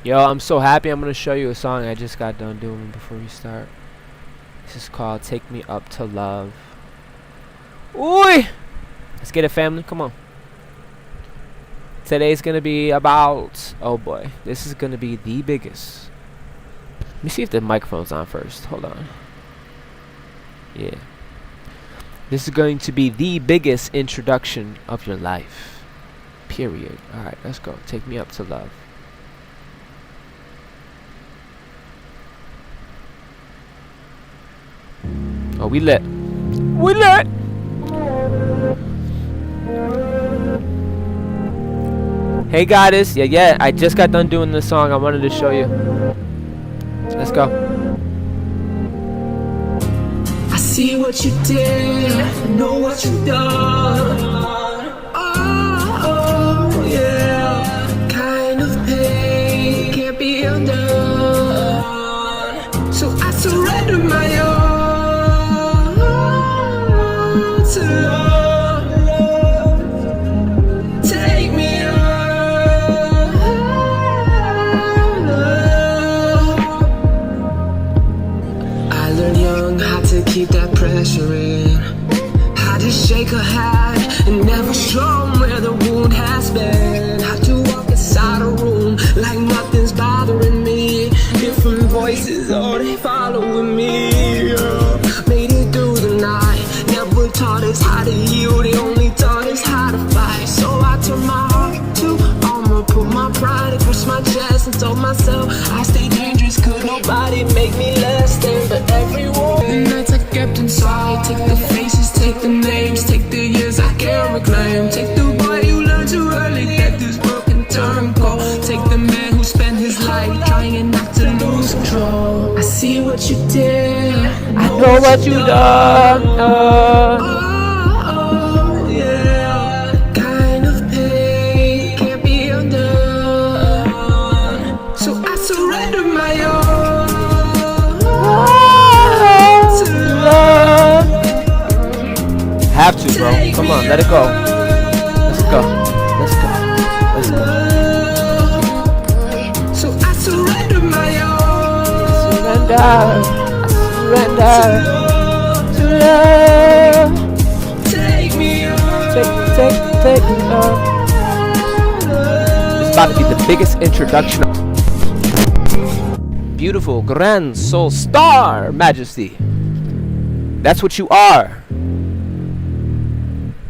Yo, I'm so happy. I'm gonna show you a song I just got done doing before we start. This is called Take Me Up to Love. Ooh! Let's get it, family. Come on. Today's gonna be about, oh boy, this is gonna be the biggest. Let me see if the microphone's on first. Hold on. Yeah. This is going to be the biggest introduction of your life. Period. Alright, let's go. Take Me Up to Love. Oh, we lit. We lit! Hey, goddess. Yeah, I just got done doing this song. I wanted to show you. Let's go. I see what you did, I know what you've done. Oh, yeah. Kind of pain can't be undone. So I surrender my all to love. Take me on. I learned young how to keep that pressure in. How to shake her hand and never show 'em where the wound has been. How to walk inside a room like nothing's bothering me. Different voices, oh, they following me. Made it through the night. Never taught us how to heal. They only taught us how to fight. So I turned my heart to armor, put my pride across my chest, and told myself I stay dangerous. Could nobody make me less than but everyone. The nights I kept inside. Take the faces, take the names, take the years I can't reclaim. Take the boy you learned too early that this world can turn cold. Take the man who spent his life trying not to lose control. I see what you did, I know what you done. Oh, yeah. Kind of pain can't be undone. So I surrender my all to love. Have to, bro. Come on, let it go. Let's go. Let's go. Let's go. So I surrender my all. Surrender. Surrender to love. Take me on. Take me on. It's about to be the biggest introduction. Beautiful, grand soul star majesty. That's what you are.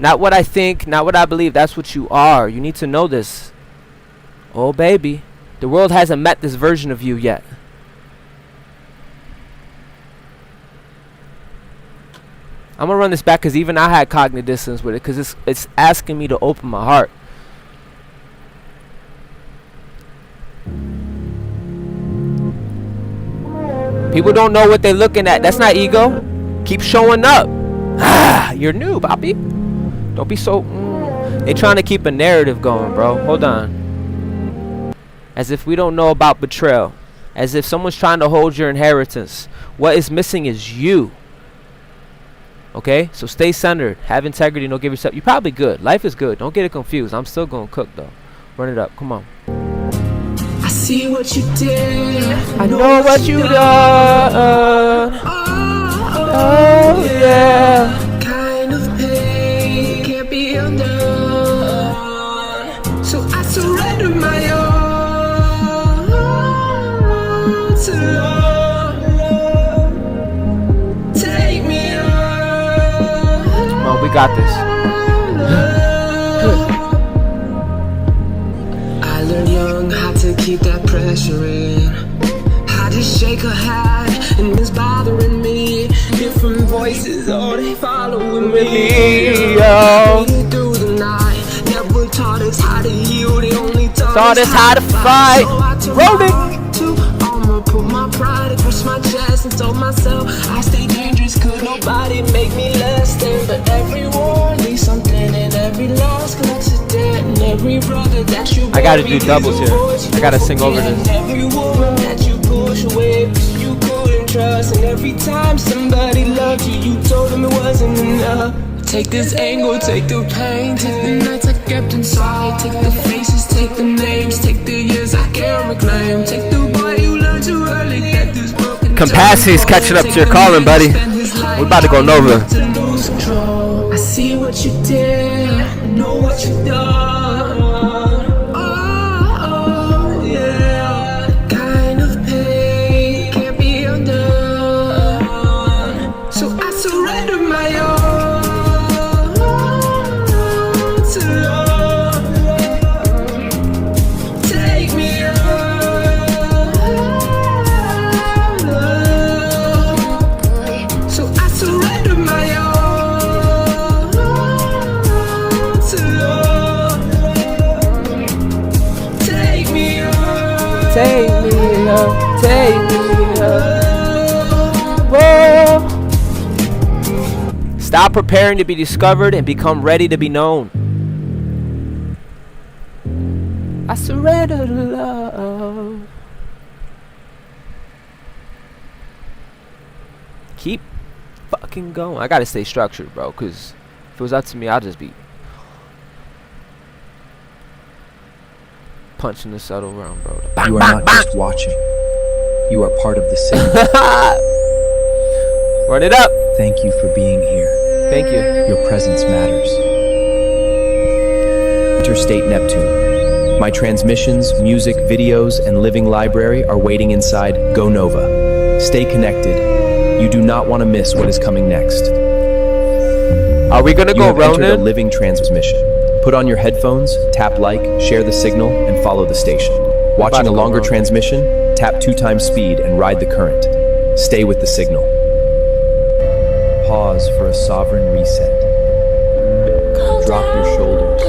Not what I think, not what I believe. That's what you are. You need to know this. Oh, baby. The world hasn't met this version of you yet. I'm gonna run this back because even I had cognitive dissonance with it because it's asking me to open my heart. People don't know what they're looking at. That's not ego. Keep showing up. You're new, Bobby. Don't be so. They trying to keep a narrative going, bro. Hold on. As if we don't know about betrayal. As if someone's trying to hold your inheritance. What is missing is you. Okay, so stay centered, have integrity, don't give yourself. You're probably good. Life is good. Don't get it confused. I'm still gonna cook though. Run it up. Come on. I see what you did. I know what you done. Oh yeah. Kind of pain can't be undone. So I surrender my all to love. Take me on. Come on, we got this. I learned young how to keep that pressure in. How to shake her hand and it's bothering me. Different voices, oh, they following me. Yo. Through the night, never taught us how to heal. They only Taught us how to fight. Rolling. I'ma put my pride across my chest and told myself I stay dangerous. Could nobody make me less than but everyone needs something and every loss collects a debt and every brother that you. I gotta do doubles here. I gotta sing over this. Every woman that you push away because you couldn't trust, and every time somebody loved you, you told them it wasn't enough. Take this angle, take the pain, take the nights I kept inside, take the faces, take the names, take the years I can't reclaim. Capacity's catching up to your calling, buddy. We about to go Nova. I see what you did, know what you done. Oh, yeah. Kind of pain can't be undone. So I surrender my all to love. Take me on. So I surrender my all. Take me up, take me up. Whoa. Stop preparing to be discovered and become ready to be known. I surrender to love. Keep fucking going. I gotta stay structured, bro, because if it was up to me, I'd just be punching the subtle round, bro. You are not just watching. You are part of the signal. Run it up. Thank you for being here. Thank you. Your presence matters. Interstate Neptune. My transmissions, music, videos, and living library are waiting inside Go Nova. Stay connected. You do not want to miss what is coming next. Are we gonna You go have entered a Ronin? living transmission. Put on your headphones, tap like, share the signal, and follow the station. Watching a longer transmission, tap 2 times speed and ride the current. Stay with the signal. Pause for a sovereign reset. Drop your shoulders.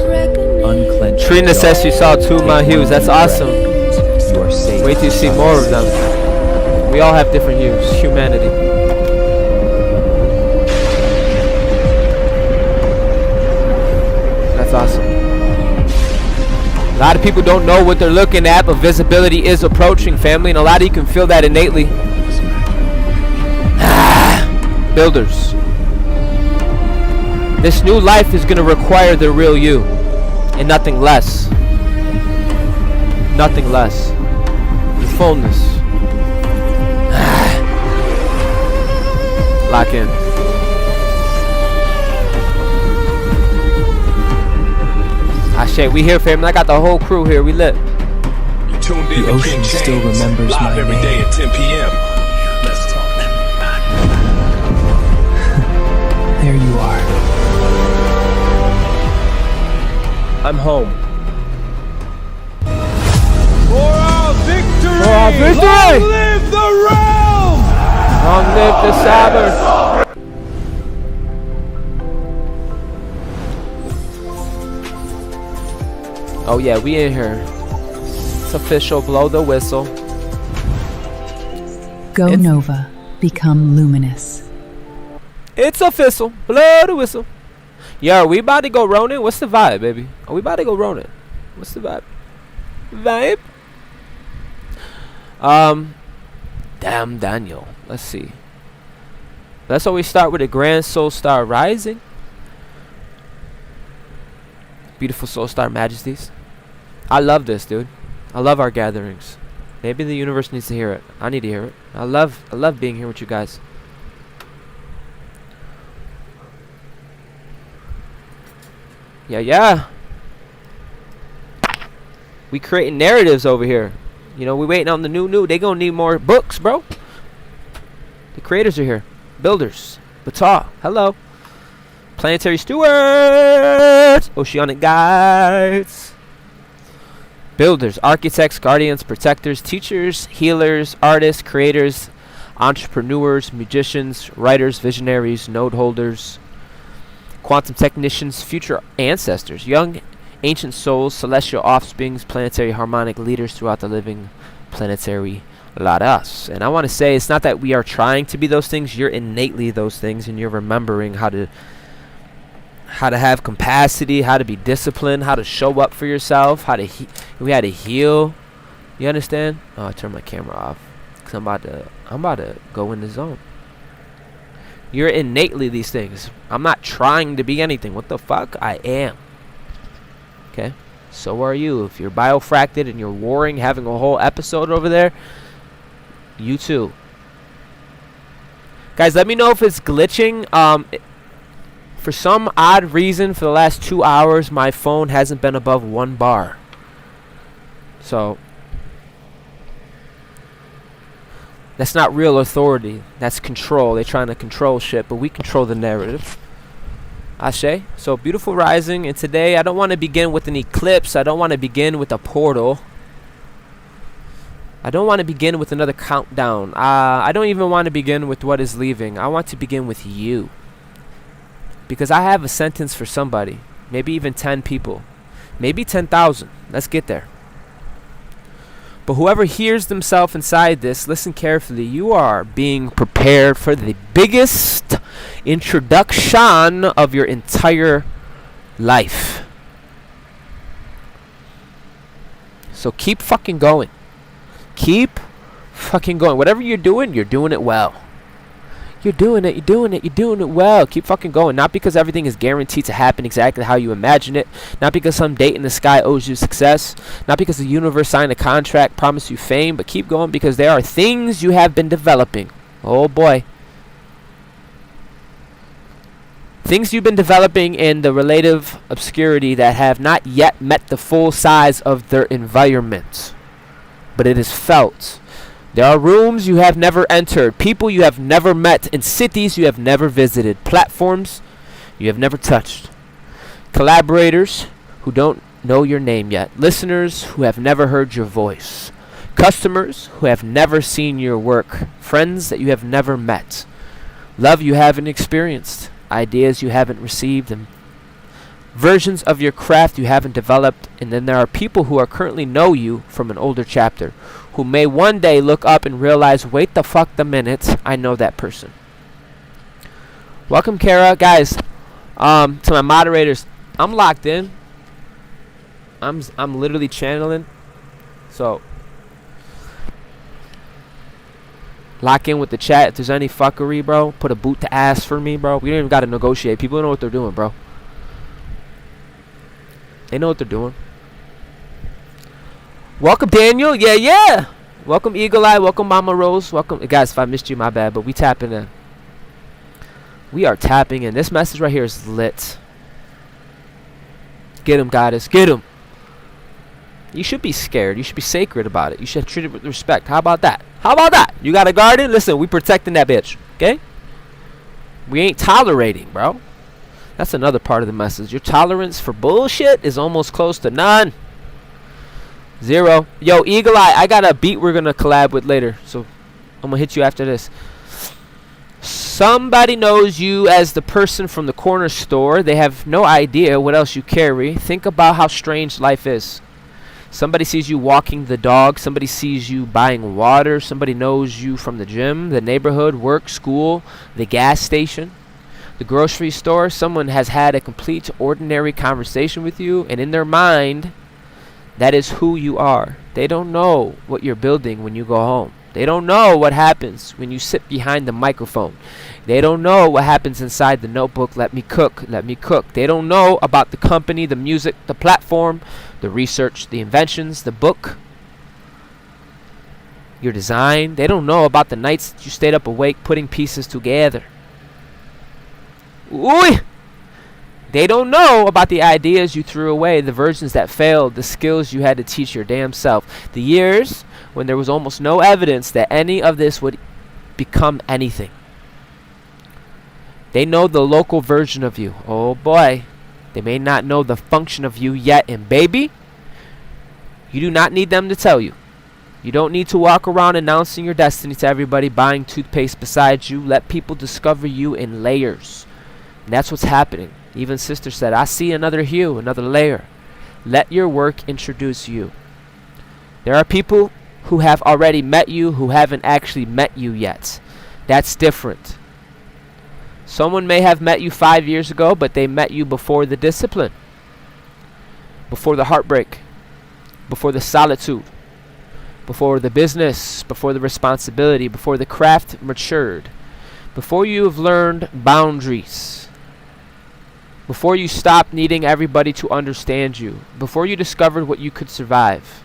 Unclench Trina your says jaw. she saw 2 of my hues. That's awesome. You are safe. Wait till you see more of them. We all have different hues. Humanity. That's awesome. A lot of people don't know what they're looking at, but visibility is approaching, family, and a lot of you can feel that innately. Builders. This new life is going to require the real you, and nothing less. Nothing less. The fullness. Lock in. Ashe, we here, family. I got the whole crew here. We lit. Tuned in The to ocean King still James, remembers live my every day name. at 10 p.m. Let's talk. There you are. I'm home. For our victory! For our victory! Long live the realm! Long live the Sabbath. Oh yeah, we in here. It's official. Blow the whistle. Go It's- Nova, become luminous. It's official. Blow the whistle. Yo, we about to go Ronin? What's the vibe, baby? Are we about to go Ronin? What's the vibe? Vibe? Damn Daniel. Let's see. Let's always start with a grand soul star rising. Beautiful soul star majesties. I love this, dude. I love our gatherings. Maybe the universe needs to hear it. I need to hear it. I love being here with you guys. Yeah. We creating narratives over here. You know, we waiting on the new. They gonna need more books, bro. The creators are here. Builders. Bata. Hello. Planetary stewards. Oceanic guides. Builders. Architects, guardians, protectors, teachers, healers, artists, creators, entrepreneurs, musicians, writers, visionaries, node holders, quantum technicians, future ancestors, young ancient souls, celestial offsprings, planetary harmonic leaders throughout the living planetary ladas. And I want to say, it's not that we are trying to be those things. You're innately those things, and you're remembering how to have capacity, how to be disciplined, how to show up for yourself, how to we had to heal. You understand? Oh, I turned my camera off because I'm about to go in the zone. You're innately these things. I'm not trying to be anything. What the fuck? I am. Okay? So are you. If you're biofracted and you're warring, having a whole episode over there, you too. Guys, let me know if it's glitching. For some odd reason, for the last 2 hours, my phone hasn't been above 1 bar. So that's not real authority. That's control. They're trying to control shit, but we control the narrative. Ashe. So beautiful rising, and today I don't want to begin with an eclipse. I don't want to begin with a portal. I don't want to begin with another countdown. I don't even want to begin with what is leaving. I want to begin with you. Because I have a sentence for somebody. Maybe even 10 people. Maybe 10,000. Let's get there. But whoever hears themselves inside this, listen carefully. You are being prepared for the biggest introduction of your entire life. So keep fucking going. Keep fucking going. Whatever you're doing it well. You're doing it well. Keep fucking going. Not because everything is guaranteed to happen exactly how you imagine it. Not because some date in the sky owes you success. Not because the universe signed a contract, promised you fame. But keep going because there are things you have been developing. Oh boy. Things you've been developing in the relative obscurity that have not yet met the full size of their environment. But it is felt. There are rooms you have never entered, people you have never met, and cities you have never visited, platforms you have never touched, collaborators who don't know your name yet, listeners who have never heard your voice, customers who have never seen your work, friends that you have never met, love you haven't experienced, ideas you haven't received, and versions of your craft you haven't developed. And then there are people who are currently know you from an older chapter, who may one day look up and realize, wait the fuck the minute, I know that person. Welcome, Kara. Guys, to my moderators, I'm locked in. I'm literally channeling. So lock in with the chat. If there's any fuckery, bro, put a boot to ass for me, bro. We don't even gotta negotiate. People know what they're doing, bro. They know what they're doing. Welcome, Daniel. Yeah. Welcome, Eagle Eye. Welcome, Mama Rose. Welcome. Guys, if I missed you, my bad. But we tapping in. We are tapping in. This message right here is lit. Get him, goddess. Get him. You should be scared. You should be sacred about it. You should treat it with respect. How about that? How about that? You got a garden? Listen, we protecting that bitch. Okay? We ain't tolerating, bro. That's another part of the message. Your tolerance for bullshit is almost close to none. 0. Yo, Eagle Eye, I got a beat we're going to collab with later. So I'm going to hit you after this. Somebody knows you as the person from the corner store. They have no idea what else you carry. Think about how strange life is. Somebody sees you walking the dog. Somebody sees you buying water. Somebody knows you from the gym, the neighborhood, work, school, the gas station, the grocery store. Someone has had a complete ordinary conversation with you, and in their mind, that is who you are. They don't know what you're building when you go home. They don't know what happens when you sit behind the microphone. They don't know what happens inside the notebook. Let me cook. Let me cook. They don't know about the company, the music, the platform, the research, the inventions, the book, your design. They don't know about the nights that you stayed up awake putting pieces together. Ooh! They don't know about the ideas you threw away, the versions that failed, the skills you had to teach your damn self, the years when there was almost no evidence that any of this would become anything. They know the local version of you. Oh boy. They may not know the function of you yet, and baby, you do not need them to tell you. You don't need to walk around announcing your destiny to everybody, buying toothpaste beside you. Let people discover you in layers. And that's what's happening. Even Sister said, I see another hue, another layer. Let your work introduce you. There are people who have already met you who haven't actually met you yet. That's different. Someone may have met you 5 years ago, but they met you before the discipline, before the heartbreak, before the solitude, before the business, before the responsibility, before the craft matured, before you have learned boundaries, before you stopped needing everybody to understand you, before you discovered what you could survive.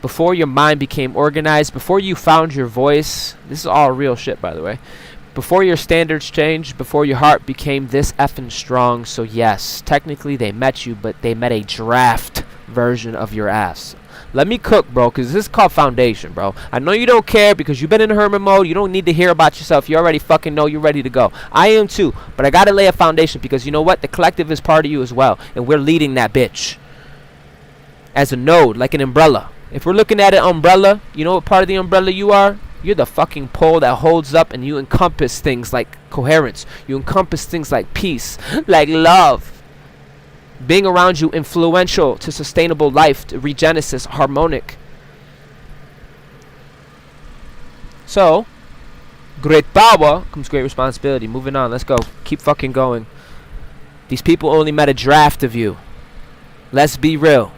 before your mind became organized, before you found your voice. This is all real shit, by the way. Before your standards changed, before your heart became this effing strong. So yes, technically they met you, but they met a draft version of your ass. Let me cook, bro, because this is called foundation, bro. I know you don't care because you've been in hermit mode. You don't need to hear about yourself. You already fucking know you're ready to go. I am too, but I got to lay a foundation because you know what? The collective is part of you as well, and we're leading that bitch as a node, like an umbrella. If we're looking at an umbrella, you know what part of the umbrella you are? You're the fucking pole that holds up, and you encompass things like coherence. You encompass things like peace, like love. Being around you influential to sustainable life, to regenesis, harmonic. So, great power comes great responsibility. Moving on, let's go. Keep fucking going. These people only met a draft of you. Let's be real.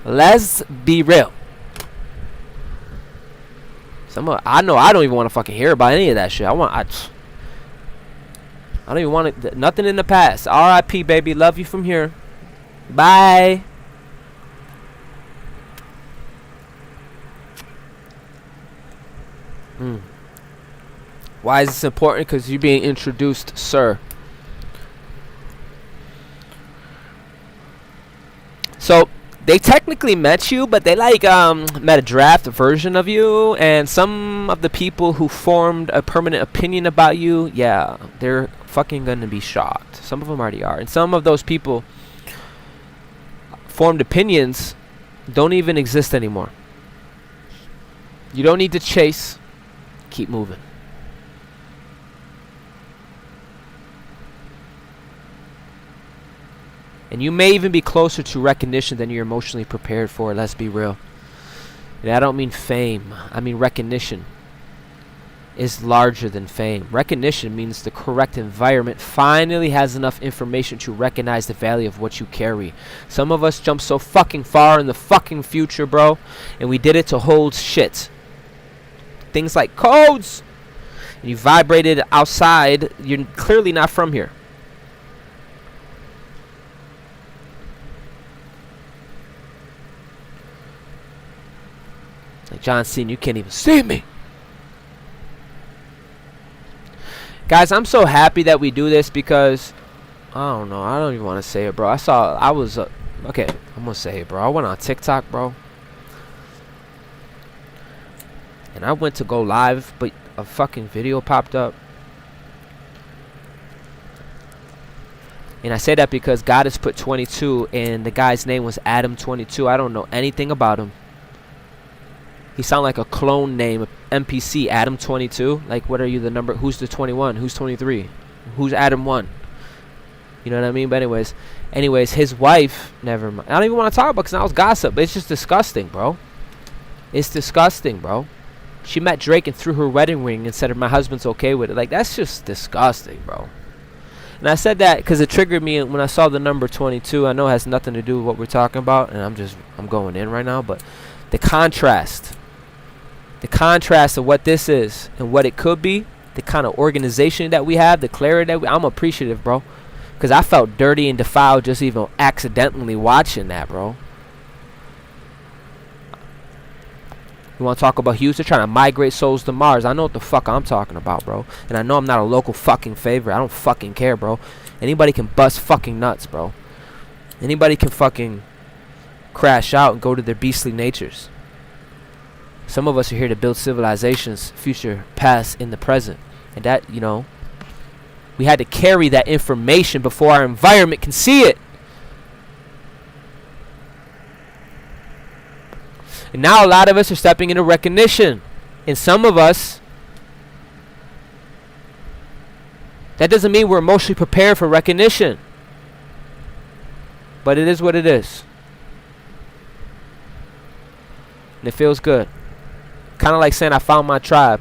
Let's be real. I know I don't even want to fucking hear about any of that shit. I don't even want it. Nothing in the past. R.I.P. baby. Love you from here. Bye. Why is this important? Because you're being introduced, sir. So they technically met you, but they like met a draft version of you, and some of the people who formed a permanent opinion about you, yeah, they're fucking gonna be shocked. Some of them already are, and some of those people formed opinions don't even exist anymore. You don't need to chase. Keep moving. And you may even be closer to recognition than you're emotionally prepared for. Let's be real. And I don't mean fame. I mean recognition is larger than fame. Recognition means the correct environment finally has enough information to recognize the value of what you carry. Some of us jump so fucking far in the fucking future, bro. And we did it to hold shit. Things like codes. And you vibrated outside. You're clearly not from here. Like John Cena, you can't even see me. Guys, I'm so happy that we do this because I don't know. I don't even want to say it, bro. Okay, I'm gonna say it, bro. I went on TikTok, bro, and I went to go live, but a fucking video popped up. And I say that because God has put 22, and the guy's name was Adam 22. I don't know anything about him. He sound like a clone name, NPC, Adam 22. Like, what are you, the number? Who's the 21? Who's 23? Who's Adam 1? You know what I mean? But anyways, his wife, never mind. I don't even want to talk about it because now it's gossip. But it's just disgusting, bro. It's disgusting, bro. She met Drake and threw her wedding ring and said my husband's okay with it. Like, that's just disgusting, bro. And I said that because it triggered me when I saw the number 22. I know it has nothing to do with what we're talking about, and I'm going in right now. But the contrast of what this is and what it could be, the kind of organization that we have, the clarity that I'm appreciative, bro, because I felt dirty and defiled just even accidentally watching that, bro. You want to talk about Houston trying to migrate souls to Mars? I know what the fuck I'm talking about, bro. And I know I'm not a local fucking favorite. I don't fucking care, bro. Anybody can bust fucking nuts, bro. Anybody can fucking crash out and go to their beastly natures. Some of us are here to build civilizations, future, past, in the present. And that, you know, we had to carry that information before our environment can see it. And now a lot of us are stepping into recognition. And some of us, that doesn't mean we're emotionally prepared for recognition. But it is what it is. And it feels good. Kind of like saying I found my tribe.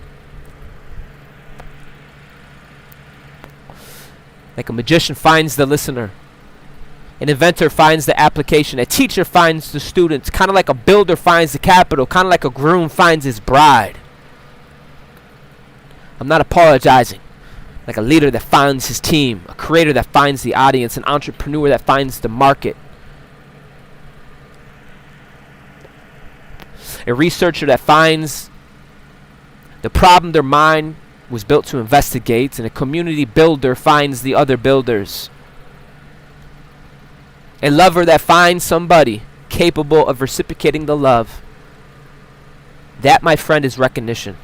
Like a magician finds the listener. An inventor finds the application. A teacher finds the students. Kind of like a builder finds the capital. Kind of like a groom finds his bride. I'm not apologizing. Like a leader that finds his team. A creator that finds the audience. An entrepreneur that finds the market. a researcher that finds the problem their mind was built to investigate, and a community builder finds the other builders. A lover that finds somebody capable of reciprocating the love. That, my friend, is recognition.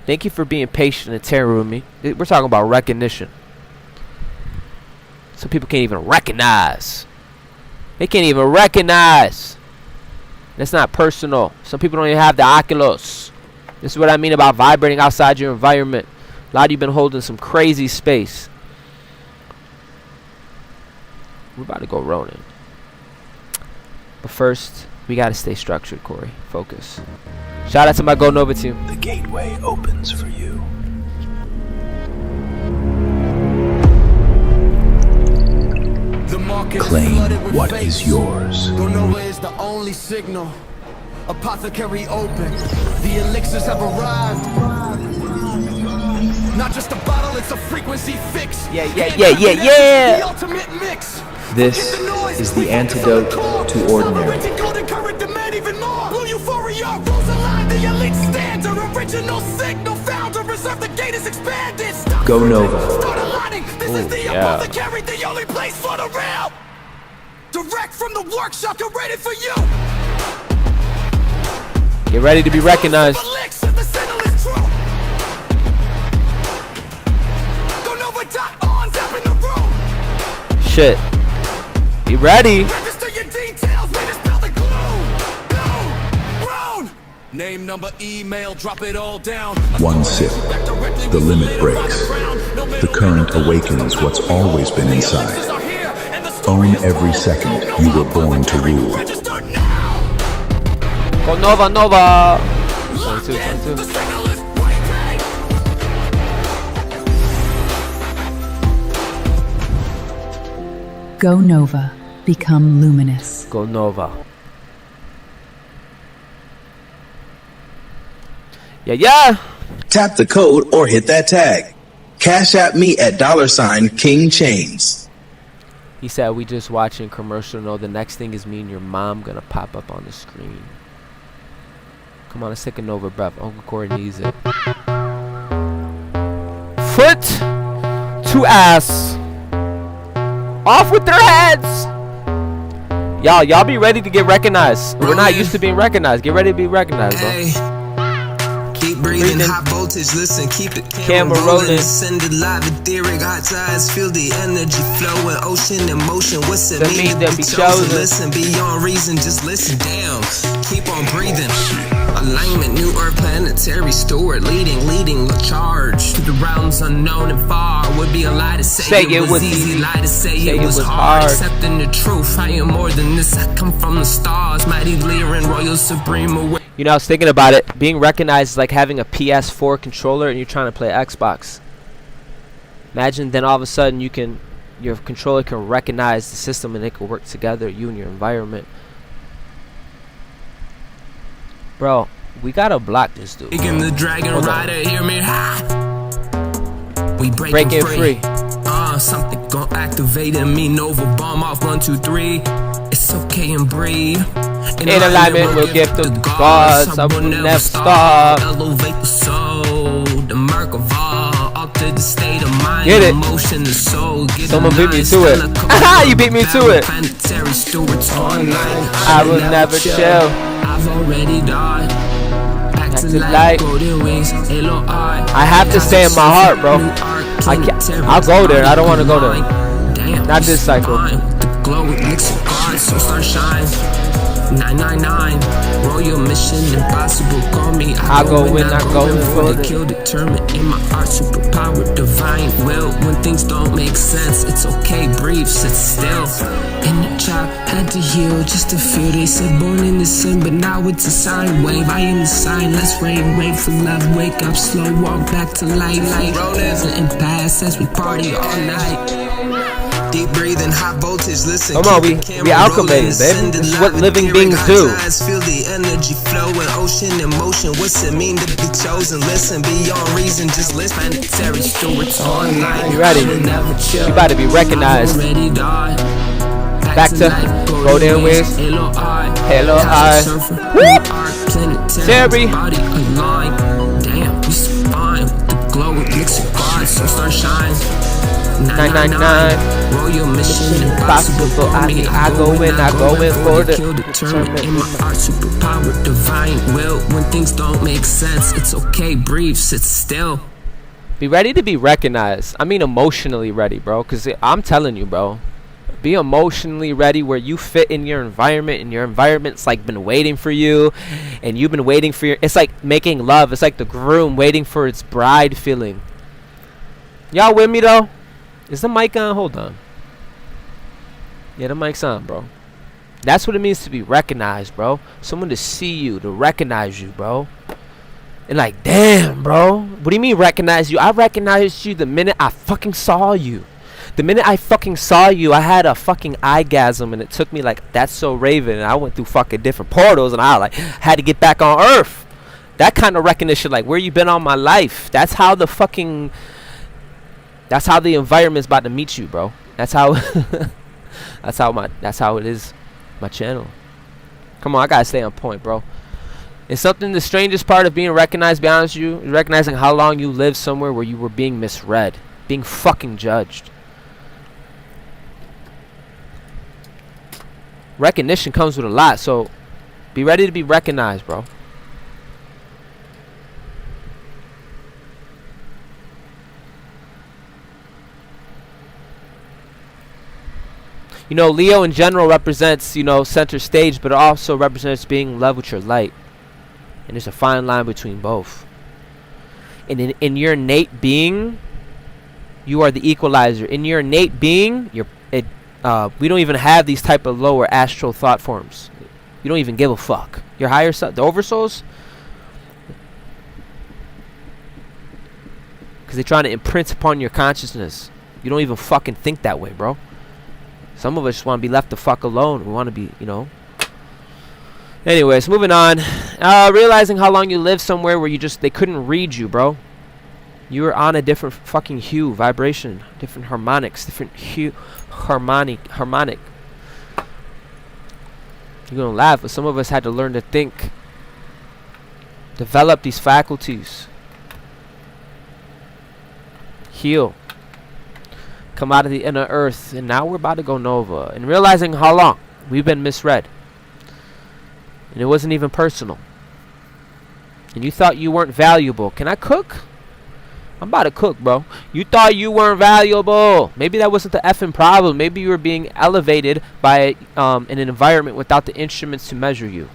Thank you for being patient and tearing with me. We're talking about recognition. Some people can't even recognize. They can't even recognize. That's not personal. Some people don't even have the oculus. This is what I mean about vibrating outside your environment. A lot of you been holding some crazy space. We're about to go rolling. But first, we got to stay structured, Corey. Focus. Shout out to my Go Nova team. The gateway opens for you. Claim what is yours. Go Nova is the only signal. Apothecary open. The elixirs have arrived. Not just a bottle, it's a frequency fix. Yeah. The ultimate mix. This is the antidote to ordinary. Blue euphoria, rules align, the elite standard. Original signal found to reserve the gate is expanded. Go Nova. Start aligning. This is the apothecary, the only place for the real. Direct from the workshop, you're ready for you. Get ready to be recognized. Shit. Be ready. Name, number, email, drop it all down. One sip, the limit breaks. The current awakens what's always been inside. Own every second you were born to rule. Go Nova. 22. Go Nova. Become luminous. Go Nova. Yeah. Tap the code or hit that tag. Cash at me at $King Chains. He said we just watching commercial. No, the next thing is me and your mom gonna pop up on the screen. Come on, let's take a Nova breath. Uncle Corey needs it. Foot to ass. Off with their heads. Y'all be ready to get recognized. We're not used to being recognized. Get ready to be recognized, bro. Keep breathing, high voltage, listen, keep it camera rolling. Send it live, etheric, hot eyes, feel the energy flowing, ocean in motion. What's it mean to be chosen? Listen, beyond reason, just listen down. Keep on breathing. Alignment, new earth, planetary steward, leading the charge to the realms unknown and far. Would be a lie to say it was easy, lie to say it was hard. Accepting the truth, I am more than this. I come from the stars, mighty leader and royal supreme away. You know, I was thinking about it. Being recognized is like having a PS4 controller and you're trying to play Xbox. Imagine then all of a sudden your controller can recognize the system and it can work together, you and your environment. Bro, we gotta block this dude. The dragon rider, hear me high. We breaking free. Something gon' activate in me. Nova bomb off 1, 2, 3. It's okay and breathe. In alignment, we'll give the gods. I will never stop. Elevate the soul, the Merkava, alter the state of mind. Get it. Emotion, the soul. Someone beat me to it. You beat me to it. I will never chill. I've already died. Back to life. Golden wings, halo eye. I have to stay in my heart, bro. I'll go there. I don't want to go there. Not this cycle. The glow elixir cards, so star shine. 999, royal mission impossible. Call me. I go in, I go in for the kill. Determined in my art, superpower, divine will. When things don't make sense, it's okay. Breathe, sit still. Inner child had to heal just to feel. They said born in the sin, but now it's a sine wave. I am the sign. Let's rain, wait for love. Wake up, slow walk back to light. Present and past as we party all night. Deep breathing, high voltage, listen. Come on, we alchemists, baby. This is what living beings do. Feel the energy flowing, ocean in motion. What's it mean to be chosen? Listen, beyond reason, just listen. Planetary stewards online. You ready? You about to be recognized. Back to Golden Wings. Halo Eye. Terry. Damn, you spine. The glow makes you God, so start shine. 999. Roll your mission Impossible. I go in for the determined in my art, superpower, divine will. When things don't make sense, it's okay, breathe, sit still. Be ready to be recognized. I mean emotionally ready, bro. Because I'm telling you, bro. Be emotionally ready where you fit in your environment, and your environment's like been waiting for you, and you've been waiting for your... It's like making love. It's like the groom waiting for its bride feeling. Y'all with me, though? Is the mic on? Hold on. Yeah, the mic's on, bro. That's what it means to be recognized, bro. Someone to see you, to recognize you, bro. And like, damn, bro. What do you mean recognize you? I recognized you the minute I fucking saw you. The minute I fucking saw you, I had a fucking eyegasm, and it took me like, that's so Raven, and I went through fucking different portals, and I like had to get back on Earth. That kind of recognition, like, where you been all my life? That's how the fucking... That's how the environment's about to meet you, bro. That's how that's how it is. My channel. Come on, I gotta stay on point, bro. It's something, the strangest part of being recognized, to be honest with you, is recognizing how long you lived somewhere where you were being misread. Being fucking judged. Recognition comes with a lot, so be ready to be recognized, bro. You know, Leo in general represents, you know, center stage, but it also represents being in love with your light. And there's a fine line between both. And in your innate being, you are the equalizer. In your innate being, we don't even have these type of lower astral thought forms. You don't even give a fuck. Your higher self, the oversouls, because they're trying to imprint upon your consciousness. You don't even fucking think that way, bro. Some of us just want to be left the fuck alone. We want to be, you know. Anyways, moving on. Realizing how long you lived somewhere where they couldn't read you, bro. You were on a different fucking hue, vibration, different harmonics, different hue, harmonic. You're gonna laugh, but some of us had to learn to think, develop these faculties, heal. Come out of the inner earth, and now we're about to go nova. And realizing how long we've been misread, and it wasn't even personal, and you thought you weren't valuable. Can I cook? I'm about to cook, bro. You thought you weren't valuable. Maybe that wasn't the effing problem. Maybe you were being elevated by an environment without the instruments to measure you.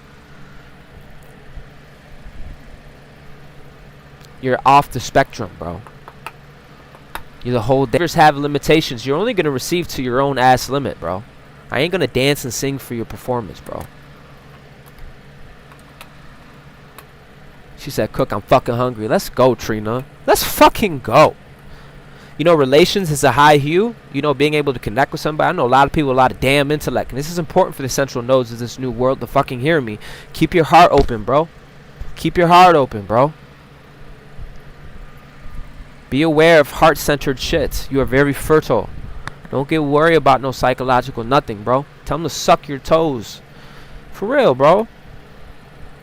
You're off the spectrum, bro. You're the whole day. Have limitations. You're only going to receive to your own ass limit, bro. I ain't going to dance and sing for your performance, bro. She said, cook, I'm fucking hungry. Let's go, Trina. Let's fucking go. You know, relations is a high hue. You know, being able to connect with somebody. I know a lot of people with a lot of damn intellect. And this is important for the central nodes of this new world to fucking hear me. Keep your heart open, bro. Keep your heart open, bro. Be aware of heart-centered shit. You are very fertile. Don't get worried about no psychological nothing, bro. Tell them to suck your toes. For real, bro.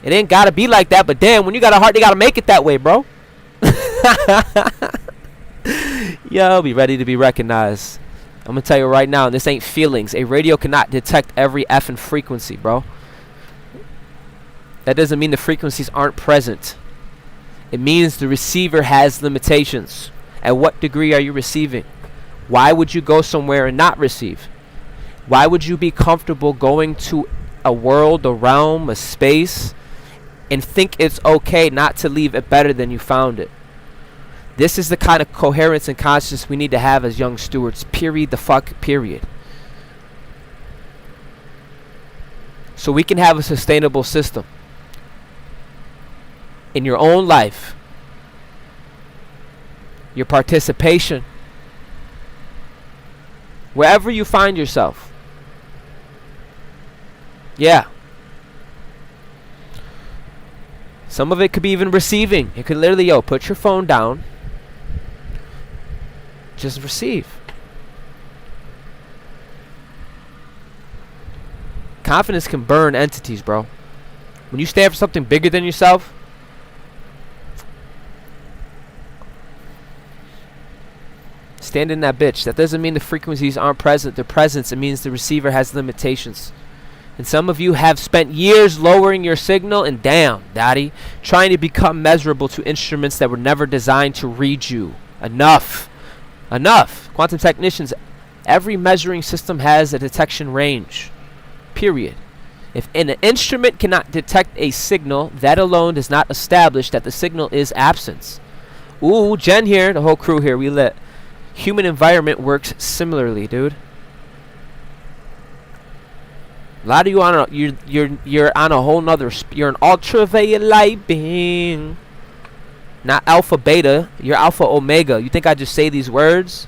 It ain't gotta be like that, but damn, when you got a heart, they gotta make it that way, bro. Yo, be ready to be recognized. I'm gonna tell you right now, this ain't feelings. A radio cannot detect every effing frequency, bro. That doesn't mean the frequencies aren't present. It means the receiver has limitations. At what degree are you receiving? Why would you go somewhere and not receive? Why would you be comfortable going to a world, a realm, a space, and think it's okay not to leave it better than you found it? This is the kind of coherence and consciousness we need to have as young stewards. Period. The fuck. Period. So we can have a sustainable system in your own life. Your participation. Wherever you find yourself. Yeah. Some of it could be even receiving. It could literally, yo, put your phone down. Just receive. Confidence can burn entities, bro. When you stand for something bigger than yourself, stand in that bitch. That doesn't mean the frequencies aren't present. They're present. It means the receiver has limitations. And some of you have spent years lowering your signal and damn, daddy, trying to become measurable to instruments that were never designed to read you. Enough. Enough. Quantum technicians, every measuring system has a detection range. Period. If an instrument cannot detect a signal, that alone does not establish that the signal is absence. Ooh, Jen here, the whole crew here, we lit. Human environment works similarly, dude. A lot of you on a you're on a whole nother you're an ultraviolet being. Not alpha beta, you're alpha omega. You think I just say these words?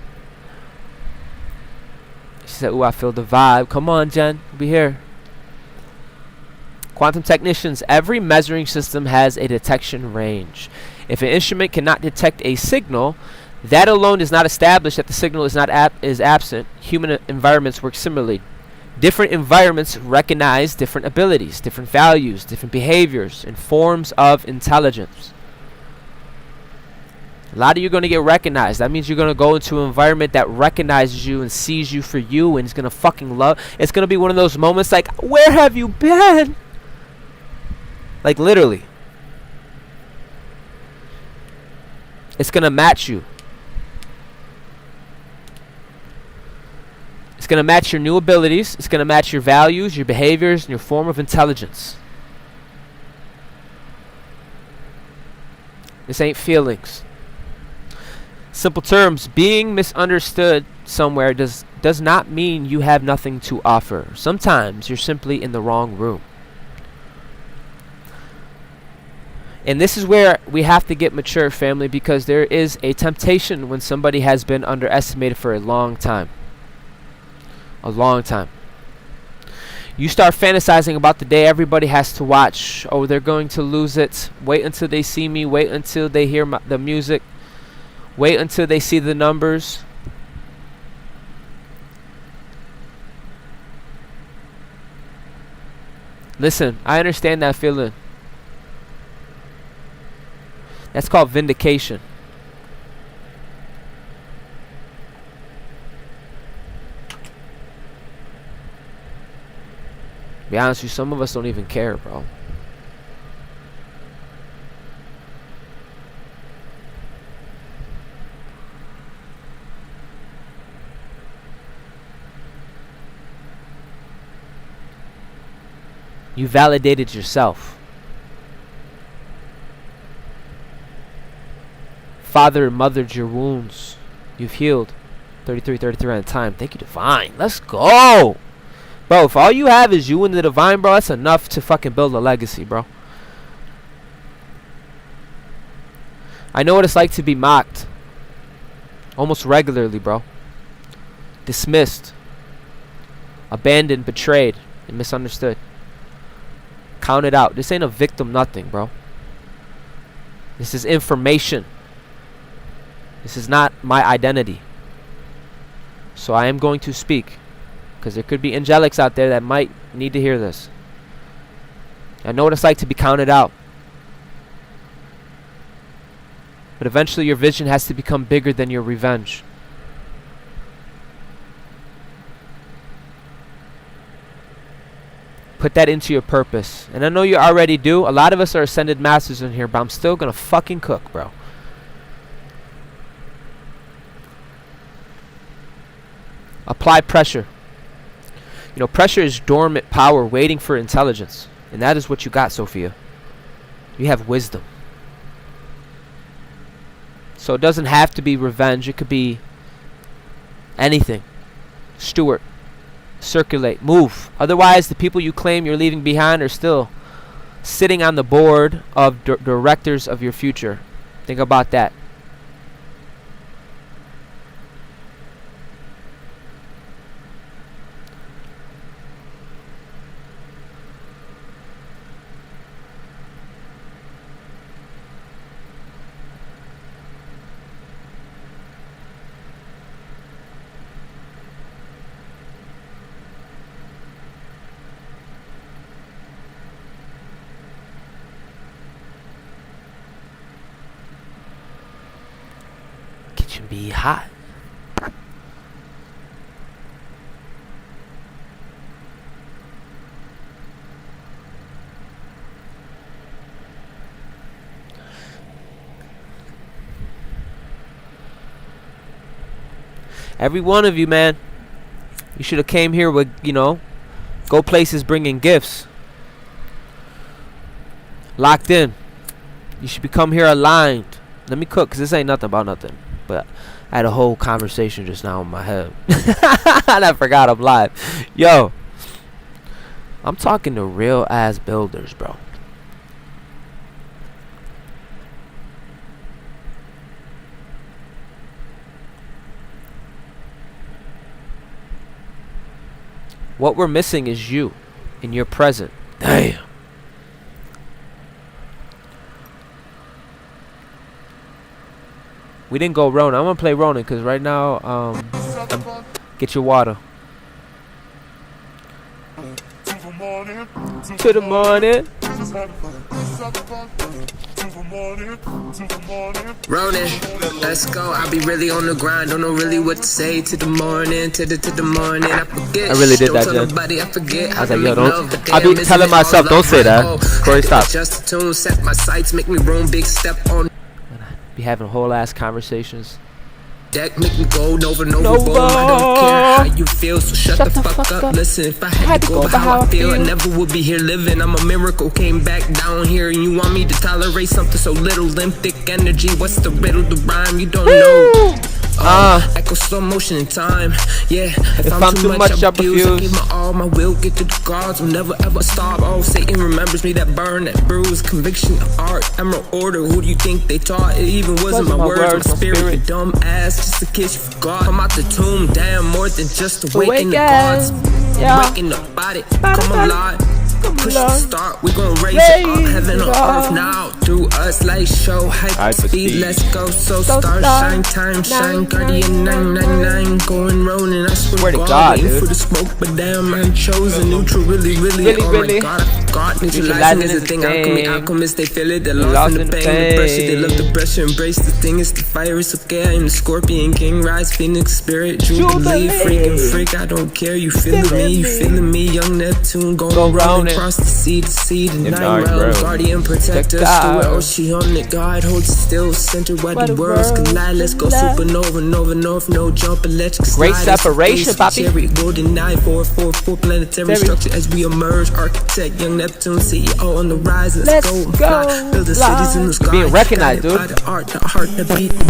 She said, ooh, I feel the vibe. Come on, Jen. Be here. Quantum technicians, every measuring system has a detection range. If an instrument cannot detect a signal, that alone does not establish that the signal is not absent. Human environments work similarly. Different environments recognize different abilities, different values, different behaviors, and forms of intelligence. A lot of you are going to get recognized. That means you're going to go into an environment that recognizes you and sees you for you and is going to fucking love. It's going to be one of those moments like, where have you been? Like literally. It's going to match you. It's going to match your new abilities. It's going to match your values, your behaviors, and your form of intelligence. This ain't feelings. Simple terms, being misunderstood somewhere does not mean you have nothing to offer. Sometimes you're simply in the wrong room. And this is where we have to get mature, family, because there is a temptation when somebody has been underestimated for a long time. A long time. You start fantasizing about the day everybody has to watch. Oh, they're going to lose it. Wait until they see me. Wait until they hear the music. Wait until they see the numbers. Listen, I understand that feeling. That's called vindication. To be honest with you, some of us don't even care, bro. You validated yourself. Father and mothered your wounds. You've healed. 33 on time. Thank you, Divine. Let's go. Bro, if all you have is you and the Divine, bro, that's enough to fucking build a legacy, bro. I know what it's like to be mocked. Almost regularly, bro. Dismissed. Abandoned, betrayed, and misunderstood. Counted out. This ain't a victim nothing, bro. This is information. This is not my identity. So I am going to speak. Because there could be angelics out there that might need to hear this. I know what it's like to be counted out. But eventually your vision has to become bigger than your revenge. Put that into your purpose. And I know you already do. A lot of us are ascended masters in here, but I'm still gonna fucking cook, bro. Apply pressure. You know, pressure is dormant power waiting for intelligence. And that is what you got, Sophia. You have wisdom. So it doesn't have to be revenge. It could be anything. Steward. Circulate. Move. Otherwise, the people you claim you're leaving behind are still sitting on the board of directors of your future. Think about that. can be hot. Every one of you, man. You should have came here with, you know, go places bringing gifts. Locked in. You should come here aligned. Let me cook, because this ain't nothing about nothing. But I had a whole conversation just now in my head. And I forgot I'm live. Yo. I'm talking to real ass builders, bro. What we're missing is you in your present. Damn. We didn't go Ronin. I'm gonna play Ronin because right now, get your water. To the morning. Ronin, let's go. I be really on the grind. Don't know really what to say. To the morning, to the morning. I forget. I really did that, Jen. Nobody, I forget. I was like, yo, don't. I be telling myself, don't say that. Corey, stop. Just a tune, set my sights, make me roam, big step on. Be having whole ass conversations. Deck make me go Nova, boom. I don't care how you feel, so shut the fuck up. Listen, if I had to go by how I feel, I never would be here living. I'm a miracle, came back down here, and you want me to tolerate something so little, limp, thick energy. What's the riddle, the rhyme? You don't know. Echo slow motion in time. Yeah, if I'm too much, I refuse. I keep my all, my will, get to the gods. Will never ever stop. Oh, Satan remembers me, that burn, that bruise, conviction, art, emerald order. Who do you think they taught? It even wasn't my words, my spirit. You dumb ass, just a kiss you forgot. I'm out the tomb, damn, more than just awaken the gods. Waking the body, come alive. Push the start, we gon' raise it up, heaven on earth now. Through us, light show, hype speed, let's go. So star, shine, time, shine, guardian 999, going rolling. I swear to God, waiting for the smoke, but damn, I'm chosen. Neutral, really, oh my God, I forgot. Neutralizing is the thing, alchemists, they feel it. They're lost in the pain, the pressure, they love the pressure, embrace the thing. It's the fire, it's okay. I am the scorpion king, rise, phoenix, spirit, jubilee, freaking freak. I don't care, you feeling me, young Neptune, going round. Across the sea, the nine realms, guardian, protector, steward, oceanic, guide, hold still, center where the worlds collide. Let's go supernova, nova, north, no jump, electric slide. Great separation, Poppy. Golden eye, 444 planetary structure as we emerge. Architect, young Neptune, CEO on the rise. Let's go, fly, build the cities in the sky. Being recognized, dude. The art, the heart, the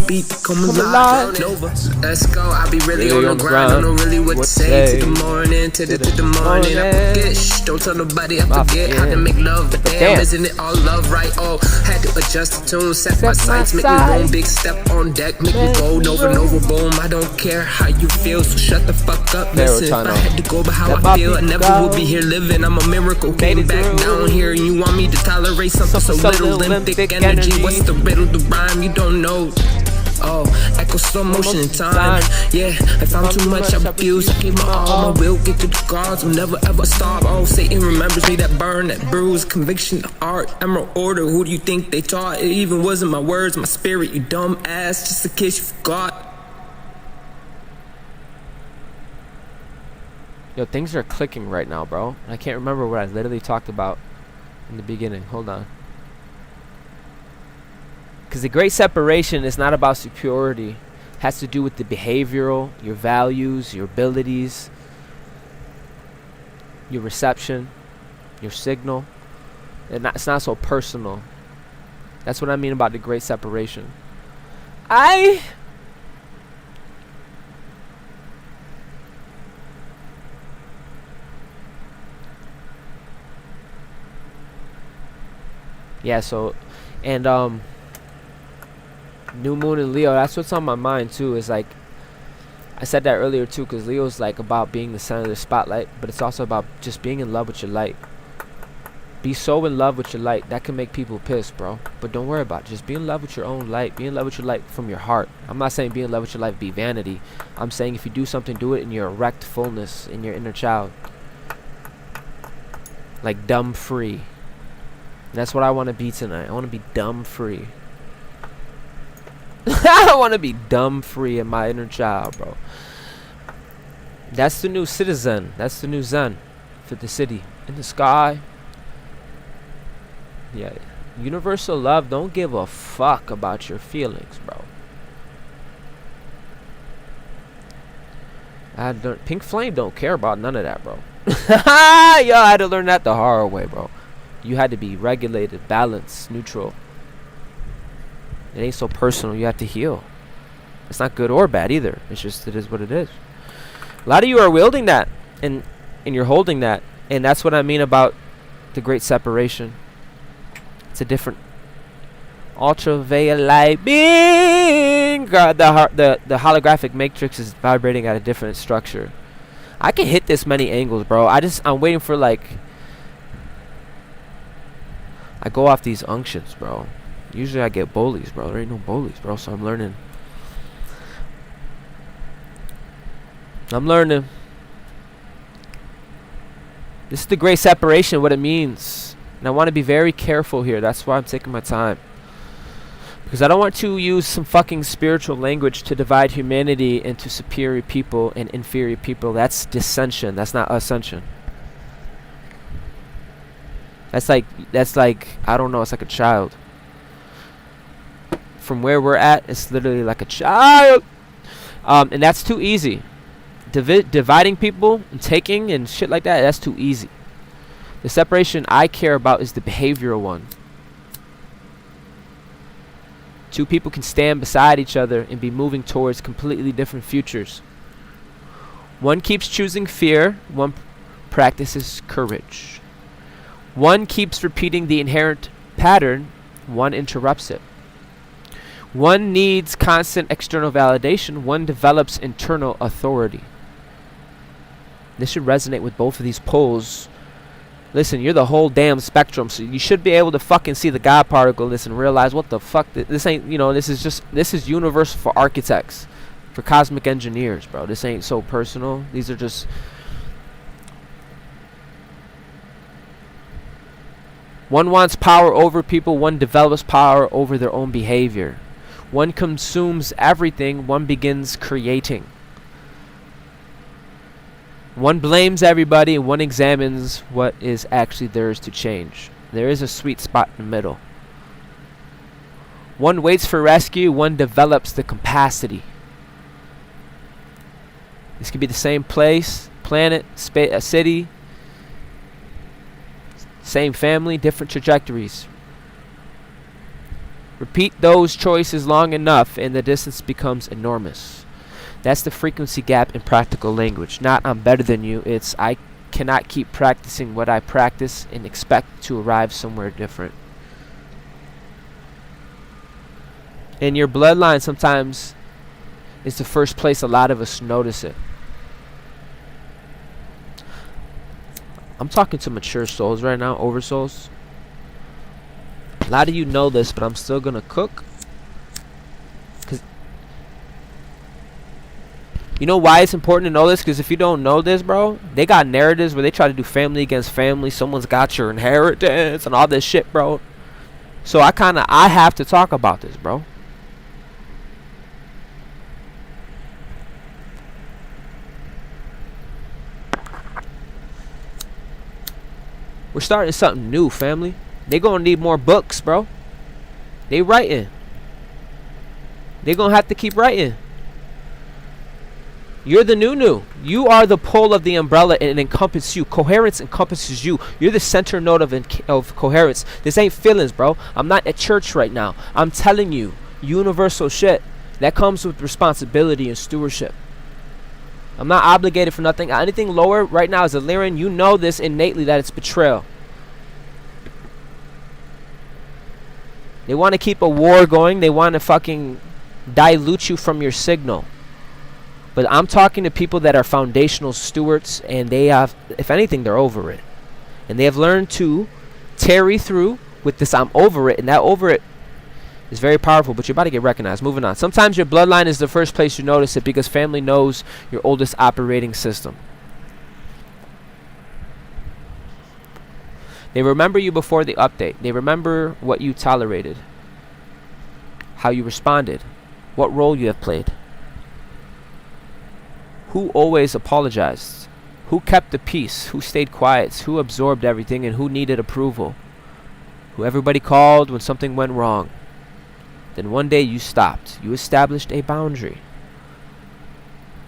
beat, come alive. Nova, let's go. I be really on the grind. Don't know really what to say. To the morning, to the morning. I forget, don't tell nobody. I forget how to make love, but damn, isn't it all love, right? Oh, had to adjust the tune, set my sights, make me roam, big step on deck, make me go Nova, boom. I don't care how you feel, so shut the fuck up. Listen, if I had to go by how I feel, I never would be here living. I'm a miracle, came back down here, and you want me to tolerate something so little, limp, thick energy. What's the riddle, the rhyme? You don't know. Oh, echo slow motion in time. Yeah, if I'm too much, I refuse. I keep my all, my will, get to the gods. Will never ever stop. Oh, Satan remembers me, that burn, that bruise, conviction, art, emerald order. Who do you think they taught? It even wasn't my words, my spirit. You dumb ass, just a kiss you forgot. Yo, things are clicking right now, bro. I can't remember what I literally talked about in the beginning. Hold on. Because the great separation is not about superiority. It has to do with the behavioral, your values, your abilities, your reception, your signal. It's not so personal. That's what I mean about the great separation. Yeah, so, and, new moon in Leo, that's what's on my mind too. Is like, I said that earlier too, because Leo's like about being the center of the spotlight, but it's also about just being in love with your light. Be so in love with your light that can make people pissed, bro. But don't worry about it. Just be in love with your own light. Be in love with your light from your heart. I'm not saying be in love with your light be vanity. I'm saying if you do something, do it in your erect fullness, in your inner child, like dumb free. And that's what I want to be tonight. I want to be dumb free. I want to be dumb free in my inner child, bro. That's the new citizen. That's the new Zen for the city. In the sky. Yeah. Universal love don't give a fuck about your feelings, bro. Pink Flame don't care about none of that, bro. Yo, I had to learn that the hard way, bro. You had to be regulated, balanced, neutral. It ain't so personal. You have to heal. It's not good or bad either. It's just, it is what it is. A lot of you are wielding that, and you're holding that, and that's what I mean about the great separation. It's a different ultraviolet being. God, the holographic matrix is vibrating at a different structure. I can hit this many angles, bro. I'm waiting for, like, I go off these unctions, bro. Usually I get bullies, bro. There ain't no bullies, bro. So I'm learning. This is the great separation, what it means. And I want to be very careful here. That's why I'm taking my time. Because I don't want to use some fucking spiritual language to divide humanity into superior people and inferior people. That's dissension. That's not ascension. That's like, I don't know, it's like a child. From where we're at, it's literally like a child. And that's too easy. Dividing people and taking and shit like that, that's too easy. The separation I care about is the behavioral one. Two people can stand beside each other and be moving towards completely different futures. One keeps choosing fear, one practices courage. One keeps repeating the inherent pattern, one interrupts it. One needs constant external validation, one develops internal authority. This should resonate with both of these poles. Listen, you're the whole damn spectrum, so you should be able to fucking see the God particle in this and realize what the fuck, this ain't, you know, this is universal for architects, for cosmic engineers, bro. This ain't so personal. These are just... One wants power over people, one develops power over their own behavior. One consumes everything, one begins creating. One blames everybody, and one examines what is actually theirs to change. There is a sweet spot in the middle. One waits for rescue, one develops the capacity. This could be the same place, planet, a city, same family, different trajectories. Repeat those choices long enough and the distance becomes enormous. That's the frequency gap in practical language. Not I'm better than you. It's I cannot keep practicing what I practice and expect to arrive somewhere different. And your bloodline sometimes is the first place a lot of us notice it. I'm talking to mature souls right now, oversouls. A lot of you know this, but I'm still gonna cook. Cause you know why it's important to know this? Because if you don't know this, bro, they got narratives where they try to do family against family. Someone's got your inheritance and all this shit, bro. So I have to talk about this, bro. We're starting something new, family. They gonna need more books, bro. They writing. They gonna have to keep writing. You're the new. You are the pole of the umbrella and it encompasses you. Coherence encompasses you. You're the center node of coherence. This ain't feelings, bro. I'm not at church right now. I'm telling you, universal shit. That comes with responsibility and stewardship. I'm not obligated for nothing. Anything lower right now is a Lyran. You know this innately that it's betrayal. They want to keep a war going. They want to fucking dilute you from your signal. But I'm talking to people that are foundational stewards, and they have, if anything, they're over it. And they have learned to tarry through with this I'm over it, and that over it is very powerful, but you're about to get recognized. Moving on. Sometimes your bloodline is the first place you notice it because family knows your oldest operating system. They remember you before the update. They remember what you tolerated, how you responded, what role you have played. Who always apologized? Who kept the peace? Who stayed quiet? Who absorbed everything and who needed approval? Who everybody called when something went wrong. Then one day you stopped. You established a boundary.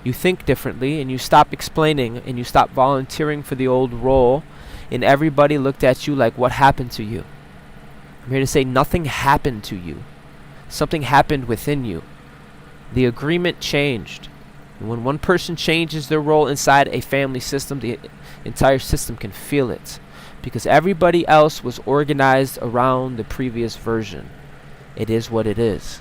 You think differently and you stop explaining and you stop volunteering for the old role, and everybody looked at you like, what happened to you? I'm here to say nothing happened to you. Something happened within you. The agreement changed. And when one person changes their role inside a family system, the entire system can feel it. Because everybody else was organized around the previous version. It is what it is.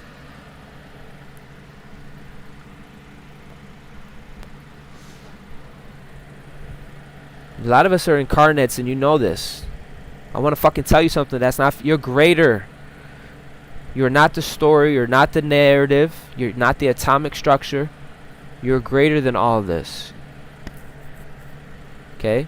A lot of us are incarnates and you know this. I want to fucking tell you something. That's not, you're greater. You're not the story. You're not the narrative. You're not the atomic structure. You're greater than all of this. Okay?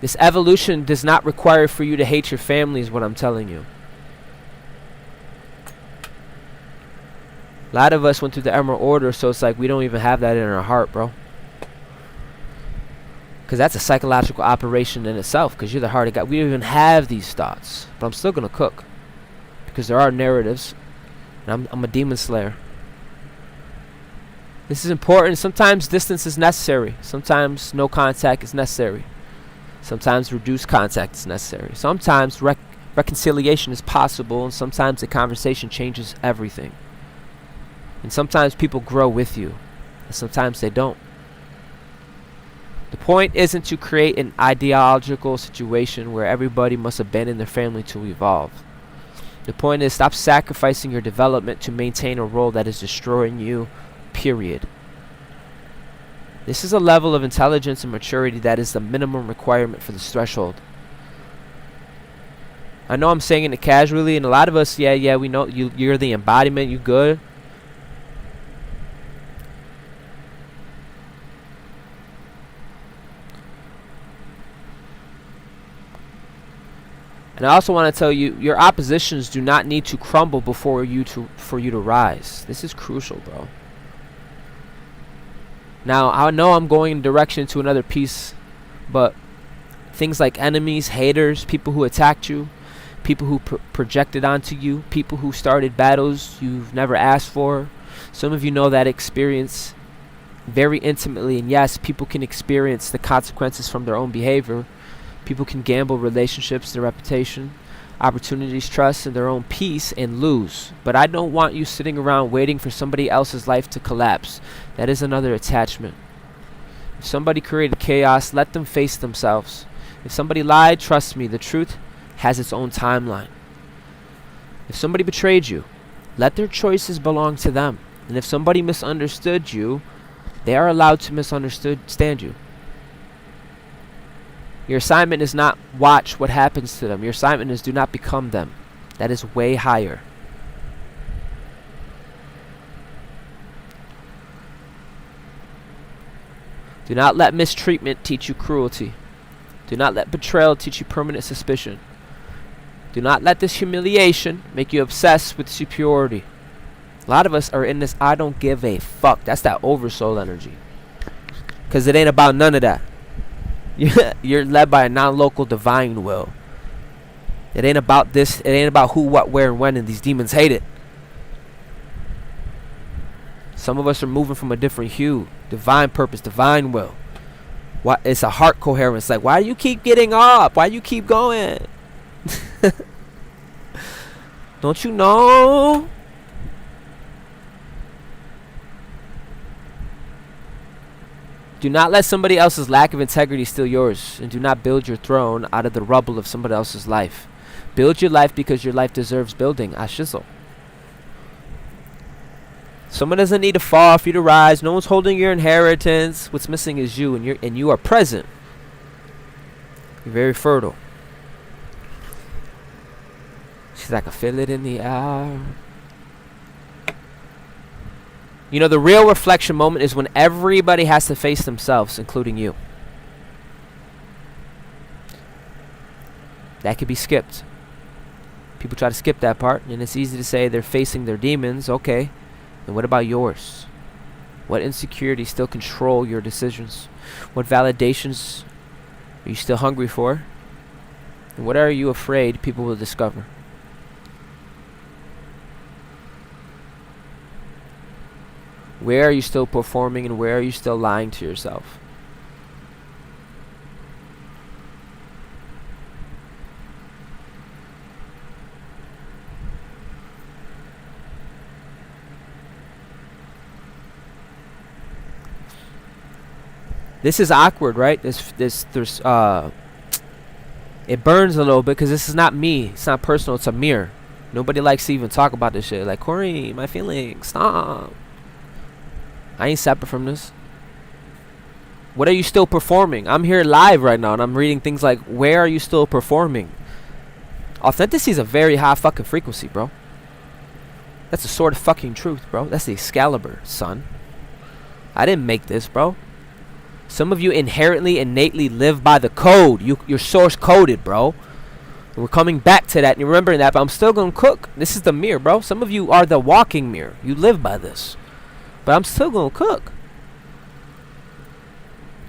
This evolution does not require for you to hate your family is what I'm telling you. A lot of us went through the Emerald Order, so it's like we don't even have that in our heart, bro. Because that's a psychological operation in itself, because you're the heart of God. We don't even have these thoughts. But I'm still going to cook. Because there are narratives. And I'm a demon slayer. This is important. Sometimes distance is necessary. Sometimes no contact is necessary. Sometimes reduced contact is necessary. Sometimes reconciliation is possible. And sometimes the conversation changes everything. And sometimes people grow with you. And sometimes they don't. The point isn't to create an ideological situation where everybody must abandon their family to evolve. The point is, stop sacrificing your development to maintain a role that is destroying you, period. This is a level of intelligence and maturity that is the minimum requirement for this threshold. I know I'm saying it casually, and a lot of us, yeah, we know you're the embodiment, you good. And I also want to tell you, your oppositions do not need to crumble for you to rise. This is crucial, bro. Now, I know I'm going in direction to another piece, but things like enemies, haters, people who attacked you, people who projected onto you, people who started battles you've never asked for. Some of you know that experience very intimately, and yes, people can experience the consequences from their own behavior. People can gamble relationships, their reputation, opportunities, trust, and their own peace and lose. But I don't want you sitting around waiting for somebody else's life to collapse. That is another attachment. If somebody created chaos, let them face themselves. If somebody lied, trust me, the truth has its own timeline. If somebody betrayed you, let their choices belong to them. And if somebody misunderstood you, they are allowed to misunderstand you. Your assignment is not watch what happens to them. Your assignment is do not become them. That is way higher. Do not let mistreatment teach you cruelty. Do not let betrayal teach you permanent suspicion. Do not let this humiliation make you obsessed with superiority. A lot of us are in this I don't give a fuck. That's that oversoul energy. Because it ain't about none of that. You're led by a non-local divine will. It ain't about this. It ain't about who, what, where, and when, and these demons hate it. Some of us are moving from a different hue. Divine purpose, divine will. What? It's a heart coherence. Like, why do you keep getting up? Why do you keep going? Don't you know? Do not let somebody else's lack of integrity steal yours, and do not build your throne out of the rubble of somebody else's life. Build your life because your life deserves building. Ashizzle. Someone doesn't need to fall for you to rise. No one's holding your inheritance. What's missing is you, and you are present. You're very fertile. She's like, I feel it in the air. You know, the real reflection moment is when everybody has to face themselves, including you. That could be skipped. People try to skip that part, and it's easy to say they're facing their demons. Okay, and what about yours? What insecurities still control your decisions? What validations are you still hungry for? And what are you afraid people will discover? Where are you still performing, and where are you still lying to yourself? This is awkward, right? There's it burns a little bit because this is not me. It's not personal. It's a mirror. Nobody likes to even talk about this shit. Like, Corey, my feelings, stop. I ain't separate from this. What are you still performing? I'm here live right now, and I'm reading things like, where are you still performing? Authenticity is a very high fucking frequency, bro. That's the sword of fucking truth, bro. That's the Excalibur, son. I didn't make this, bro. Some of you inherently, innately live by the code. You're source coded, bro. And we're coming back to that and you're remembering that, but I'm still gonna cook. This is the mirror, bro. Some of you are the walking mirror. You live by this. But I'm still gonna cook.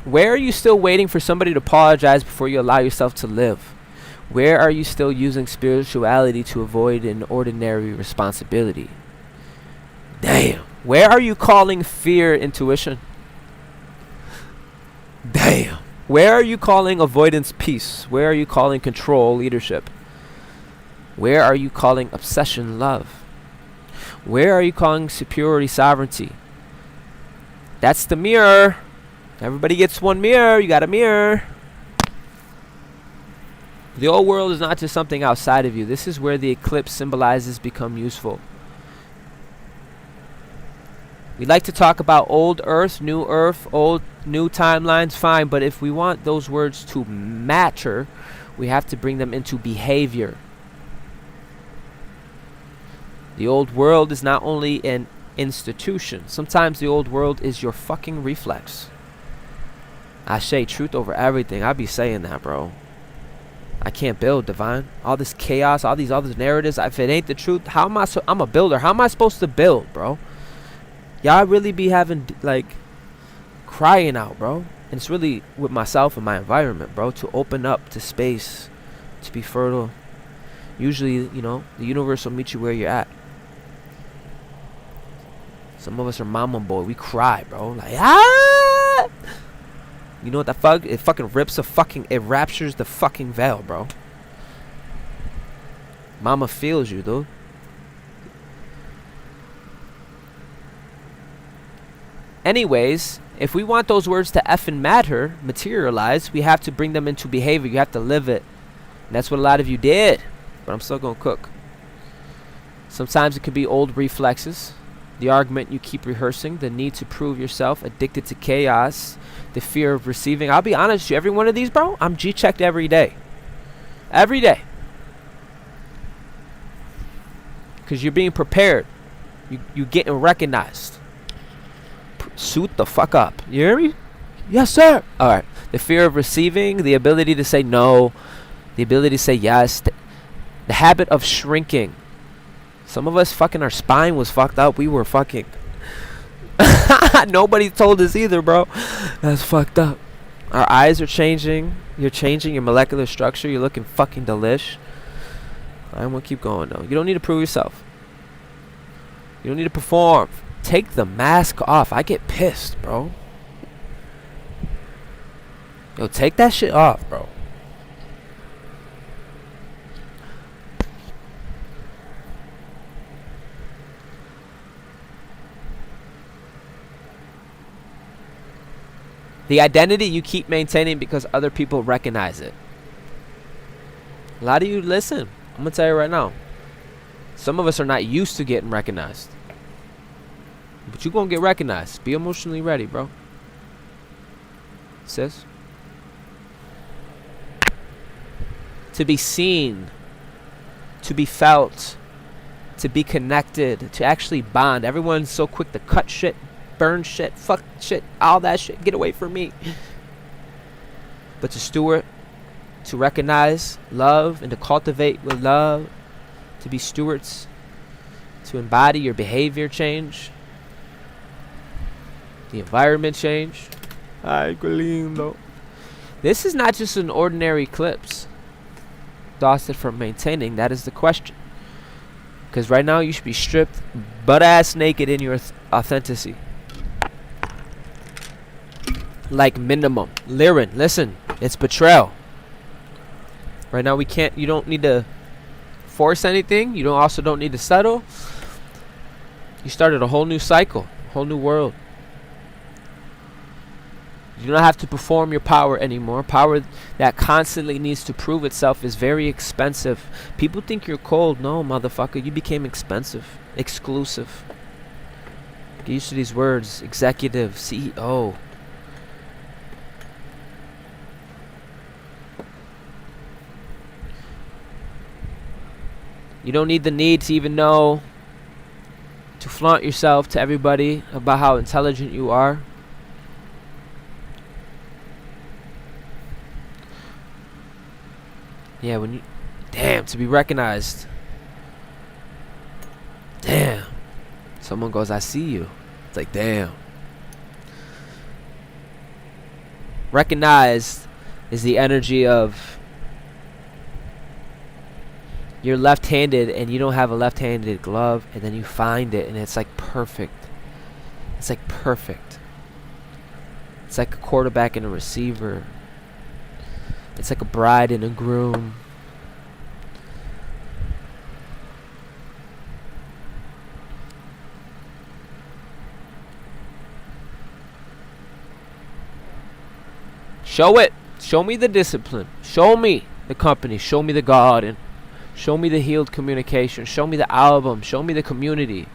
Where are you still waiting for somebody to apologize before you allow yourself to live? Where are you still using spirituality to avoid an ordinary responsibility? Damn. Where are you calling fear intuition? Damn. Where are you calling avoidance peace? Where are you calling control leadership? Where are you calling obsession love? Where are you calling superiority sovereignty? That's the mirror. Everybody gets one mirror. You got a mirror. The old world is not just something outside of you. This is where the eclipse symbolizes become useful. We like to talk about old earth, old, new timelines, fine. But if we want those words to matter, we have to bring them into behavior. The old world is not only an institution. Sometimes the old world is your fucking reflex. I say truth over everything. I be saying that, bro. I can't build, divine. All this chaos, all these other narratives. If it ain't the truth, how am I? I'm a builder. How am I supposed to build, bro? Y'all really be having, like, crying out, bro. And it's really with myself and my environment, bro, to open up to space, to be fertile. Usually, you know, the universe will meet you where you're at. Some of us are mama boy. We cry, bro. Like, ah! You know what the fuck? It fucking rips a fucking, it raptures the fucking veil, bro. Mama feels you, dude. Anyways, if we want those words to effing matter, materialize, we have to bring them into behavior. You have to live it. And that's what a lot of you did. But I'm still going to cook. Sometimes it could be old reflexes. The argument you keep rehearsing. The need to prove yourself. Addicted to chaos. The fear of receiving. I'll be honest with you. Every one of these, bro, I'm G-checked every day. Every day. Because you're being prepared. You're getting recognized. Suit the fuck up. You hear me? Yes, sir. Alright. The fear of receiving, the ability to say no, the ability to say yes, the habit of shrinking. Some of us fucking, our spine was fucked up. We were fucking nobody told us either, bro. That's fucked up. Our eyes are changing. You're changing your molecular structure. You're looking fucking delish. I'm gonna keep going though. You don't need to prove yourself. You don't need to perform. Take the mask off. I get pissed, bro. Yo, take that shit off, bro. The identity you keep maintaining because other people recognize it. A lot of you listen. I'm gonna tell you right now. Some of us are not used to getting recognized. But you're going to get recognized. Be emotionally ready, bro. Sis. To be seen. To be felt. To be connected. To actually bond. Everyone's so quick to cut shit. Burn shit. Fuck shit. All that shit. Get away from me. But to steward. to recognize love and to cultivate with love, to be stewards, to embody your behavior change, the environment change. Ay, qué lindo. This is not just an ordinary eclipse. Exhausted from maintaining, that is the question. Because right now you should be stripped butt-ass naked in your authenticity. Like minimum. Liren, listen, it's betrayal. Right now you don't need to force anything. You also don't need to settle. You started a whole new cycle, whole new world. You don't have to perform your power anymore. Power that constantly needs to prove itself is very expensive. People think you're cold. No, motherfucker. You became expensive. Exclusive. Get used to these words. Executive. CEO. You don't need the need to even know to flaunt yourself to everybody about how intelligent you are. Yeah, when you... Damn, to be recognized. Damn. Someone goes, I see you. It's like, damn. Recognized is the energy of... You're left-handed and you don't have a left-handed glove, and then you find it and it's like perfect. It's like perfect. It's like a quarterback and a receiver. It's like a bride and a groom. Show it. Show me the discipline. Show me the company. Show me the garden. Show me the healed communication. Show me the album. Show me the community.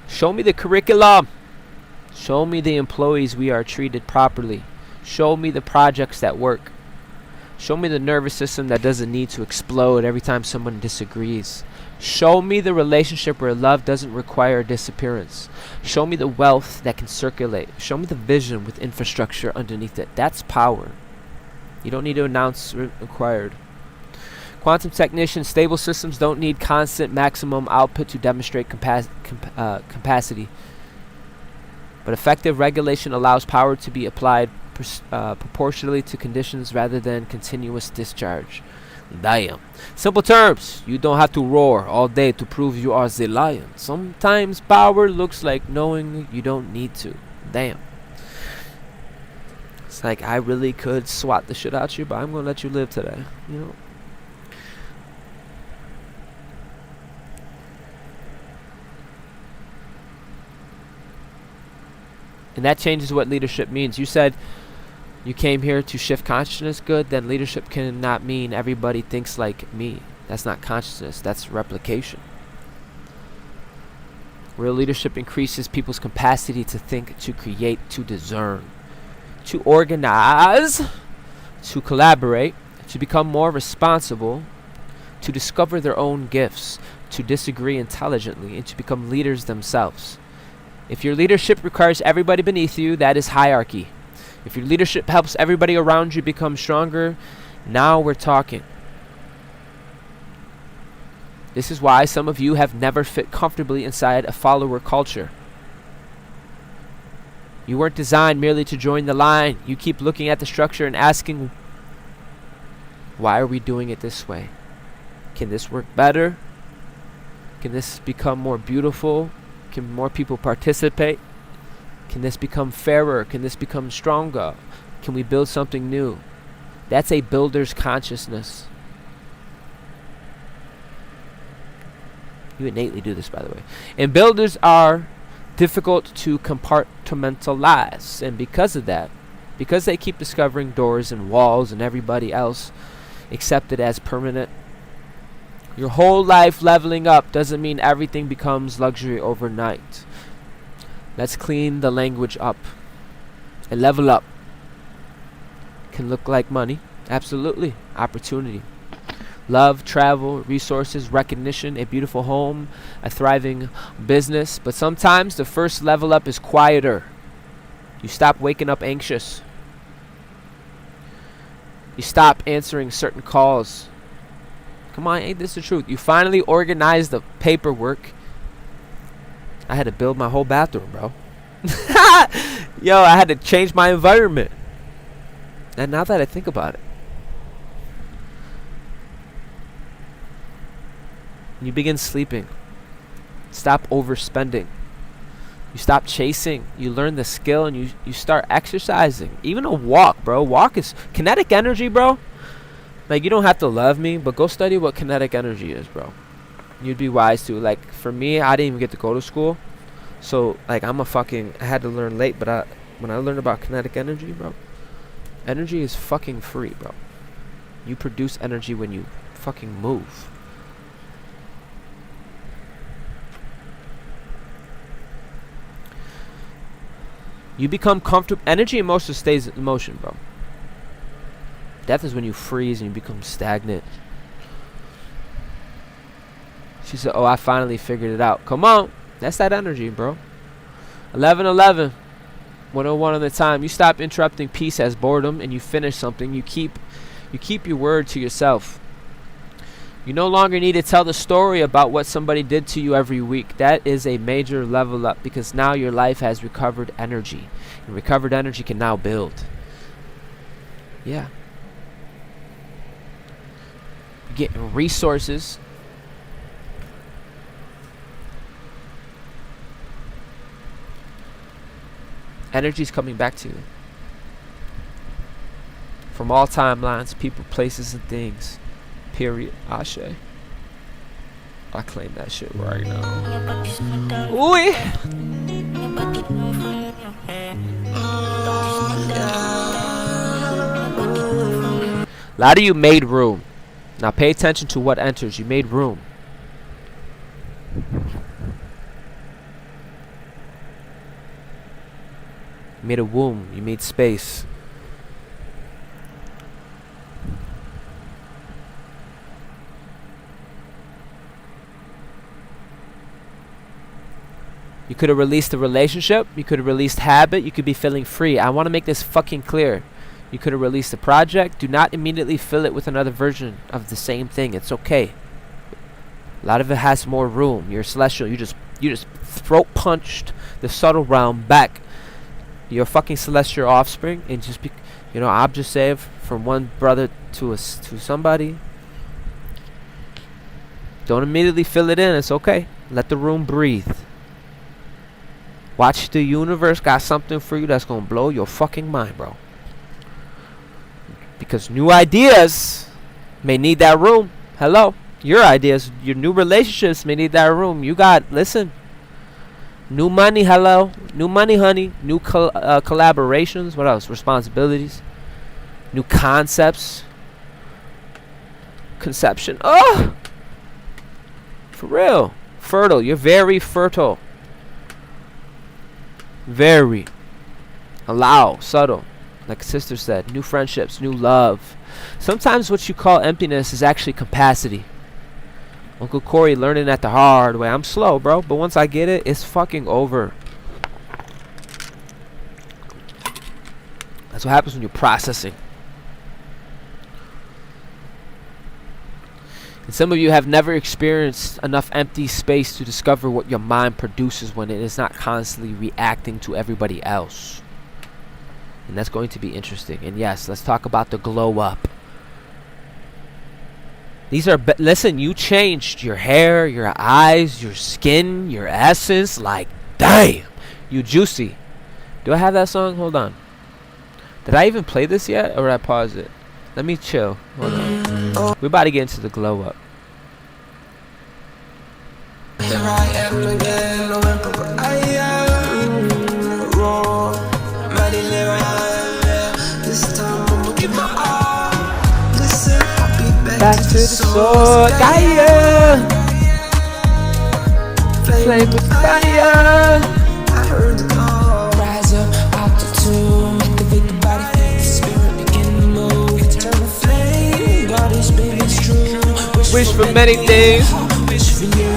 Show me the curriculum. Show me the employees we are treated properly. Show me the projects that work. Show me the nervous system that doesn't need to explode every time someone disagrees. Show me the relationship where love doesn't require disappearance. Show me the wealth that can circulate. Show me the vision with infrastructure underneath it. That's power. You don't need to announce required. Quantum technicians, stable systems don't need constant maximum output to demonstrate capacity. But effective regulation allows power to be applied proportionally to conditions rather than continuous discharge. Damn. Simple terms. You don't have to roar all day to prove you are the lion. Sometimes power looks like knowing you don't need to. Damn. It's like, I really could swat the shit out you, but I'm gonna let you live today. You know? And that changes what leadership means. You said you came here to shift consciousness. Good. Then leadership cannot mean everybody thinks like me. That's not consciousness. That's replication. Real leadership increases people's capacity to think, to create, to discern, to organize, to collaborate, to become more responsible, to discover their own gifts, to disagree intelligently, and to become leaders themselves. If your leadership requires everybody beneath you, that is hierarchy. If your leadership helps everybody around you become stronger, now we're talking. This is why some of you have never fit comfortably inside a follower culture. You weren't designed merely to join the line. You keep looking at the structure and asking, why are we doing it this way? Can this work better? Can this become more beautiful? Can more people participate? Can this become fairer? Can this become stronger? Can we build something new? That's a builder's consciousness. You innately do this, by the way. And builders are difficult to compartmentalize. And because of that, because they keep discovering doors and walls and everybody else accept it as permanent, your whole life leveling up doesn't mean everything becomes luxury overnight. Let's clean the language up. And level up can look like money. Absolutely. Opportunity. Love, travel, resources, recognition, a beautiful home, a thriving business. But sometimes the first level up is quieter. You stop waking up anxious. You stop answering certain calls. Come on, ain't this the truth? You finally organized the paperwork. I had to build my whole bathroom, bro. Yo, I had to change my environment. And now that I think about it, you begin sleeping. Stop overspending. You stop chasing. You learn the skill and you start exercising. Even a walk, bro. Walk is kinetic energy, bro. Like, you don't have to love me, but go study what kinetic energy is, bro. You'd be wise to. Like, for me, I didn't even get to go to school. So, like, I had to learn late, but when I learned about kinetic energy, bro, energy is fucking free, bro. You produce energy when you fucking move. You become comfortable. Energy and motion stays in motion, bro. Death is when you freeze and you become stagnant. She said, oh, I finally figured it out. Come on. That's that energy, bro. 11:11. 101 on the time. You stop interrupting peace as boredom and you finish something. You keep your word to yourself. You no longer need to tell the story about what somebody did to you every week. That is a major level up because now your life has recovered energy. And recovered energy can now build. Yeah. You get resources. Energy's coming back to you. From all timelines, people, places, and things. Period. Ashe. I claim that shit right now. Ooh. A lot of you made room. Now pay attention to what enters. You made room. You made a womb. You made space. You could have released a relationship. You could have released habit. You could be feeling free. I want to make this fucking clear. You could have released a project. Do not immediately fill it with another version of the same thing. It's okay. A lot of it has more room. You're celestial. You just throat punched the subtle realm back. You're a fucking celestial offspring, and just be, I'm just saved from one brother to somebody. Don't immediately fill it in. It's okay. Let the room breathe. Watch the universe got something for you that's gonna blow your fucking mind, bro. Because new ideas may need that room. Hello. Your ideas, your new relationships may need that room. Listen. New money, hello. New money, honey. New collaborations. What else? Responsibilities. New concepts. Conception. Oh! For real. Fertile. You're very fertile. Very. Allow. Subtle. Like sister said. New friendships. New love. Sometimes what you call emptiness is actually capacity. Uncle Corey learning that the hard way. I'm slow, bro. But once I get it, it's fucking over. That's what happens when you're processing. And some of you have never experienced enough empty space to discover what your mind produces when it is not constantly reacting to everybody else. And that's going to be interesting. And yes, let's talk about the glow up. These are, listen, you changed your hair, your eyes, your skin, your essence. Like, damn, you juicy. Do I have that song? Hold on. Did I even play this yet, or did I pause it? Let me chill. Hold on. We're about to get into the glow up. Here I am again, no emperor. I am raw. Mighty live this time I'ma give my all. Listen, I'll be back to the sword. Gaia. Flame with fire. I heard the call. Rise up out the tomb. Make the victim body feel the spirit begin to move. Eternal flame. God is big, it's true. Wish for many things. Wish for you.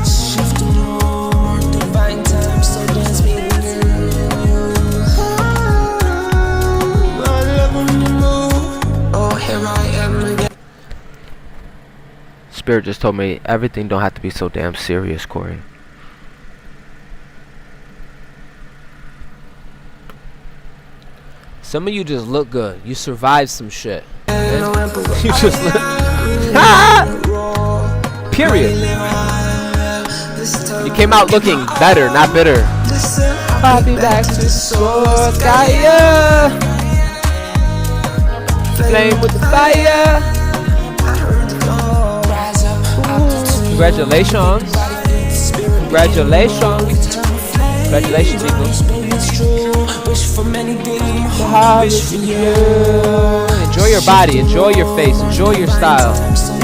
Shift the room. Divine time. So dance me with you. I love when you move. spirit just told me everything don't have to be so damn serious, Corey. Some of you just look good. You survived some shit. You just look. Period. You came out looking better, not bitter. I'll be back to source, Gaia. Flame with the fire. Congratulations. Congratulations. Congratulations, people. Enjoy your body, enjoy your face, enjoy your style,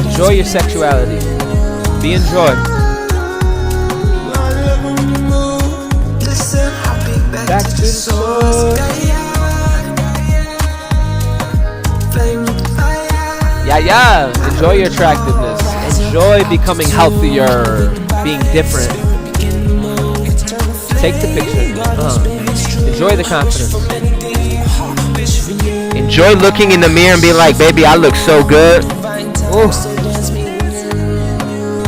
enjoy your sexuality. Be enjoyed. Back to the source. Yeah. Enjoy your attractiveness. Enjoy becoming healthier, being different. Take the picture. Enjoy the confidence. Enjoy looking in the mirror and being like, baby, I look so good. Ooh.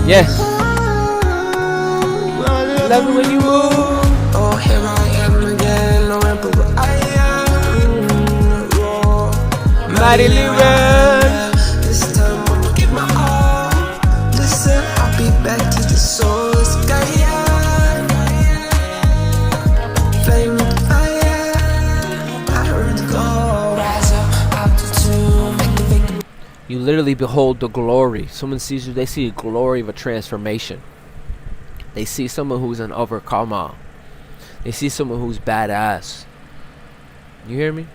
Yeah. Love it when you move. Oh, here I am again, no emperor I am. Mightily run. This time I'ma give my all. Listen, I'll be back to the source. Gaia. Flame with fire. I heard the call. Rise up, altitude. Make the You literally behold the glory. Someone sees you, they see the glory of a transformation. They see someone who's an overcomer. They see someone who's badass. You hear me?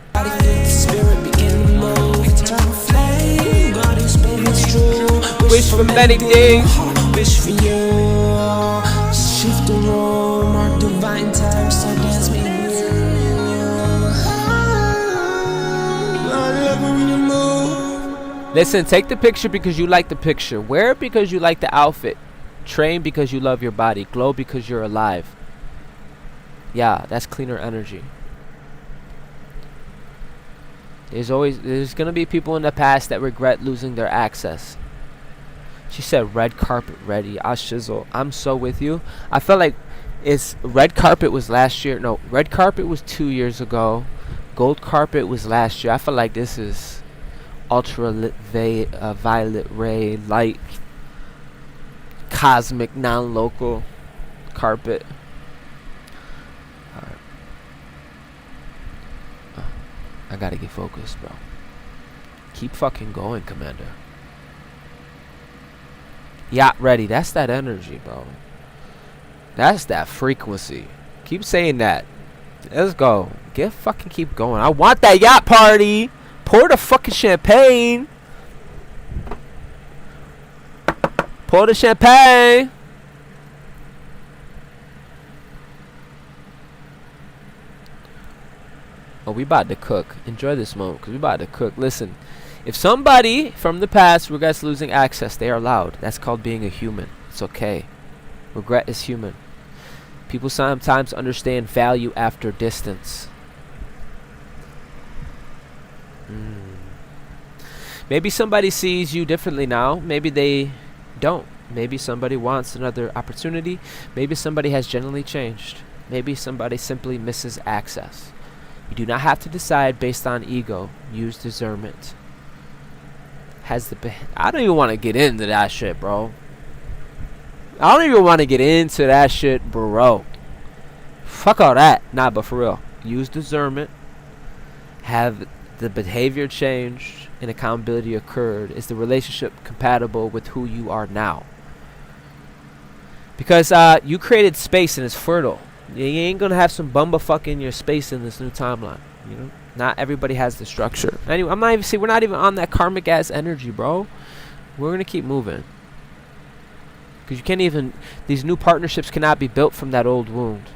Wish for many things. Wish for you. Shift the road, mark divine time, so dance me. Listen, take the picture because you like the picture. Wear it because you like the outfit. Train because you love your body. Glow because you're alive. Yeah, that's cleaner energy. There's gonna be people in the past that regret losing their access. She said red carpet ready. I shizzle. I'm so with you. I felt like it's red carpet was last year. No, red carpet was 2 years ago. Gold carpet was last year. I feel like this is violet ray light cosmic non-local carpet. Alright. I gotta get focused, bro. Keep fucking going, Commander. Yacht ready. That's that energy, bro. That's that frequency. Keep saying that. Let's go. Keep going. I want that yacht party. Pour the fucking champagne. Pour the champagne. Oh, we about to cook. Enjoy this moment because we about to cook. Listen, if somebody from the past regrets losing access, they are allowed. That's called being a human. It's okay. Regret is human. People sometimes understand value after distance. Maybe somebody sees you differently now. Maybe they don't. Maybe somebody wants another opportunity. Maybe somebody has genuinely changed. Maybe somebody simply misses access. You do not have to decide based on ego. Use discernment. I don't even want to get into that shit, bro. I don't even want to get into that shit, bro. Fuck all that. Nah, but for real. Use discernment. Have the behavior changed and accountability occurred. Is the relationship compatible with who you are now? Because you created space and it's fertile. You ain't gonna have some bumblefuck in your space in this new timeline. You know, not everybody has the structure. Anyway, we're not even on that karmic ass energy, bro. We're gonna keep moving. Because you can't even, these new partnerships cannot be built from that old wound.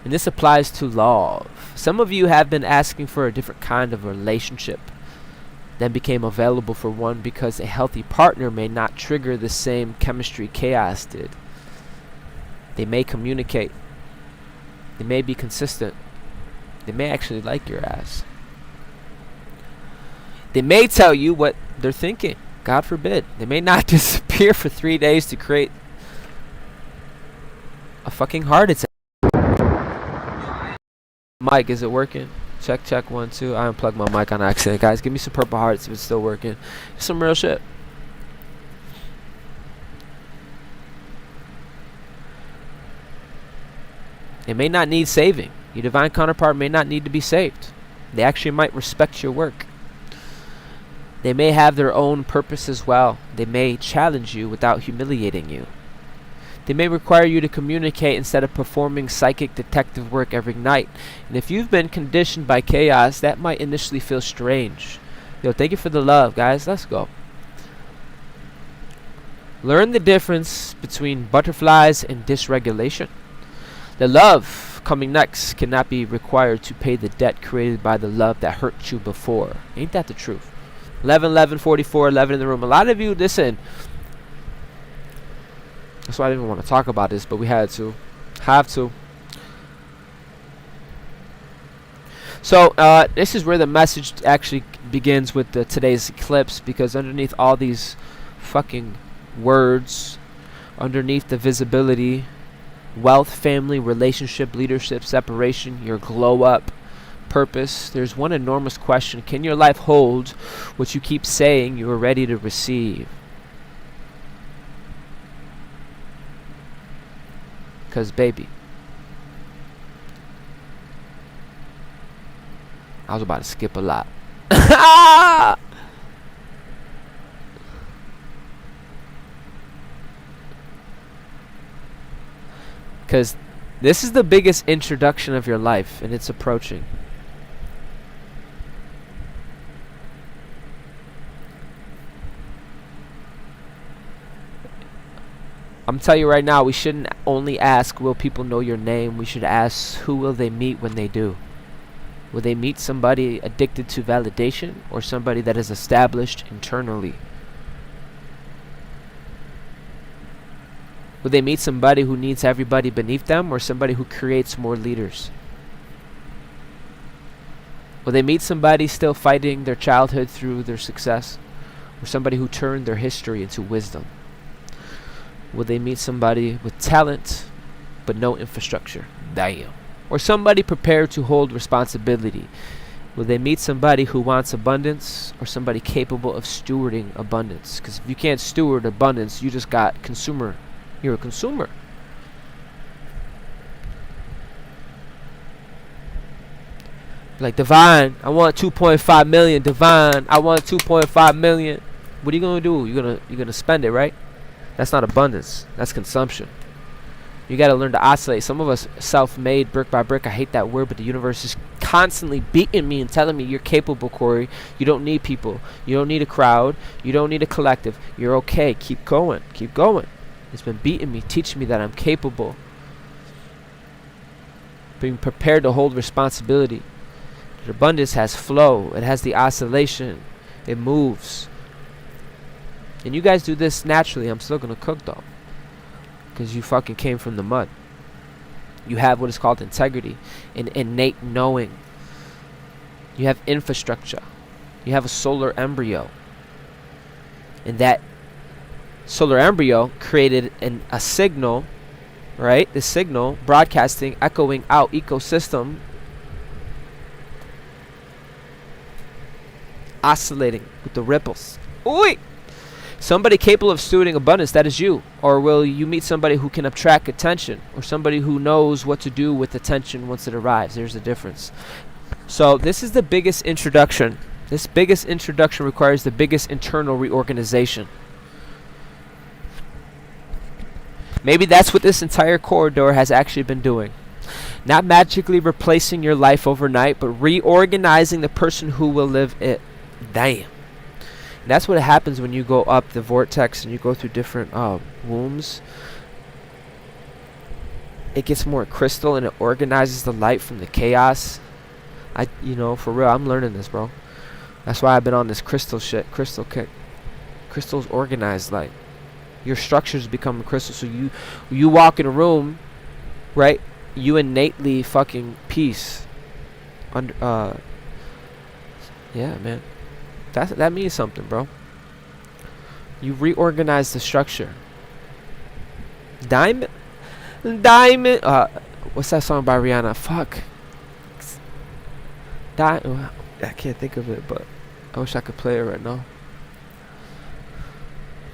And this applies to love. Some of you have been asking for a different kind of relationship, then became available for one because a healthy partner may not trigger the same chemistry chaos did. They may communicate. They may be consistent. They may actually like your ass. They may tell you what they're thinking. God forbid. They may not disappear for 3 days to create a fucking heart attack. Mic, is it working? Check, check, 1, 2. I unplugged my mic on accident. Guys, give me some purple hearts if it's still working. Some real shit. It may not need saving. Your divine counterpart may not need to be saved. They actually might respect your work. They may have their own purpose as well. They may challenge you without humiliating you. They may require you to communicate instead of performing psychic detective work every night. And if you've been conditioned by chaos, that might initially feel strange. Yo, thank you for the love, guys. Let's go. Learn the difference between butterflies and dysregulation. The love coming next cannot be required to pay the debt created by the love that hurt you before. Ain't that the truth? 11, 11, 44, 11 in the room. A lot of you, listen. That's why I didn't even want to talk about this, but we had to. Have to. So, this is where the message actually begins with today's eclipse, because underneath all these fucking words, underneath the visibility, wealth, family, relationship, leadership, separation, your glow up, purpose, there's one enormous question. Can your life hold what you keep saying you are ready to receive? Because, baby, I was about to skip a lot. Because this is the biggest introduction of your life, and it's approaching. I'm telling you right now, we shouldn't only ask, will people know your name? We should ask, who will they meet when they do? Will they meet somebody addicted to validation, or somebody that is established internally? Will they meet somebody who needs everybody beneath them, or somebody who creates more leaders? Will they meet somebody still fighting their childhood through their success, or somebody who turned their history into wisdom? Will they meet somebody with talent but no infrastructure? Damn. Or somebody prepared to hold responsibility? Will they meet somebody who wants abundance, or somebody capable of stewarding abundance? Because if you can't steward abundance, you just got consumer. You're a consumer. Like, Divine, I want 2.5 million. Divine, I want 2.5 million. What are you gonna do? You're gonna spend it, right? That's not abundance. That's consumption. You got to learn to oscillate. Some of us self-made, brick by brick. I hate that word, but the universe is constantly beating me and telling me, you're capable, Corey. You don't need people. You don't need a crowd. You don't need a collective. You're okay. Keep going. Keep going. It's been beating me, teaching me that I'm capable. Being prepared to hold responsibility. The abundance has flow. It has the oscillation. It moves. And you guys do this naturally. I'm still going to cook, though. Because you fucking came from the mud. You have what is called integrity. An innate knowing. You have infrastructure. You have a solar embryo. And that solar embryo created a signal, right? The signal broadcasting, echoing out ecosystem. Oscillating with the ripples. Oi! Somebody capable of stewarding abundance, that is you. Or will you meet somebody who can attract attention, or somebody who knows what to do with attention once it arrives? There's the difference. So this is the biggest introduction. This biggest introduction requires the biggest internal reorganization. Maybe that's what this entire corridor has actually been doing. Not magically replacing your life overnight, but reorganizing the person who will live it. Damn. And that's what happens when you go up the vortex and you go through different wombs. It gets more crystal and it organizes the light from the chaos. For real, I'm learning this, bro. That's why I've been on this crystal shit. Crystal kick. Crystal's organized light. Your structures become crystal. So you walk in a room, right? You innately fucking peace. Yeah, man. That means something, bro. You reorganize the structure. Diamond. What's that song by Rihanna? Fuck. I can't think of it, but I wish I could play it right now.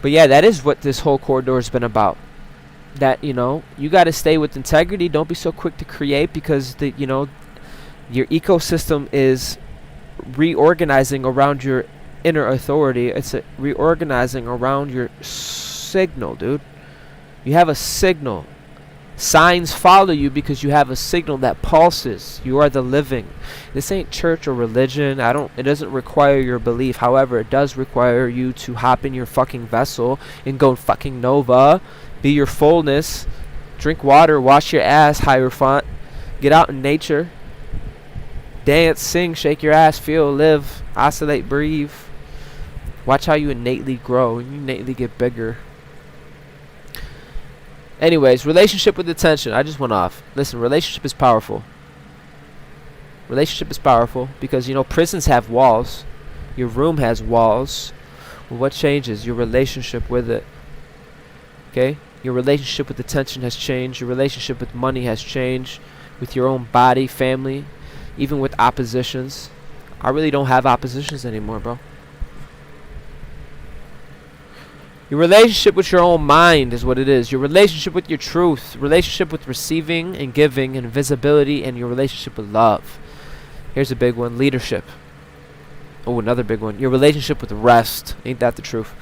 But yeah, that is what this whole corridor has been about. That, you know, you got to stay with integrity. Don't be so quick to create, because your ecosystem is reorganizing around your inner authority. It's reorganizing around your signal, dude. You have a signal. Signs follow you because you have a signal that pulses. You are the living. This ain't church or religion. It doesn't require your belief. However, it does require you to hop in your fucking vessel and go fucking Nova. Be your fullness. Drink water. Wash your ass, Hierophant. Get out in nature. Dance, sing, shake your ass, feel, live, oscillate, breathe. Watch how you innately grow and you innately get bigger. Anyways, relationship with attention. I just went off. Listen, relationship is powerful. Relationship is powerful because, prisons have walls. Your room has walls. Well, what changes? Your relationship with it. Okay? Your relationship with attention has changed. Your relationship with money has changed. With your own body, family, even with oppositions. I really don't have oppositions anymore, bro. Your relationship with your own mind is what it is. Your relationship with your truth. Relationship with receiving and giving and visibility, and your relationship with love. Here's a big one. Leadership. Oh, another big one. Your relationship with rest. Ain't that the truth?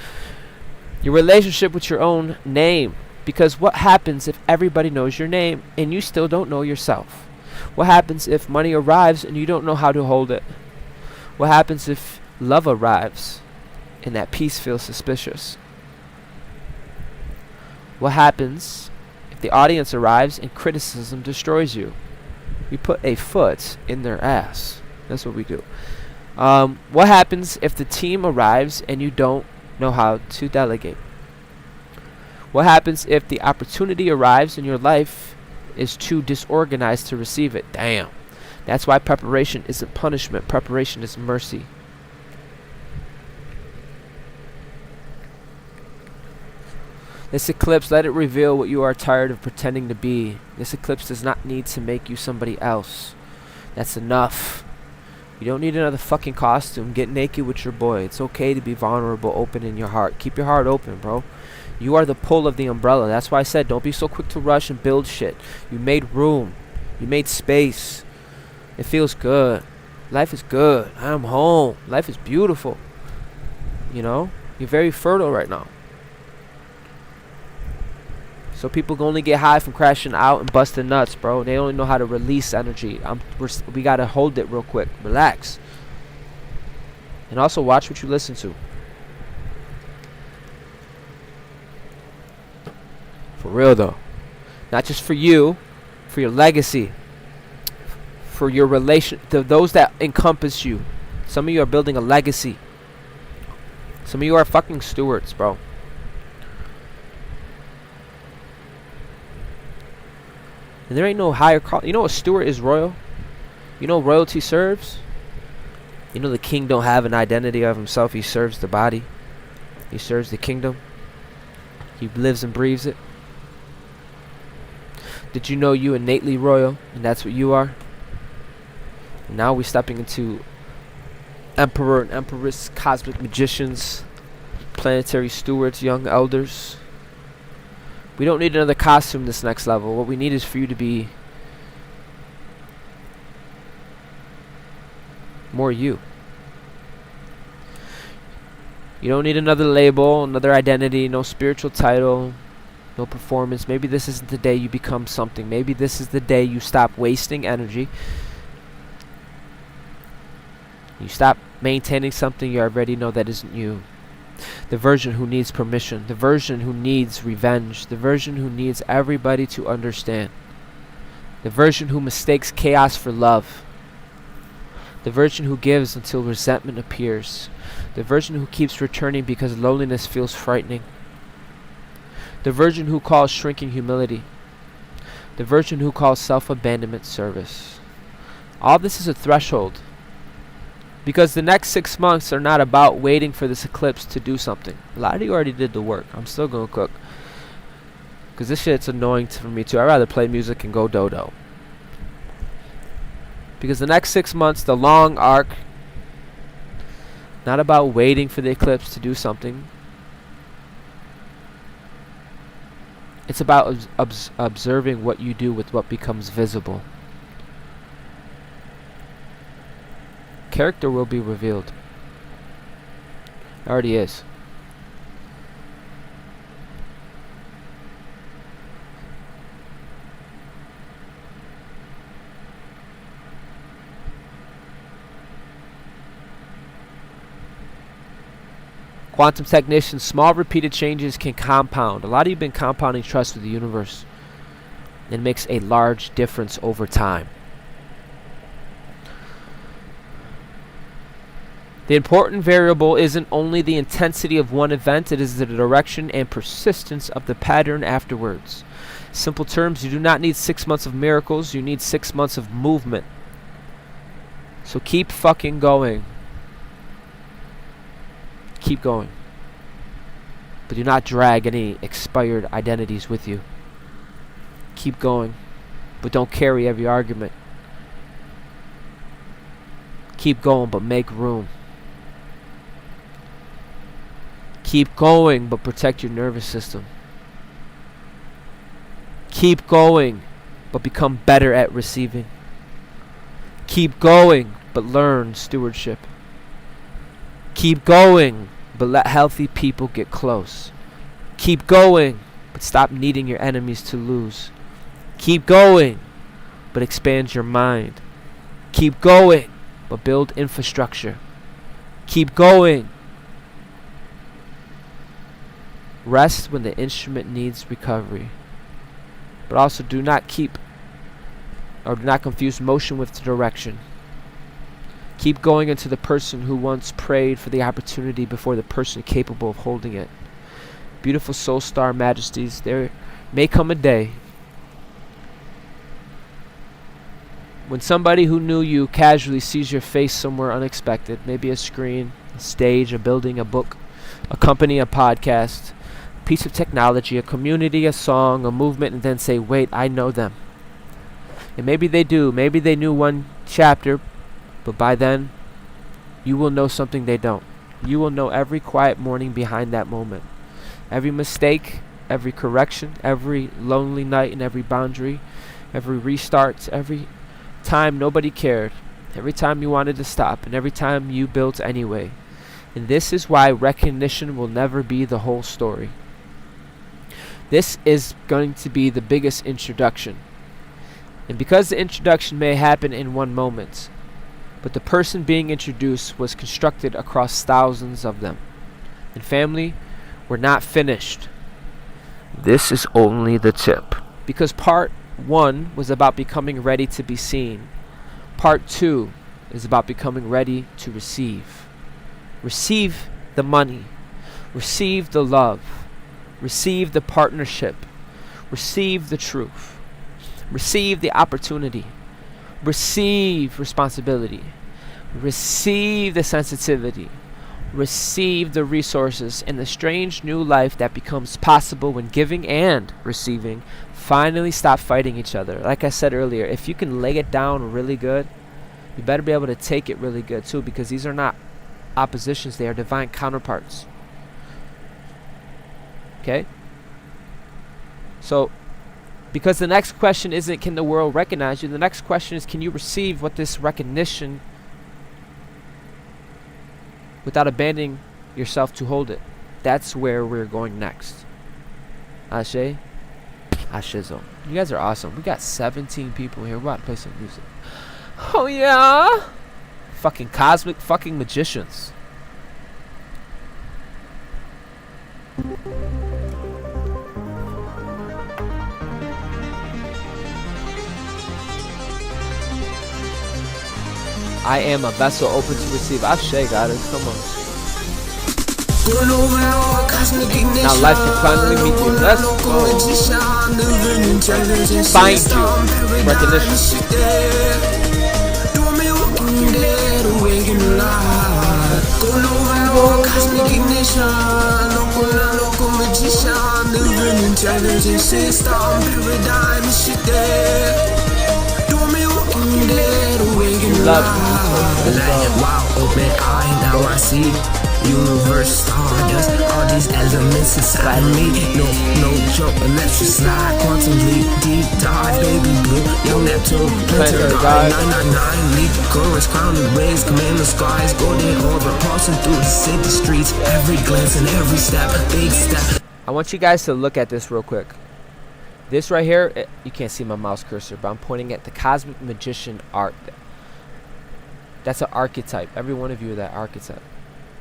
Your relationship with your own name. Because what happens if everybody knows your name and you still don't know yourself? What happens if money arrives and you don't know how to hold it? What happens if love arrives and that peace feels suspicious? What happens if the audience arrives and criticism destroys you? We put a foot in their ass. That's what we do. What happens if the team arrives and you don't know how to delegate? What happens if the opportunity arrives and your life is too disorganized to receive it? Damn. That's why preparation isn't punishment. Preparation is mercy. This eclipse, let it reveal what you are tired of pretending to be. This eclipse does not need to make you somebody else. That's enough. You don't need another fucking costume. Get naked with your boy. It's okay to be vulnerable, open in your heart. Keep your heart open, bro. You are the pull of the umbrella. That's why I said don't be so quick to rush and build shit. You made room. You made space. It feels good. Life is good. I'm home. Life is beautiful. You're very fertile right now. So people can only get high from crashing out and busting nuts, bro. They only know how to release energy. We gotta hold it real quick. Relax. And also watch what you listen to. For real though. Not just for you, for your legacy. For your relation, to those that encompass you. Some of you are building a legacy. Some of you are fucking stewards, bro. And there ain't no higher call. You know a steward is royal? You know royalty serves? You know the king don't have an identity of himself. He serves the body. He serves the kingdom. He lives and breathes it. Did you know you innately royal? And that's what you are? And now we're stepping into emperor and empress, cosmic magicians, planetary stewards, young elders. We don't need another costume this next level. What we need is for you to be more you. You don't need another label, another identity, no spiritual title, no performance. Maybe this isn't the day you become something. Maybe this is the day you stop wasting energy. You stop maintaining something you already know that isn't you. The version who needs permission. The version who needs revenge. The version who needs everybody to understand. The version who mistakes chaos for love. The version who gives until resentment appears. The version who keeps returning because loneliness feels frightening. The version who calls shrinking humility. The version who calls self-abandonment service. All this is a threshold. Because the next 6 months are not about waiting for this eclipse to do something. A lot of you already did the work. I'm still going to cook. Because this shit's annoying for me too. I'd rather play music and go dodo. Because the next 6 months, the long arc, not about waiting for the eclipse to do something. It's about observing what you do with what becomes visible. Character will be revealed. It already is. Quantum technicians, small repeated changes can compound. A lot of you have been compounding trust with the universe. It makes a large difference over time. The important variable isn't only the intensity of one event, it is the direction and persistence of the pattern afterwards. Simple terms, you do not need 6 months of miracles, you need 6 months of movement. So keep fucking going. Keep going. But do not drag any expired identities with you. Keep going. But don't carry every argument. Keep going, but make room. Keep going, but protect your nervous system. Keep going, but become better at receiving. Keep going, but learn stewardship. Keep going, but let healthy people get close. Keep going, but stop needing your enemies to lose. Keep going, but expand your mind. Keep going, but build infrastructure. Keep going. Rest when the instrument needs recovery. But also do not confuse motion with direction. Keep going into the person who once prayed for the opportunity before the person capable of holding it. Beautiful soul star majesties, there may come a day when somebody who knew you casually sees your face somewhere unexpected, maybe a screen, a stage, a building, a book, a company, a podcast, a piece of technology, a community, a song, a movement, and then say, wait, I know them. And maybe they do. Maybe they knew one chapter, but by then, you will know something they don't. You will know every quiet morning behind that moment. Every mistake, every correction, every lonely night and every boundary, every restart, every time nobody cared, every time you wanted to stop, and every time you built anyway. And this is why recognition will never be the whole story. This is going to be the biggest introduction. And because the introduction may happen in one moment, but the person being introduced was constructed across thousands of them. And family, we're not finished. This is only the tip. Because part 1 was about becoming ready to be seen. Part 2 is about becoming ready to receive. Receive the money. Receive the love. Receive the partnership. Receive the truth. Receive the opportunity. Receive responsibility. Receive the sensitivity. Receive the resources and the strange new life that becomes possible when giving and receiving finally stop fighting each other. Like I said earlier, if you can lay it down really good, you better be able to take it really good too, because these are not oppositions, they are divine counterparts. Okay? So, because the next question isn't can the world recognize you, the next question is can you receive what this recognition without abandoning yourself to hold it. That's where we're going next. Ashe? Ashizo. You guys are awesome. We got 17 people here. We're about to play some music. Oh yeah? Fucking cosmic fucking magicians. I am a vessel open to receive. Ashe, goddess. Come on. Now life can finally meet you. Let's go. Find you. Recognition. Go Nova, cosmic ignition. Local magician. Living intelligence system. Paradigm shit there. Do me walking dead. Awaken Love. like wow, open eye. Now I see. Universe stardust, all these elements inside me. No joke, electric slide, quantum leap, deep dive, baby blue, young Neptune, planetary guide, 999, leap currents, crowning waves, command the skies, golden order, passing through the city streets, every glance and every step, big step. I want you guys to look at this real quick. This right here, you can't see my mouse cursor, but I'm pointing at the Cosmic Magician arc. That's an archetype. Every one of you are that archetype.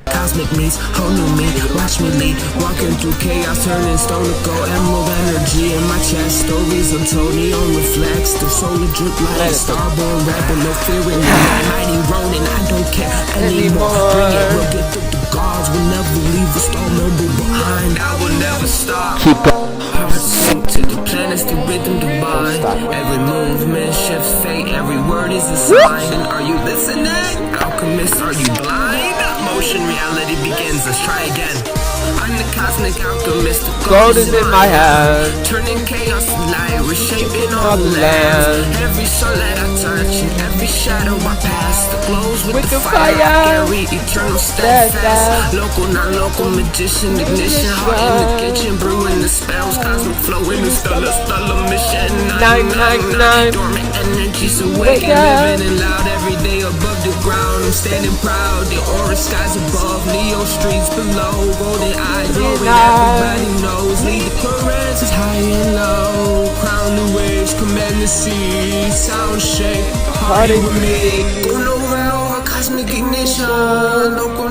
Cosmic meets, whole new me, watch me lead. Walking through chaos, turning stone to gold. Emerald energy in my chest. Stories untold, neon reflects. The solar drip like starborn rebel. No fear in me, mighty Ronin. I don't care anymore. Bring it, we'll get through the gods. We'll never leave a star member behind. I will never stop. Keep going. Heart sink to the planets, the rhythm divine. Every movement shifts fate. Every word is a sign. And are you listening? Alchemist, are you blind? Motion reality begins, let's try again. I'm the cosmic alchemist, the Gold is in my hand, turning chaos to light, reshaping all the land. Every soul that I touch and every shadow I pass, the glows with the fire, carry eternal steadfast. Local, non-local magician, ignition, heart in the kitchen, brewing the spells, cosmic flow in the stellar mission. 999, dormant energies awaken, living and loud every day above the ground. I'm standing proud, the aura skies above, Neo streets below, golden eyes glowing, everybody knows. Lead the currents is high and low, crown the waves, command the sea, sound shape, party with me. Go Nova, cosmic ignition, local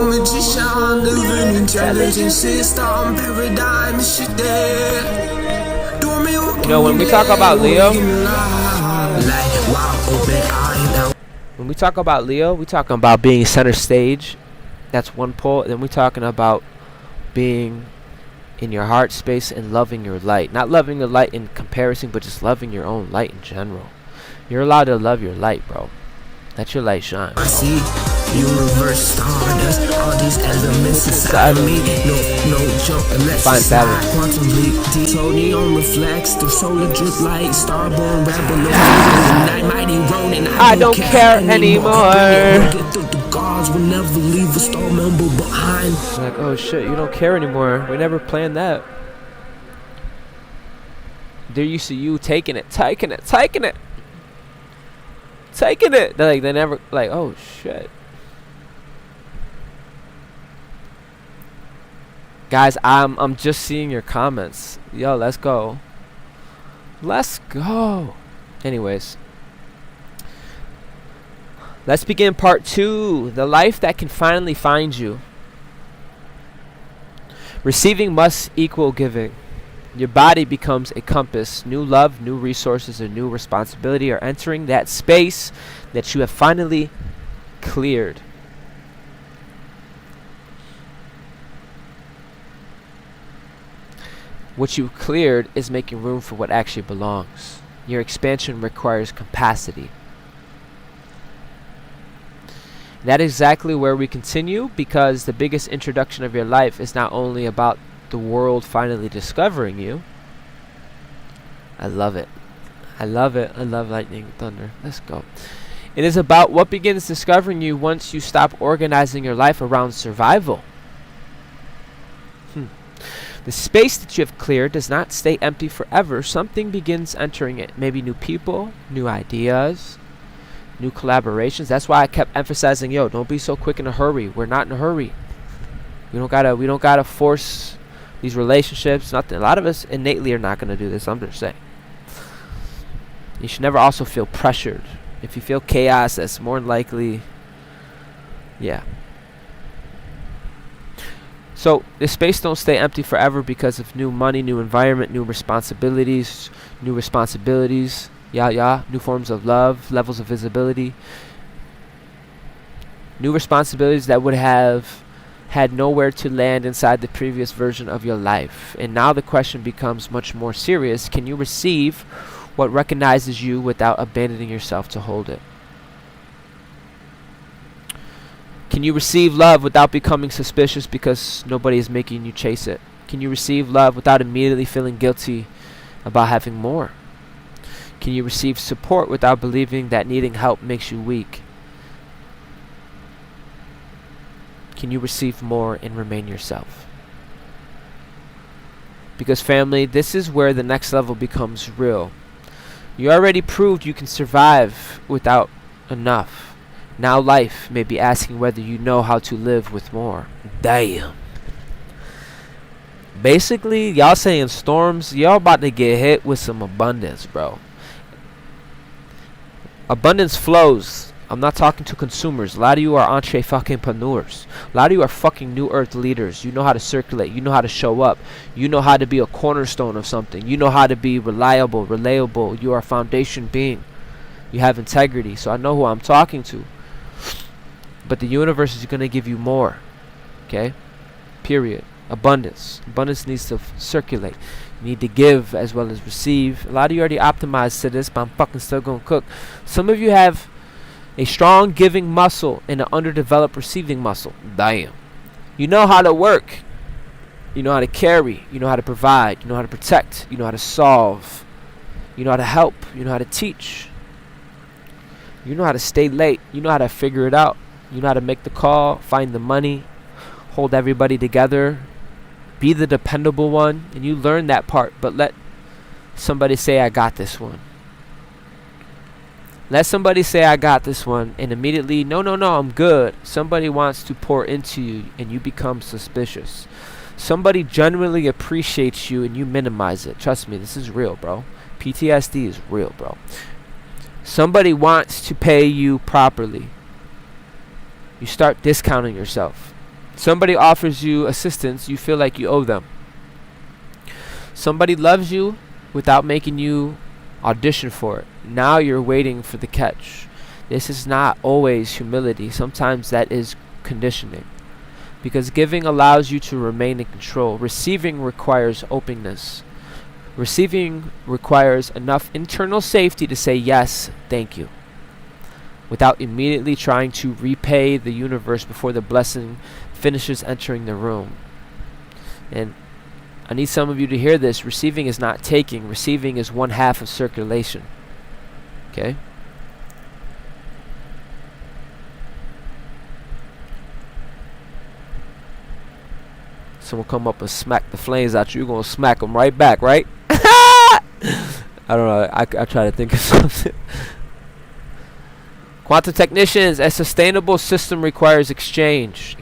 magician, living intelligence system, paradigm shit there. You know, when we talk about Leo, when we talk about Leo, we talking about being center stage. That's one pole. Then we're talking about being in your heart space and loving your light. Not loving your light in comparison, but just loving your own light in general. You're allowed to love your light, bro. Let your light shine. I see universe stardust, all these elements inside me. No joke, electric slide, quantum leap, deep neon reflects, the solar drip light, starborn rebel, night mighty Ronin. I don't care anymore. Get through the gods, will never leave a star member behind. Like, oh shit, you don't care anymore. We never planned that. They're used to you taking it. They're like, they never, like, oh shit. Guys, I'm just seeing your comments. Yo, let's go. Anyways, let's begin part 2. The life that can finally find you. Receiving must equal giving. Your body becomes a compass. New love, new resources, and new responsibility are entering that space that you have finally cleared. What you cleared is making room for what actually belongs. Your expansion requires capacity. That is exactly where we continue, because the biggest introduction of your life is not only about the world finally discovering you. I love it. I love lightning and thunder. Let's go. It is about what begins discovering you once you stop organizing your life around survival. The space that you have cleared does not stay empty forever. Something begins entering it. Maybe new people, new ideas, new collaborations. That's why I kept emphasizing, yo, don't be so quick in a hurry. We're not in a hurry. We don't gotta force these relationships. Nothing. A lot of us innately are not gonna do this. I'm just saying. You should never also feel pressured. If you feel chaos, that's more than likely, yeah. So this space don't stay empty forever because of new money, new environment, new responsibilities, new forms of love, levels of visibility, new responsibilities that would have had nowhere to land inside the previous version of your life. And now the question becomes much more serious. Can you receive what recognizes you without abandoning yourself to hold it? Can you receive love without becoming suspicious because nobody is making you chase it? Can you receive love without immediately feeling guilty about having more? Can you receive support without believing that needing help makes you weak? Can you receive more and remain yourself? Because family, this is where the next level becomes real. You already proved you can survive without enough. Now life may be asking whether you know how to live with more. Damn. Basically, y'all saying storms, y'all about to get hit with some abundance, bro. Abundance flows. I'm not talking to consumers. A lot of you are entrepreneurs. A lot of you are fucking new earth leaders. You know how to circulate. You know how to show up. You know how to be a cornerstone of something. You know how to be reliable, relatable. You are a foundation being. You have integrity. So I know who I'm talking to. But the universe is going to give you more. Okay? Period. Abundance. Abundance needs to circulate. You need to give as well as receive. A lot of you already optimized to this, but I'm fucking still going to cook. Some of you have a strong giving muscle and an underdeveloped receiving muscle. Damn. You know how to work. You know how to carry. You know how to provide. You know how to protect. You know how to solve. You know how to help. You know how to teach. You know how to stay late. You know how to figure it out. You know how to make the call, find the money, hold everybody together, be the dependable one. And you learn that part, but let somebody say, I got this one. Let somebody say, I got this one, and immediately, no, I'm good. Somebody wants to pour into you, and you become suspicious. Somebody genuinely appreciates you, and you minimize it. Trust me, this is real, bro. PTSD is real, bro. Somebody wants to pay you properly. You start discounting yourself. Somebody offers you assistance, you feel like you owe them. Somebody loves you without making you audition for it. Now you're waiting for the catch. This is not always humility. Sometimes that is conditioning. Because giving allows you to remain in control. Receiving requires openness. Receiving requires enough internal safety to say yes, thank you, without immediately trying to repay the universe before the blessing finishes entering the room. And I need some of you to hear this. Receiving is not taking. Receiving is 1/2 of circulation. Okay? Someone come up and smack the flames out you, you're going to smack them right back, right? I don't know. I try to think of something. Quantum technicians, a sustainable system requires exchange.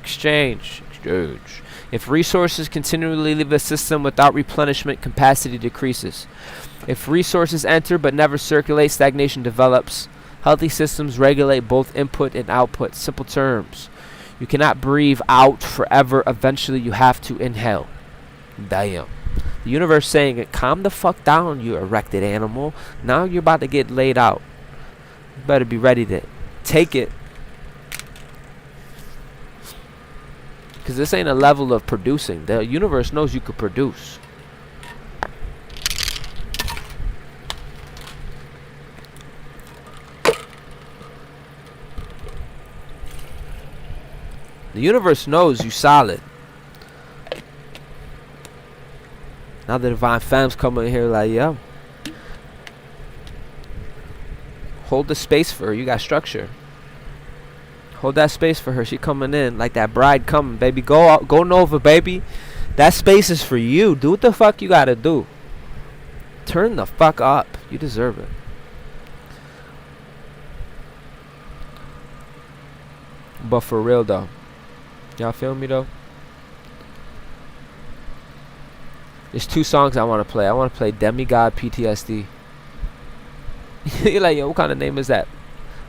If resources continually leave a system without replenishment, capacity decreases. If resources enter but never circulate, stagnation develops. Healthy systems regulate both input and output. Simple terms. You cannot breathe out forever. Eventually you have to inhale. Damn. The universe saying it, calm the fuck down, you erected animal. Now you're about to get laid out. You better be ready to take it. Because this ain't a level of producing. The universe knows you could produce. The universe knows you solid. Now the divine femmes come in here like, yo, hold the space for her. You got structure. Hold that space for her. She coming in like that bride coming, baby. Go out, go Nova, baby. That space is for you. Do what the fuck you gotta do. Turn the fuck up. You deserve it. But for real though, y'all feel me though? There's 2 songs I want to play. I want to play Demigod PTSD. You're like, yo, what kind of name is that?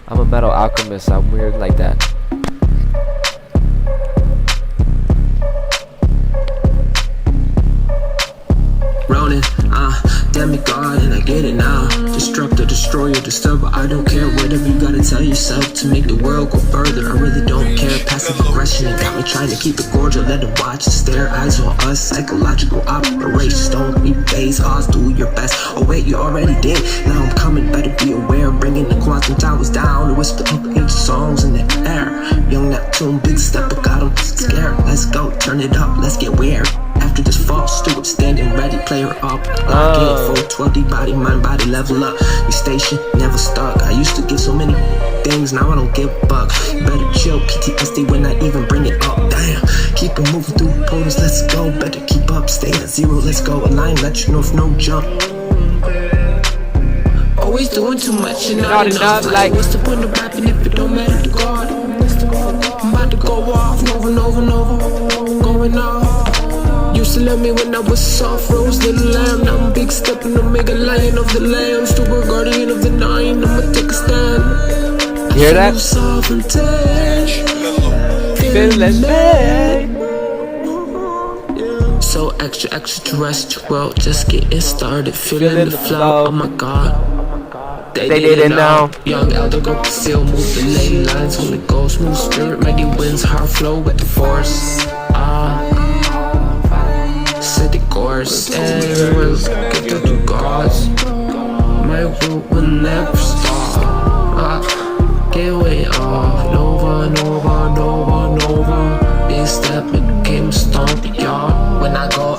I'm a metal alchemist. I'm weird like that. Ronin, demigod, and I get it now. Destructor, destroyer, disturber, I don't care. Whatever you gotta tell yourself to make the world go further. I really don't care. Passive aggression, it got me trying to keep it cordial. Let them watch and stare, eyes on us. Psychological operations, don't be phase odds, do your best. Oh wait, you already did. Now I'm coming, better be aware. Bringing the quantum towers down. The whisper of ancient songs in the air. Young, not Neptune, big step, I got 'em scared. Let's go, turn it up, let's get weird. After this fall, steward standing ready, player up. Lock in, full 12D body, mind, body, level up. You station, never stuck. I used to give so many things, now I don't give a fuck. You better chill, PTSD when I even bring it up. Damn, keep it moving through portals, let's go. Better keep up, stay at zero, let's go. Align, let you know if no jump. Always doing too much and not enough. Like, what's the point of rapping if it don't matter to God? I'm about to go off, Nova, going off. Used to love me when I was soft, rose little lamb. Now I'm big stepping, Omega lion of the lambs. To a guardian of the nine, I'ma take a stand. You hear that? Feeling bad. So extraterrestrial, just getting started. Feeling the flow, oh my god. They didn't know. Young elder go conceal, move the lane lines. Holy ghost, move spirit, mighty winds, heart flow with the force. Set the course, and we'll get to the gods. My route will never stop. Get way off, Nova. Big step, make the game stomp, y'all. When I go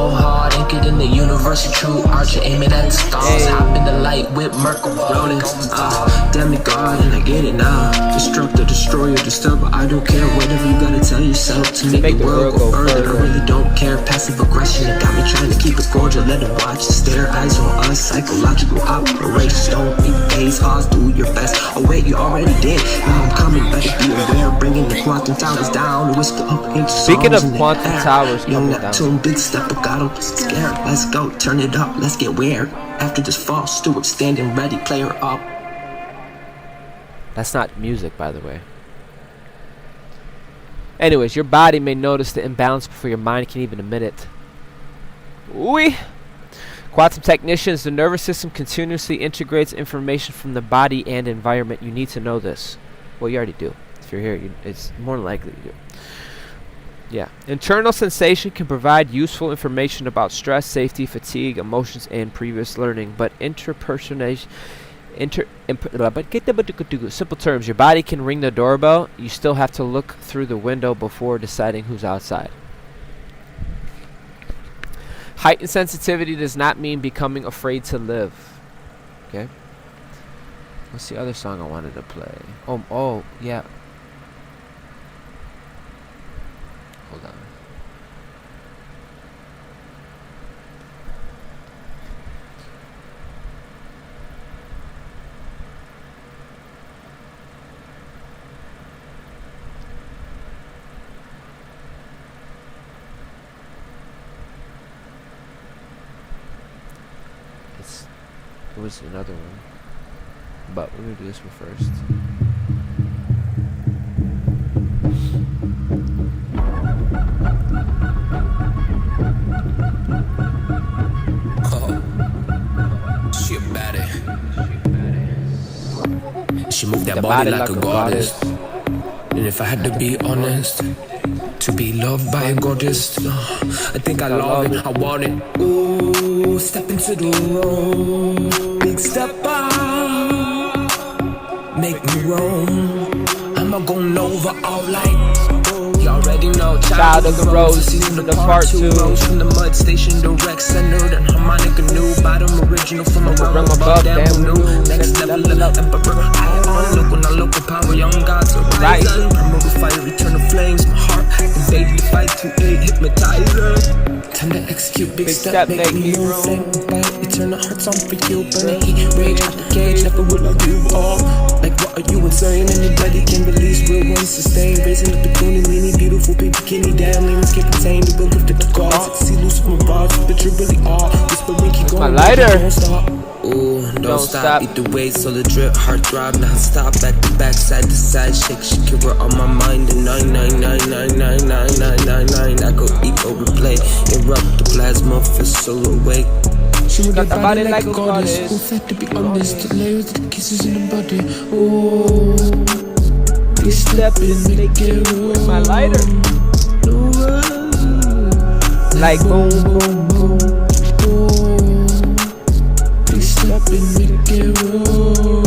hard. Ain't get in the universe, true archer aiming at the stars. Hop in the light with Merkel rolling. Demigod, and I get it now. Destructor, destroyer, disturber. I don't care. Whatever you gotta tell yourself to make the world go further. I really don't care. Passive aggression, it got me trying to keep it cordial. Let them watch, stare, eyes on us. Psychological operations. Don't be phase, odds, do your best. Oh wait, you already did. Now I'm coming, better be aware. Bringing the quantum towers down. Whisper up into Speaking of quantum towers Young coming Neptune, down. big step, I got 'em scared. Let's go, turn it up, let's get weird. After this fall, steward standing ready, player up. That's not music, by the way. Anyways, your body may notice the imbalance before your mind can even admit it. Oui. Quantum technicians, the nervous system continuously integrates information from the body and environment. You need to know this. Well, you already do. If you're here, it's more than likely you do. Yeah. Internal sensation can provide useful information about stress, safety, fatigue, emotions, and previous learning, but simple terms, your body can ring the doorbell. You still have to look through the window before deciding who's outside. Heightened sensitivity does not mean becoming afraid to live. Okay. What's the other song I wanted to play? Oh, yeah. Hold on. It was another one, but we're gonna do this one first. She a baddie. She moved that body like a goddess. And if I had to be honest, to be loved by a goddess, I think I love it, I want it. Ooh, step into the room, big step out, make me roam. I'ma go Nova all night. You already know, Child of the Rose, season of part 2. Rose from the mud station, direct centered and harmonica new. Bottom original from a realm above, damn new. Next level up, emperor, I on. Look when I look at power, young gods are rising. Promote the fire, eternal flames, my heart invaded the fight to aid, hypnotizer. Time to execute, big step, make me room. Flame and bite, eternal hearts on for you. Burning heat, rage out the cage, never will I do all. Like what are you insane? Anybody can release, real ones sustain. Raising up the kundalini, beautiful big bikini, damn lemons can't contain. The will lift at the gods, see loose from abroad, but you're really all. Whispering, keep going, my lighter. Don't stop. Ooh, don't stop, eat the weight, so the drip, heart throb, non-stop, back to back, side to side, shake, Shakira on my mind, and 999999999, I go eco replay, erupt the plasma, feel so awake. She got the body like a goddess, who fed to be honest, the layers of the kisses in the body, ooh, they step in, make it room. My lighter. Like boom, boom, boom. Step in, make it room.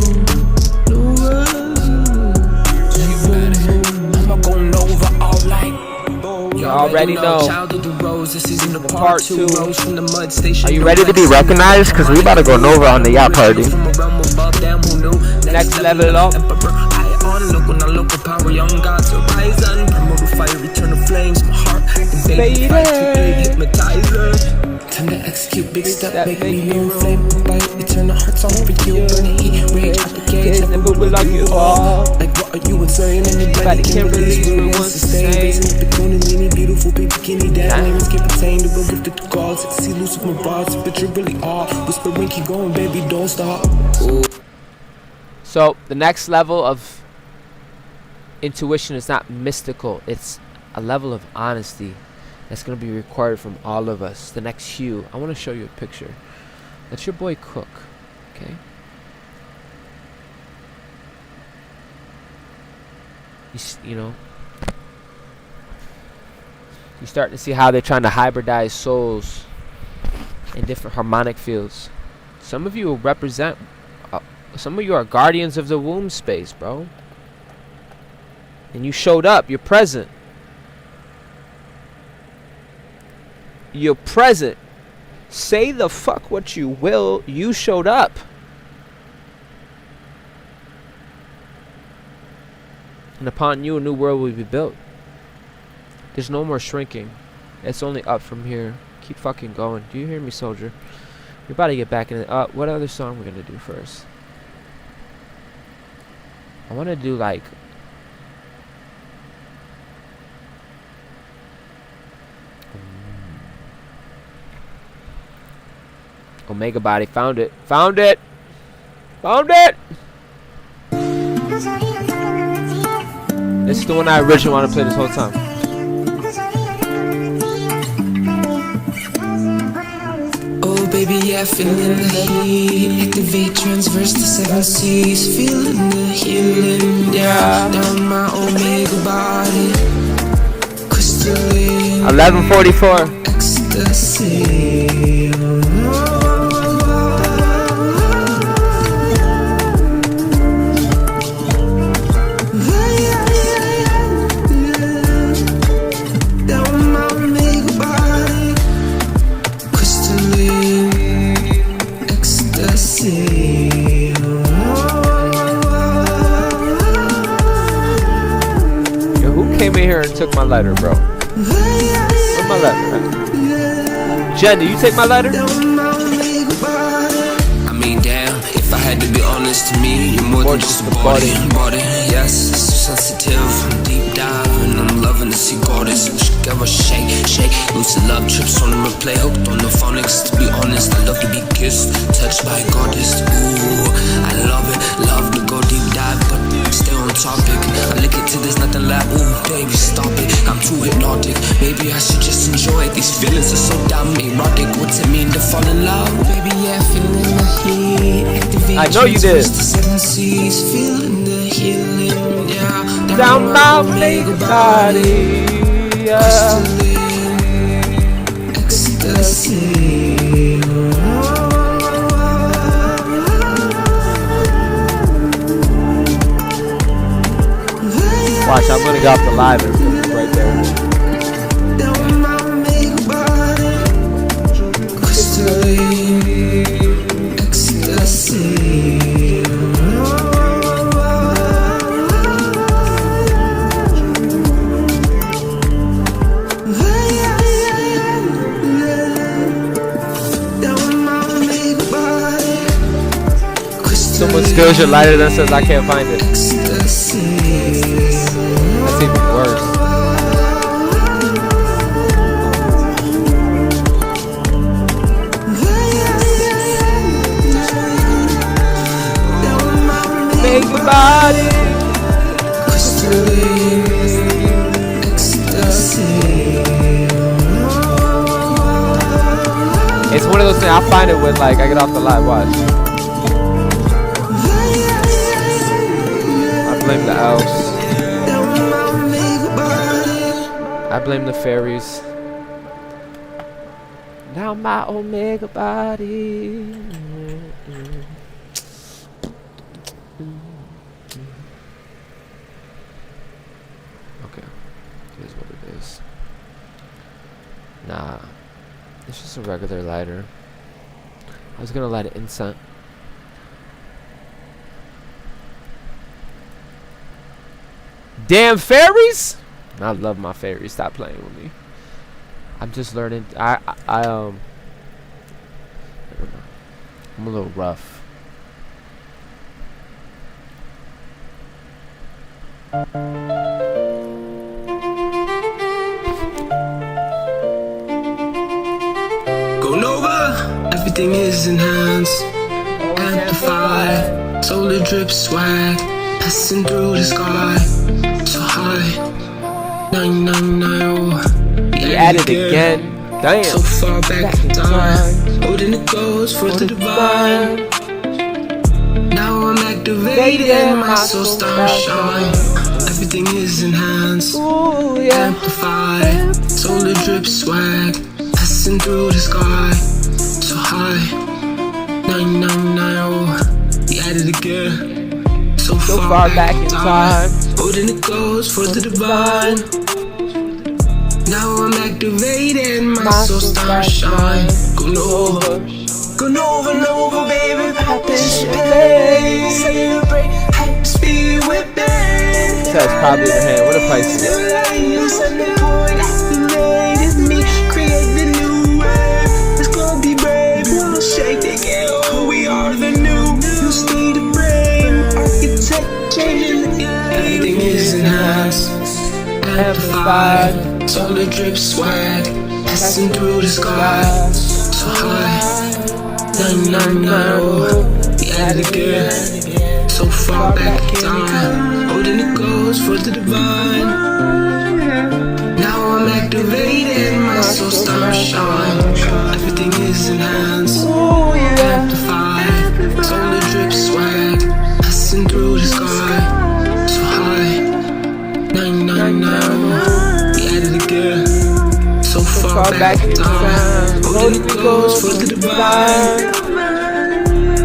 I'ma go already know. Child of the rose, this is the Part two. Rose from the mud station. Are you ready to be recognized? Because we about to go Nova on the yacht party. From a realm above them who knew. Next level up. Emperor, I on look when I look at power, young gods arise and promote the fire, return the flames. My heart, the baby fight, hypnotizer. Time to execute big step, make me new flame. Bite, you turn the hearts on for you. Burn the heat, rage out the cage. And never will like you all. Like what are you insane? Anybody can release what wants to stay. Raising up the kundalini, beautiful people, bikini diamonds get retained. The will gifted to gods, see loose with my bars. But you're really all whispering, keep going, baby, don't stop. Ooh. So the next level of intuition is not mystical. It's a level of honesty that's going to be required from all of us. The next hue. I want to show you a picture. That's your boy Cook. Okay. You know, you start to see how they're trying to hybridize souls in different harmonic fields. Some of you will represent, some of you are guardians of the womb space, bro. And you showed up, you're present. You're present. Say the fuck what you will, you showed up. And upon you, a new world will be built. There's no more shrinking. It's only up from here. Keep fucking going. Do you hear me, soldier? You're about to get back in it. What other song we're gonna do first? I want to do like Omega Body. Found it. Found it. Found it. This is the one I originally want to play this whole time. Oh baby, yeah, feeling the heat. Activate, transverse the 7 seas. Feeling the healing, yeah. Down my Omega body. Crystalline 11:44. ecstasy. Down my Omega body. Crystalline ecstasy. Yo, who came in here and took my lighter, bro? Where's my lighter? Jen, do you take my lighter? I mean, damn, if I had to be honest, to me, you're more than just a body. Yes, so sensitive, deep dive, and I'm loving to see goddess. Together, shake, shake, lucid love trips on the replay, hooked on the phonics. To be honest, I love to be kissed, touched by a goddess. Ooh, I love it, love to go deep dive, but stay on topic. I lick it till there's nothing left. Ooh, baby, stop it. I'm too hypnotic. Maybe I should just enjoy it. These feelings are so damn erotic. What's it mean to fall in love? Baby, yeah, feeling the heat. Activate, I know you did. the 7 seas. Feeling the healing, yeah. Down my Omega body. Yeah. Crystalline ecstasy. Watch, I'm gonna get off the live and put it right there. Down my Omega body. Crystalline ecstasy. Down my Omega body. Someone steals your lighter that says I can't find it. Ecstasy. That's even worse. Make your body. Crystalline ecstasy. It's one of those things. I'll find it when like I get off the live. Watch. I blame the elves. I blame the fairies. Now my Omega body. Okay, here's what it is. Nah, it's just a regular lighter. I was gonna light an incense. Damn fairies! I love my fairies. Stop playing with me. I'm just learning. I don't know. I'm a little rough. Go Nova, everything is enhanced, amplified, solar drip swag, passing through the sky, so high, 999. He added again. Damn. So far back in time, holding the ghost for the divine. Now I'm activated, my soul star shine. Everything is enhanced, amplified, solar drip swag, passing through the sky, so high, 9990. He added again, so far back in time, holding the ghost for the divine. Now I'm activated, my soul star shine. Go Nova, go Nova, Nova, baby, pop and champagne, celebrate, hype speed with bang. That's probably the hand. What a price is it? Me, create the new wave. It's gonna be brave. We'll shake the game. We are the new state of brain. Architect changing the game. Everything is enhanced, amplified, solar drip swag, passing through the sky, so high, 999. He added again, so far back in time, holding the ghost for the divine. Now I'm activated, my soul star shine. Everything is enhanced, amplified, solar drip swag, passing through the sky, so high, 999. He added again, so far back in time, holding the ghost for the divine.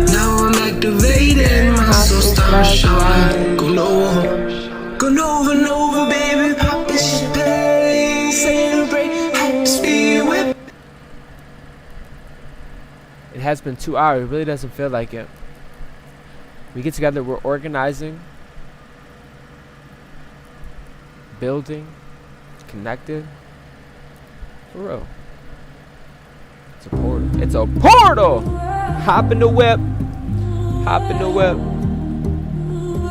Now I'm activated, my soul star shine. Go Nova, go Nova, Nova, baby, pop the champagne, celebrate, hype speed with. It has been 2 hours. It really doesn't feel like it. We get together. We're organizing, building, connected. For real. It's a portal. It's a portal! Hop in the whip. Hop in the whip. Come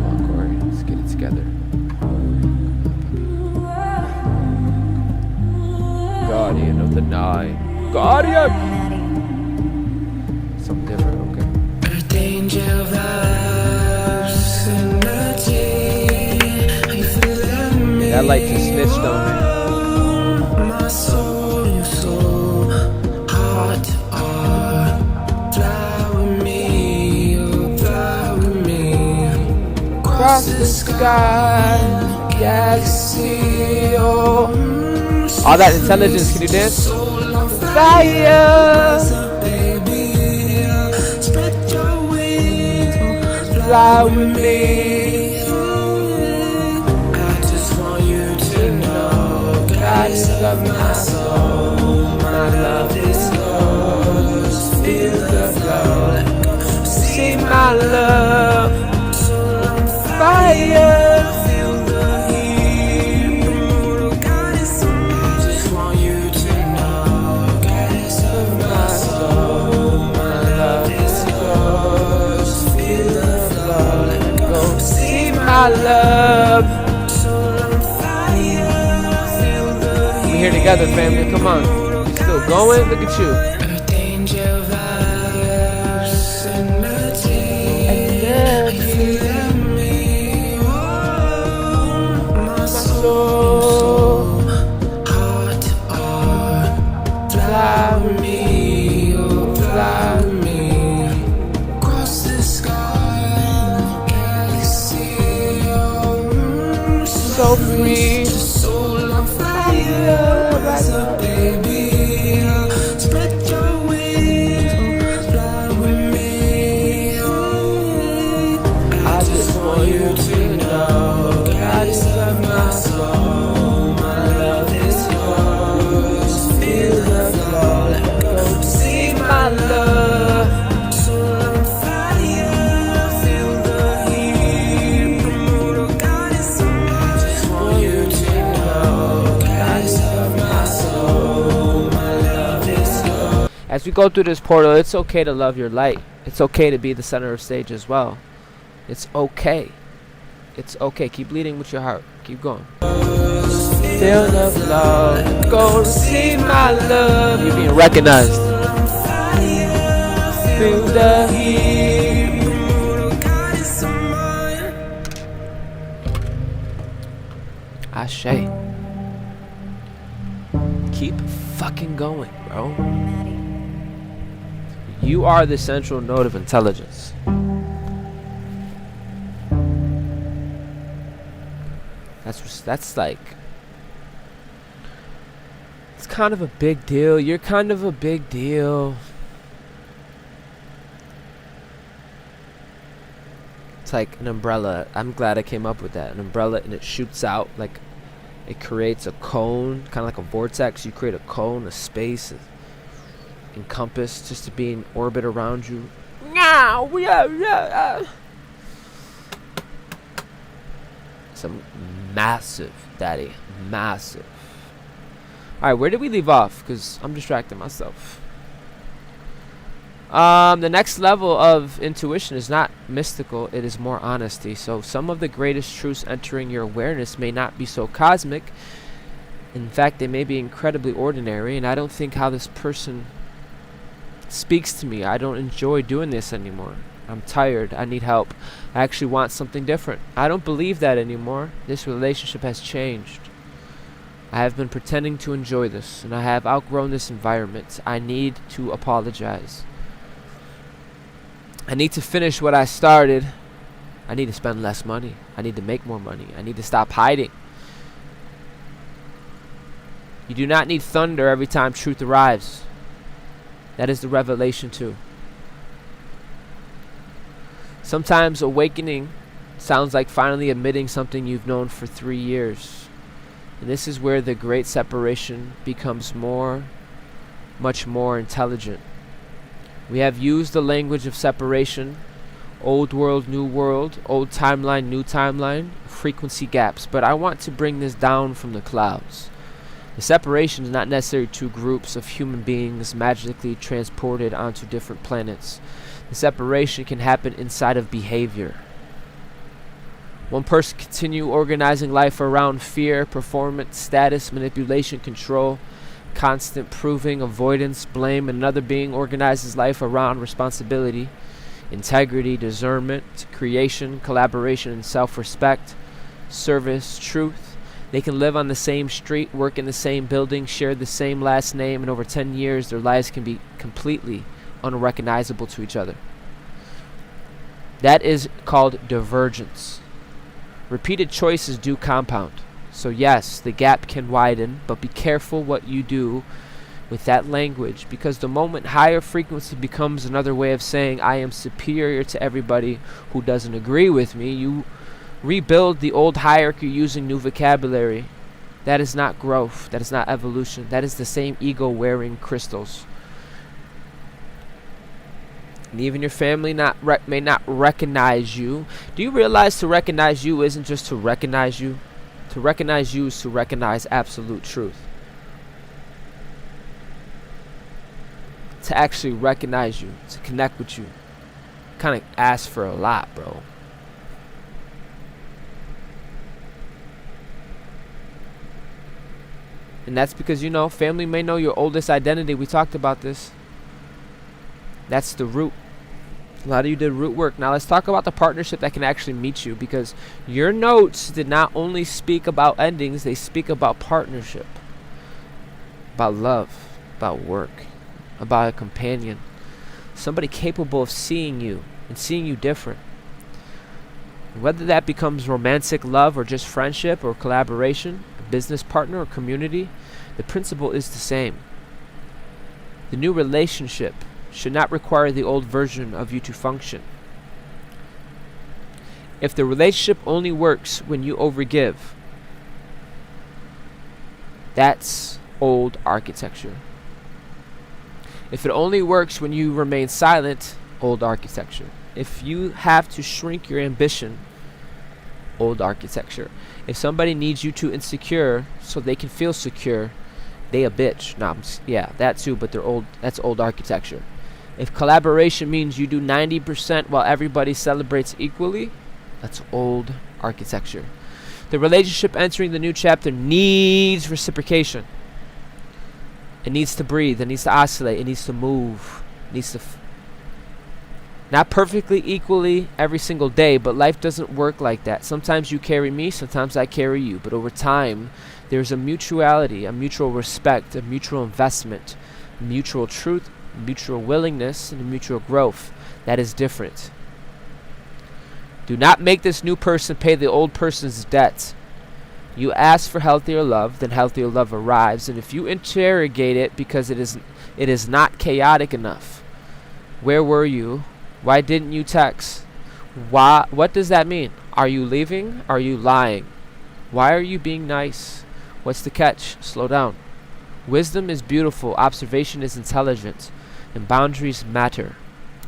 on, Corey. Let's get it together. Guardian of the night. Guardian! Something different, okay. Earth angel vibes, energy. You feel me? That light just snitched on me. My soul, your soul, heart to heart. Fly with me, oh, fly with me. Across the sky, galaxy, oh. All that intelligence, can you dance? Fire! Spread your wings, Fly with me. I just want you to know, God is of my soul. My love is yours. Feel the flow. See my love. Fire! Feel the heat. God is of my soul. I just want you to know, God is of my soul. My love is yours. Feel the flow. See my love. We here together, family. Come on. We still going? Look at you. Earth angel vibes, energy. Feel me, oh, my soul, heart to heart. Fly with me, oh, fly with me. Across the sky, galaxy, oh, So free. soul on fire, rise up, baby. Spread your wings, fly with me. I just want you to know, God is of my soul. My love is yours. as we go through this portal, it's okay to love your light. It's okay to be the center of stage as well. It's okay. It's okay. Keep leading with your heart. Keep going. Feel the love. Go receive my love. You're being recognized. Through the heat. Ashe. Keep fucking going, bro. You are the central node of intelligence. That's like, it's kind of a big deal. You're kind of a big deal. It's like an umbrella. I'm glad I came up with that. An umbrella, and it shoots out, like it creates a cone, kind of like a vortex. You create a cone, a space, encompass, just to be in orbit around you. Now we are. Some massive, daddy, massive. All right, where did we leave off? Because I'm distracting myself. The next level of intuition is not mystical, it is more honesty. So some of the greatest truths entering your awareness may not be so cosmic. In fact, they may be incredibly ordinary, and I don't think how this person speaks to me. I don't enjoy doing this anymore. I'm tired. I need help. I actually want something different. I don't believe that anymore. This relationship has changed. I have been pretending to enjoy this, and I have outgrown this environment. I need to apologize. I need to finish what I started. I need to spend less money. I need to make more money. I need to stop hiding. You do not need thunder every time truth arrives. That is the revelation too. Sometimes awakening sounds like finally admitting something you've known for 3 years. And this is where the great separation becomes much more intelligent. We have used the language of separation, old world, new world, old timeline, new timeline, frequency gaps. But I want to bring this down from the clouds. The separation is not necessarily two groups of human beings magically transported onto different planets. The separation can happen inside of behavior. One person continue organizing life around fear, performance, status, manipulation, control, constant proving, avoidance, blame. Another being organizes life around responsibility, integrity, discernment, creation, collaboration, and self-respect, service, truth. They can live on the same street, work in the same building, share the same last name, and over 10 years their lives can be completely unrecognizable to each other. That is called divergence. Repeated choices do compound. So yes, the gap can widen, but be careful what you do with that language, because the moment higher frequency becomes another way of saying I am superior to everybody who doesn't agree with me, you rebuild the old hierarchy using new vocabulary. That is not growth. That is not evolution. That is the same ego wearing crystals. And even your family may not recognize you. Do you realize to recognize you isn't just to recognize you? To recognize you is to recognize absolute truth. To actually recognize you, to connect with you, kind of ask for a lot, bro. And that's because, you know, family may know your oldest identity. We talked about this. That's the root. A lot of you did root work. Now let's talk about the partnership that can actually meet you, because your notes did not only speak about endings, they speak about partnership, about love, about work, about a companion, somebody capable of seeing you and seeing you different. Whether that becomes romantic love or just friendship or collaboration, a business partner or community, the principle is the same. The new relationship should not require the old version of you to function. If the relationship only works when you overgive, that's old architecture. If it only works when you remain silent, old architecture. If you have to shrink your ambition, old architecture. If somebody needs you to insecure so they can feel secure, they a bitch. Nah, yeah, that too, but they're old. That's old architecture. If collaboration means you do 90% while everybody celebrates equally, that's old architecture. The relationship entering the new chapter needs reciprocation. It needs to breathe. It needs to oscillate. It needs to move. It needs to not perfectly equally every single day, but life doesn't work like that. Sometimes you carry me, sometimes I carry you. But over time, there's a mutuality, a mutual respect, a mutual investment, mutual truth, mutual willingness, and a mutual growth that is different. Do not make this new person pay the old person's debt. You ask for healthier love, then healthier love arrives. And if you interrogate it because it is not chaotic enough, where were you? Why didn't you text? Why? What does that mean? Are you leaving? Are you lying? Why are you being nice? What's the catch? Slow down. Wisdom is beautiful. Observation is intelligent. And boundaries matter.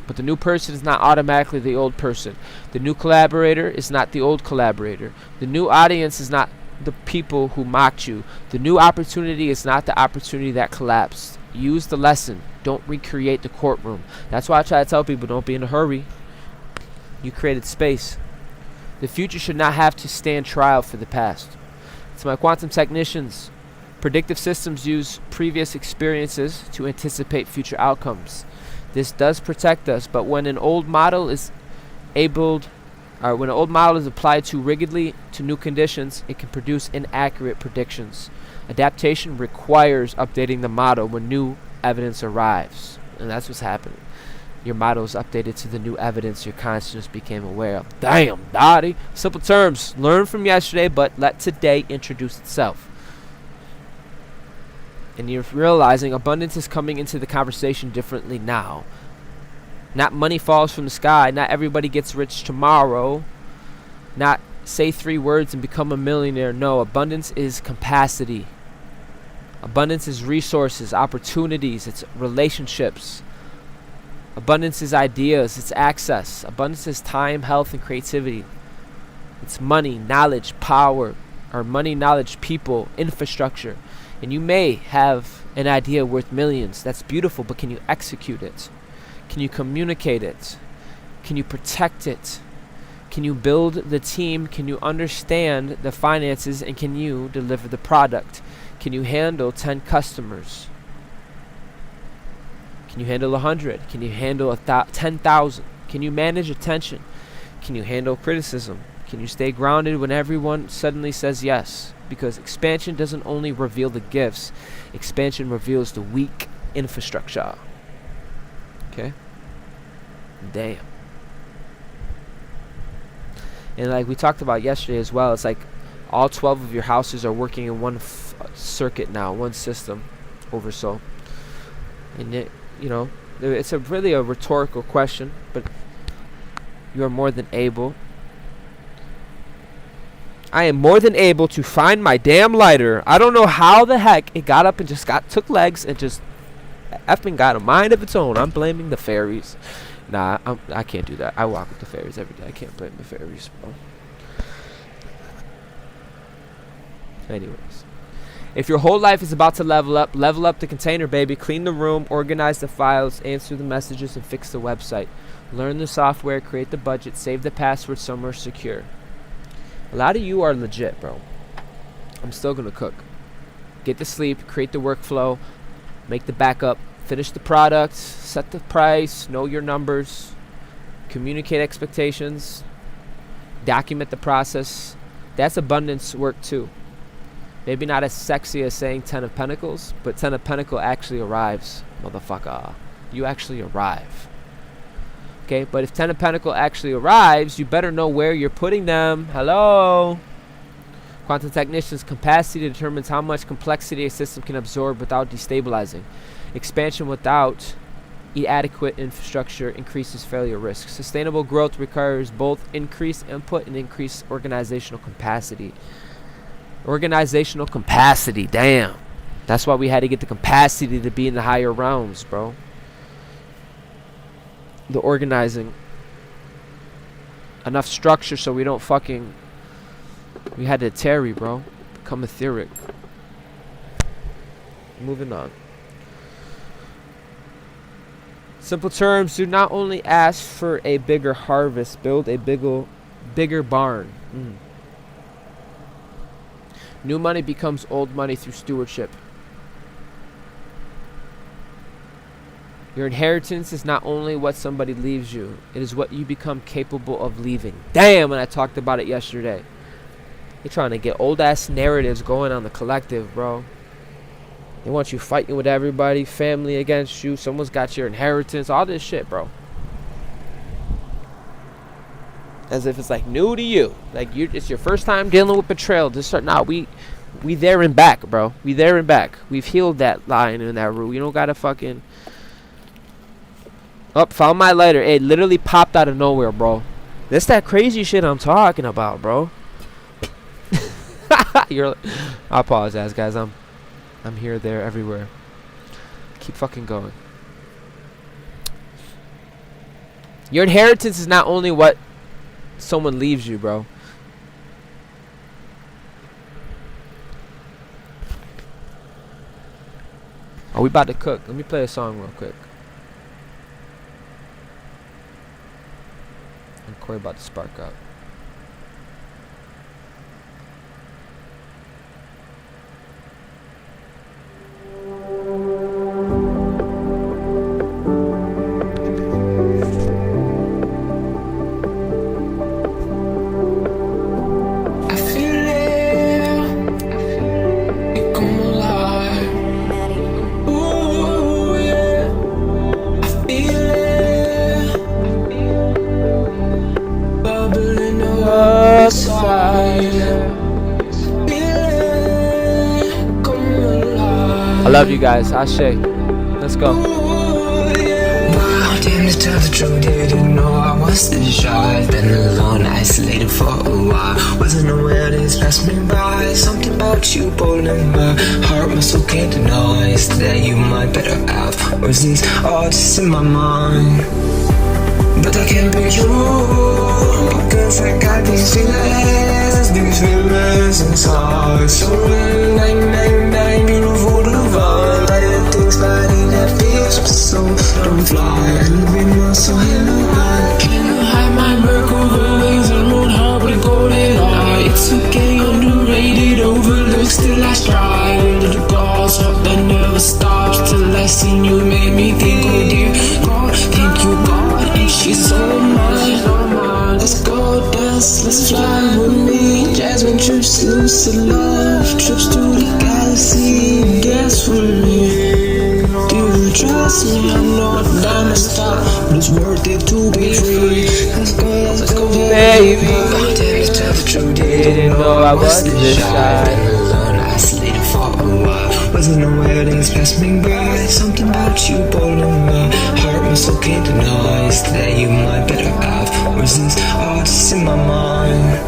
But the new person is not automatically the old person. The new collaborator is not the old collaborator. The new audience is not the people who mocked you. The new opportunity is not the opportunity that collapsed. Use the lesson. Don't recreate the courtroom. That's why I try to tell people, don't be in a hurry. You created space. The future should not have to stand trial for the past. To my quantum technicians, predictive systems use previous experiences to anticipate future outcomes. This does protect us, but when an old model is applied too rigidly to new conditions, it can produce inaccurate predictions. Adaptation requires updating the model when new evidence arrives, and that's what's happening. Your model is updated to the new evidence your consciousness became aware of. Damn, Dottie. Simple terms. Learn from yesterday, but let today introduce itself. And you're realizing abundance is coming into the conversation differently now. Not money falls from the sky. Not everybody gets rich tomorrow. Not say 3 words and become a millionaire. No, abundance is capacity. Abundance is resources, opportunities, it's relationships. Abundance is ideas, it's access. Abundance is time, health, and creativity. It's money, knowledge, power, or money, knowledge, people, infrastructure. And you may have an idea worth millions. That's beautiful, but can you execute it? Can you communicate it? Can you protect it? Can you build the team? Can you understand the finances? And can you deliver the product? Can you handle 10 customers? Can you handle 100? Can you handle 10,000? Can you manage attention? Can you handle criticism? Can you stay grounded when everyone suddenly says yes? Because expansion doesn't only reveal the gifts, expansion reveals the weak infrastructure. Okay? Damn. And like we talked about yesterday as well, it's like all 12 of your houses are working in one circuit now, one system over so. And it, you know, it's really a rhetorical question, but you are more than able. I am more than able to find my damn lighter. I don't know how the heck it got up and just took legs and just effing got a mind of its own. I'm blaming the fairies. Nah, I can't do that. I walk with the fairies every day. I can't blame the fairies, bro. Anyways. If your whole life is about to level up the container, baby. Clean the room, organize the files, answer the messages, and fix the website. Learn the software, create the budget, save the password somewhere secure. A lot of you are legit, bro. I'm still going to cook. Get to sleep, create the workflow, make the backup, finish the product, set the price, know your numbers, communicate expectations, document the process. That's abundance work too. Maybe not as sexy as saying 10 of Pentacles, but 10 of Pentacles actually arrives, motherfucker. You actually arrive. Okay, but if 10 of Pentacles actually arrives, you better know where you're putting them. Hello? Quantum technicians' capacity determines how much complexity a system can absorb without destabilizing. Expansion without adequate infrastructure increases failure risk. Sustainable growth requires both increased input and increased organizational capacity. Organizational capacity, damn. That's why we had to get the capacity to be in the higher realms, bro. The organizing. Enough structure so we don't fucking... We had to tarry, bro. Become etheric. Moving on. Simple terms, do not only ask for a bigger harvest, build a bigger barn. New money becomes old money through stewardship. Your inheritance is not only what somebody leaves you, it is what you become capable of leaving. Damn, when I talked about it yesterday. They're trying to get old ass narratives going on the collective, bro. They want you fighting with everybody, family against you, someone's got your inheritance, all this shit, bro. As if it's like new to you. Like it's your first time dealing with betrayal. We there and back, bro. We there and back. We've healed that line in that root. You don't gotta fucking. Oh, found my lighter. It literally popped out of nowhere, bro. That's that crazy shit I'm talking about, bro. I apologize, guys. I'm here, there, everywhere. Keep fucking going. Your inheritance is not only what someone leaves you, bro. Oh, we about to cook. Let me play a song real quick. And Corey about to spark up. I love you guys. Ashe. Let's go. Wow, damn, to tell the truth, didn't know I was this shy. I've been alone, isolated for a while. Wasn't aware this passed me by. Something about you pulling my heart, my soul can't deny. Yesterday you my better half. Was these all just in my mind? But I can't be true, because I got these feelings inside. So 999, beautiful divine. I did things body that feels so don't fly. And we must so hello high. Can you hide my Mercury wings and moon heart with a golden eye? It's okay, underrated, overlooked, still I strive. Under the gods, hope that never stops. Till I seen you, made me think, oh dear God, thank you God. She's all mine. Let's go dance, let's fly with me. Jasmine trips, lucid love, trips to the galaxy. Dance with me. Do you trust me? I'm not down to stop, but it's worth it to be free. Let's go, baby. Damn, to tell the truth, didn't know I was this shy. Been alone, isolated for a while. Wasn't aware things passed me by. Something about you pulling my heart, my soul can't deny. Yesterday you my better half. Was this all just in my mind?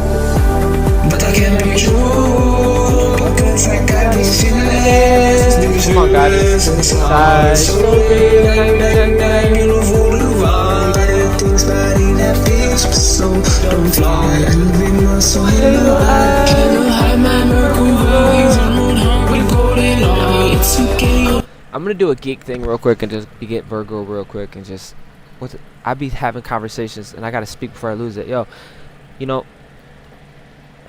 But I can't be true, because I got these feelings. Come on, guys. Inside. So bang, beautiful divine. I things body that feels so don't fly. And we must so hello high. Can you hide my Mercury wings and moon heart with golden eye? It's okay. I'm gonna do a geek thing real quick and just get Virgo real quick and just I be having conversations and I gotta speak before I lose it. Yo, you know,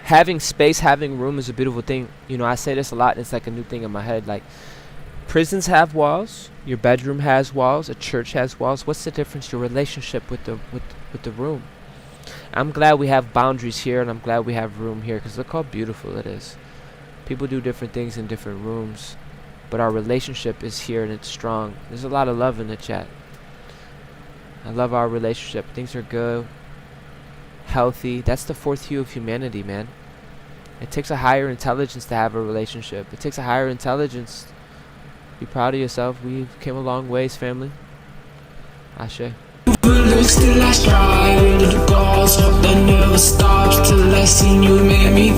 having space, having room is a beautiful thing. You know, I say this a lot and it's like a new thing in my head. Like, prisons have walls, your bedroom has walls, a church has walls. What's the difference? Your relationship with the room. I'm glad we have boundaries here and I'm glad we have room here, because look how beautiful it is. People do different things in different rooms, but our relationship is here and it's strong. There's a lot of love in the chat. I love our relationship. Things are good, healthy. That's the fourth hue of humanity, man. It takes a higher intelligence to have a relationship. It takes a higher intelligence. Be proud of yourself. We came a long ways, family. Ashe.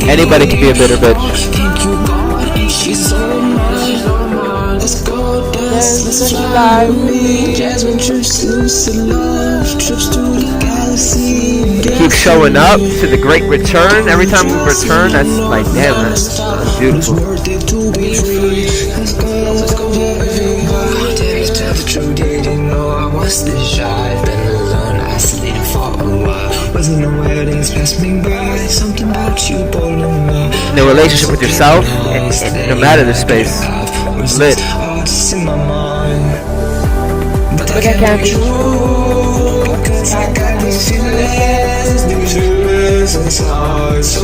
Anybody can be a bitter bitch. She's all mine. Let's go dance, let's fly with me. Jasmine trips, lucid love, trips to the galaxy. To keep showing up to the great return. Every time we return, that's like, damn, that's beautiful. In the relationship with yourself, and no matter the space, it's lit. But I can't be cause I got these feelings, these feelings inside. So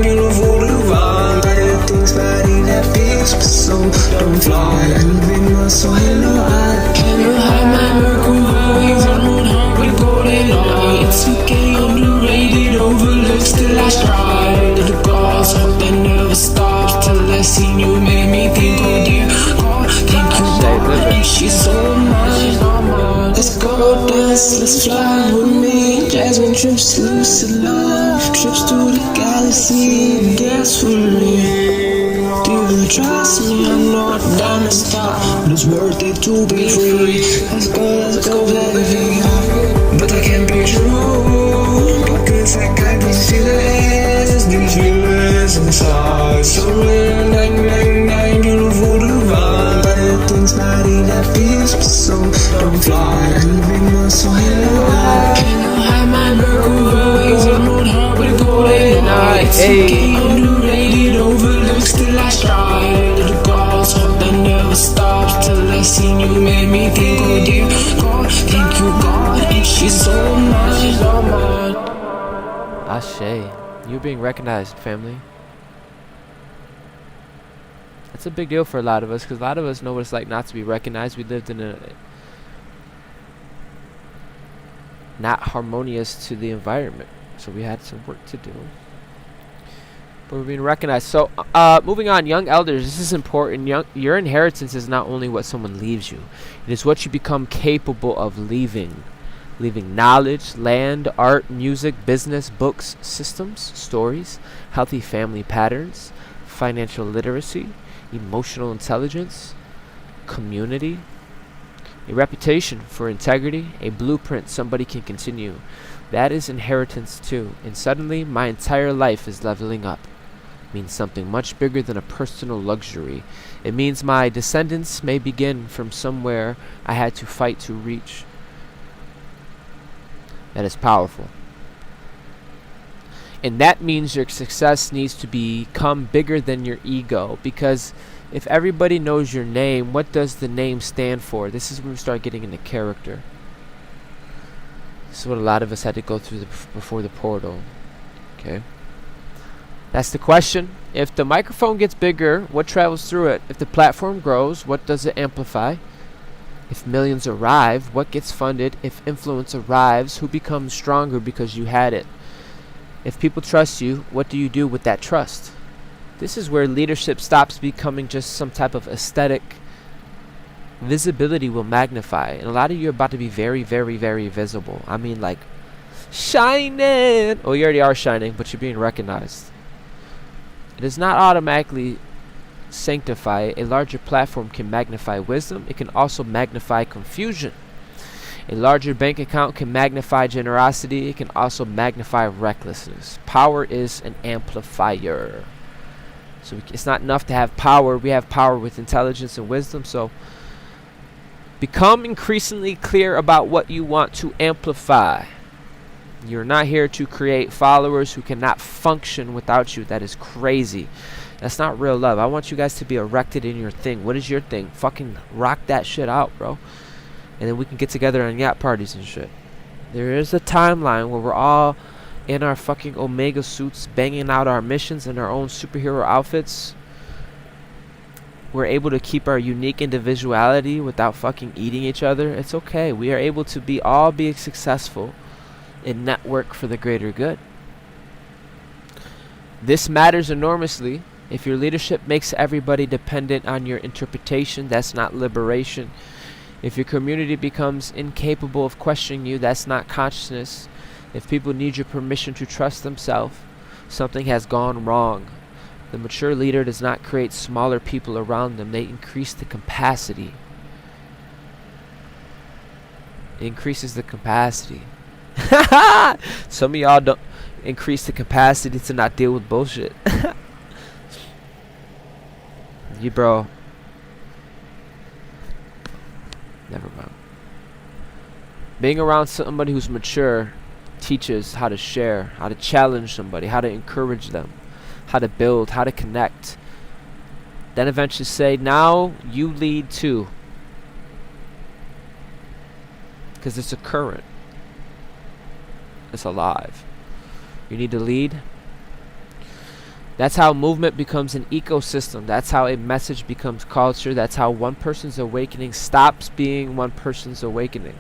beautiful divine. Better things body that beats, so don't fly. Living my soul, hello, I can't hide my microwaves. I don't hug with golden eye. It's okay, underrated, overlooked, still I strive. The gods hope that never stops till I seen you made me think, oh dear God, thank you, God, she's all mine. Let's go dance, let's fly with me. Jasmine trips to lucid love, trips to the galaxy, dance with me. Do you trust me? I'm not down to stop, but it's worth it to be free. Let's go, baby. But I can't be true, because I got these feelings inside. So real, beautiful divine. Better things body that beats, so don't fly. Living my soul, hello, I can't hide my microwaves. I'm not hard with golden eyes. Okay, underrated, overlooked, still I strive. The gods hope that never stops till I seen you made me think, oh dear God, thank you God, and she's all mine. Ashe, you're being recognized, family. That's a big deal for a lot of us, because a lot of us know what it's like not to be recognized. We lived in a not harmonious to the environment, so we had some work to do, but we're being recognized. So moving on, young elders, this is important. Your inheritance is not only what someone leaves you, it is what you become capable of leaving knowledge, land, art, music, business, books, systems, stories, healthy family patterns, financial literacy, emotional intelligence, community, a reputation for integrity, a blueprint somebody can continue. That is inheritance too. And suddenly my entire life is leveling up. It means something much bigger than a personal luxury. It means my descendants may begin from somewhere I had to fight to reach. That is powerful. And that means your success needs to become bigger than your ego, because if everybody knows your name, what does the name stand for? This is when we start getting into character. This is what a lot of us had to go through before the portal. Okay? That's the question. If the microphone gets bigger, what travels through it? If the platform grows, what does it amplify? If millions arrive, what gets funded? If influence arrives, who becomes stronger because you had it? If people trust you, what do you do with that trust? This is where leadership stops becoming just some type of aesthetic. Visibility will magnify. And a lot of you are about to be very, very, very visible. I mean, like, shining. Oh, you already are shining, but you're being recognized. It does not automatically sanctify. A larger platform can magnify wisdom. It can also magnify confusion. A larger bank account can magnify generosity. It can also magnify recklessness. Power is an amplifier. So it's not enough to have power. We have power with intelligence and wisdom. So become increasingly clear about what you want to amplify. You're not here to create followers who cannot function without you. That is crazy. That's not real love. I want you guys to be erected in your thing. What is your thing? Fucking rock that shit out, bro. And then we can get together on yacht parties and shit. There is a timeline where we're all in our fucking Omega suits, banging out our missions in our own superhero outfits. We're able to keep our unique individuality without fucking eating each other. It's okay. We are able to all be successful and network for the greater good. This matters enormously. If your leadership makes everybody dependent on your interpretation, that's not liberation. If your community becomes incapable of questioning you, that's not consciousness. If people need your permission to trust themselves, something has gone wrong. The mature leader does not create smaller people around them. They increase the capacity. It increases the capacity. Some of y'all don't increase the capacity to not deal with bullshit. You, bro. Never mind. Being around somebody who's mature teaches how to share, how to challenge somebody, how to encourage them, how to build, how to connect. Then eventually say, now you lead too. Because it's a current. It's alive. You need to lead. That's how movement becomes an ecosystem. That's how a message becomes culture. That's how one person's awakening stops being one person's awakening.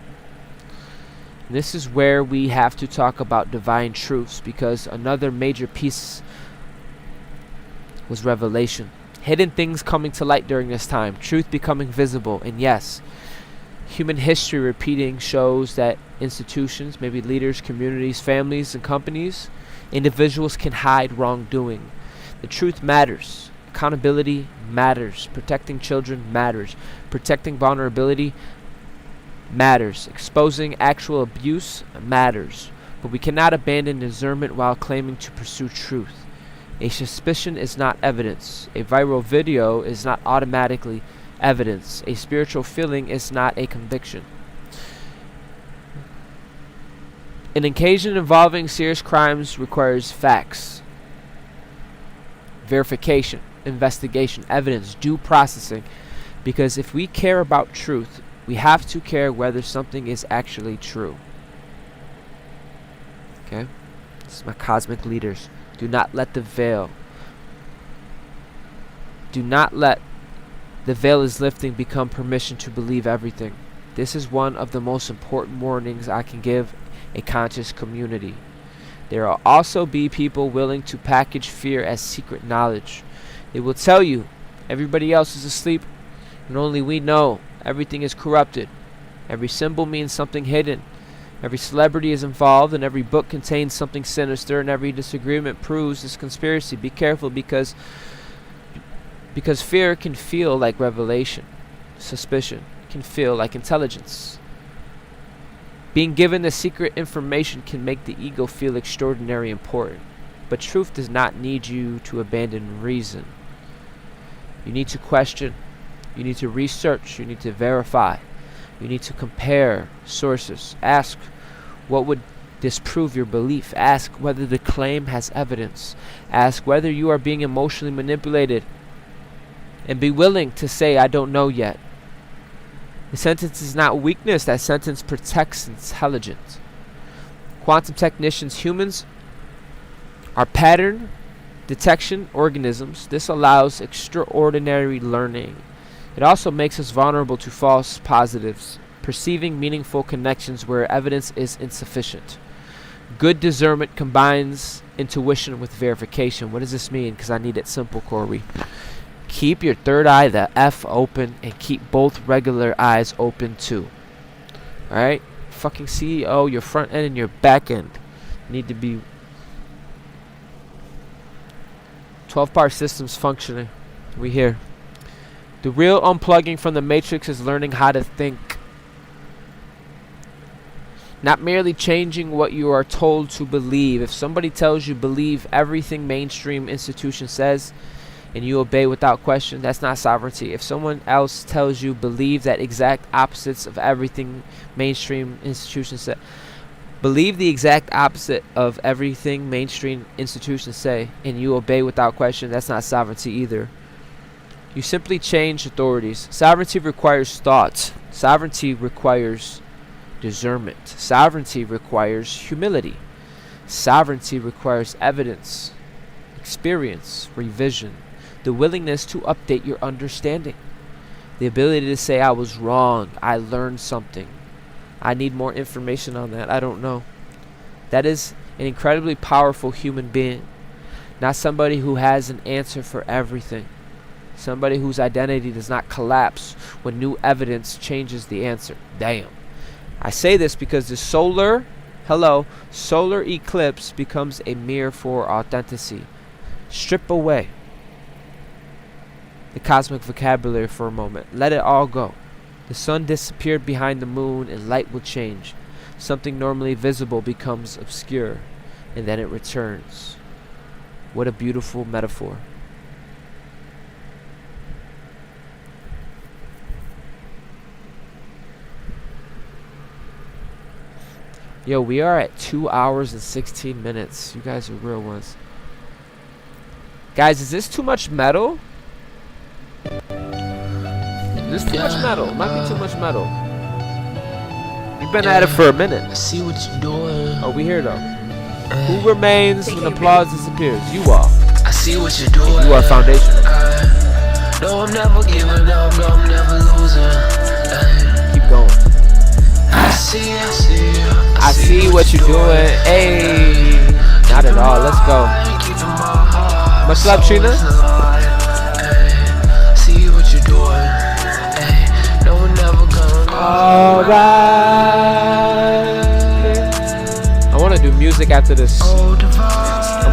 And this is where we have to talk about divine truths, because another major piece was revelation. Hidden things coming to light during this time. Truth becoming visible. And yes, human history repeating shows that institutions, maybe leaders, communities, families, and companies, individuals can hide wrongdoing. The truth matters. Accountability matters. Protecting children matters. Protecting vulnerability matters. Exposing actual abuse matters. But we cannot abandon discernment while claiming to pursue truth. A suspicion is not evidence. A viral video is not automatically evidence. A spiritual feeling is not a conviction. An occasion involving serious crimes requires facts, verification, investigation, evidence, due processing. Because if we care about truth, we have to care whether something is actually true. Okay? This is my cosmic leaders. Do not let the veil. Do not let the veil is lifting become permission to believe everything. This is one of the most important warnings I can give a conscious community. There will also be people willing to package fear as secret knowledge. They will tell you everybody else is asleep and only we know everything is corrupted. Every symbol means something hidden. Every celebrity is involved and every book contains something sinister, and every disagreement proves this conspiracy. Be careful, because fear can feel like revelation. Suspicion can feel like intelligence. Being given the secret information can make the ego feel extraordinarily important. But truth does not need you to abandon reason. You need to question. You need to research. You need to verify. You need to compare sources. Ask, what would disprove your belief? Ask whether the claim has evidence. Ask whether you are being emotionally manipulated. And be willing to say, I don't know yet. The sentence is not weakness. That sentence protects intelligence. Quantum technicians, humans, are pattern detection organisms. This allows extraordinary learning. It also makes us vulnerable to false positives, perceiving meaningful connections where evidence is insufficient. Good discernment combines intuition with verification. What does this mean? Because I need it simple, Corey. Keep your third eye, the F, open, and keep both regular eyes open too. Alright? Fucking CEO, your front end and your back end need to be 12-part systems functioning. We here. The real unplugging from the matrix is learning how to think. Not merely changing what you are told to believe. If somebody tells you believe everything mainstream institution says and you obey without question, that's not sovereignty. If someone else tells you believe that exact opposites of everything mainstream institutions say, believe the exact opposite of everything mainstream institutions say and you obey without question, that's not sovereignty either. You simply change authorities. Sovereignty requires thought. Sovereignty requires discernment. Sovereignty requires humility. Sovereignty requires evidence, experience, revision, the willingness to update your understanding, the ability to say, I was wrong, I learned something, I need more information on that, I don't know. That is an incredibly powerful human being, not somebody who has an answer for everything. Somebody whose identity does not collapse when new evidence changes the answer. Damn. I say this because the solar eclipse becomes a mirror for authenticity. Strip away the cosmic vocabulary for a moment. Let it all go. The sun disappeared behind the moon and light will change. Something normally visible becomes obscure, and then it returns. What a beautiful metaphor. Yo, we are at 2 hours and 16 minutes. You guys are real ones. Guys, is this too much metal? Is this too much metal? Might be too much metal. We've been at it for a minute. I see what you're doing. Oh, we here though. Who remains when applause disappears? You are. I see what you're doing. You are foundational. No, I'm never giving up. No, I'm never losing. Keep going. I see what you're doing. Hey, not at all. Let's go. Much love, Trina. See what you're doing. No, we're never gonna. Alright. I want to do music after this. I'm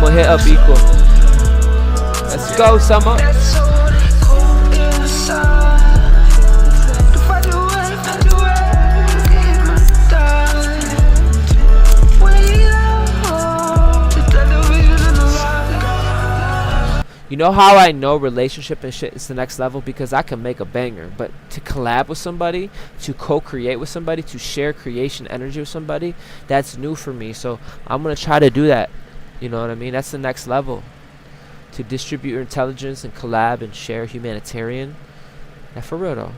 gonna hit up equal. Let's go, Summer. You know how I know relationship and shit is the next level? Because I can make a banger, but to collab with somebody, to co-create with somebody, to share creation energy with somebody, that's new for me. So I'm gonna try to do that. You know what I mean? That's the next level. To distribute your intelligence and collab and share humanitarian. Yeah, for real though.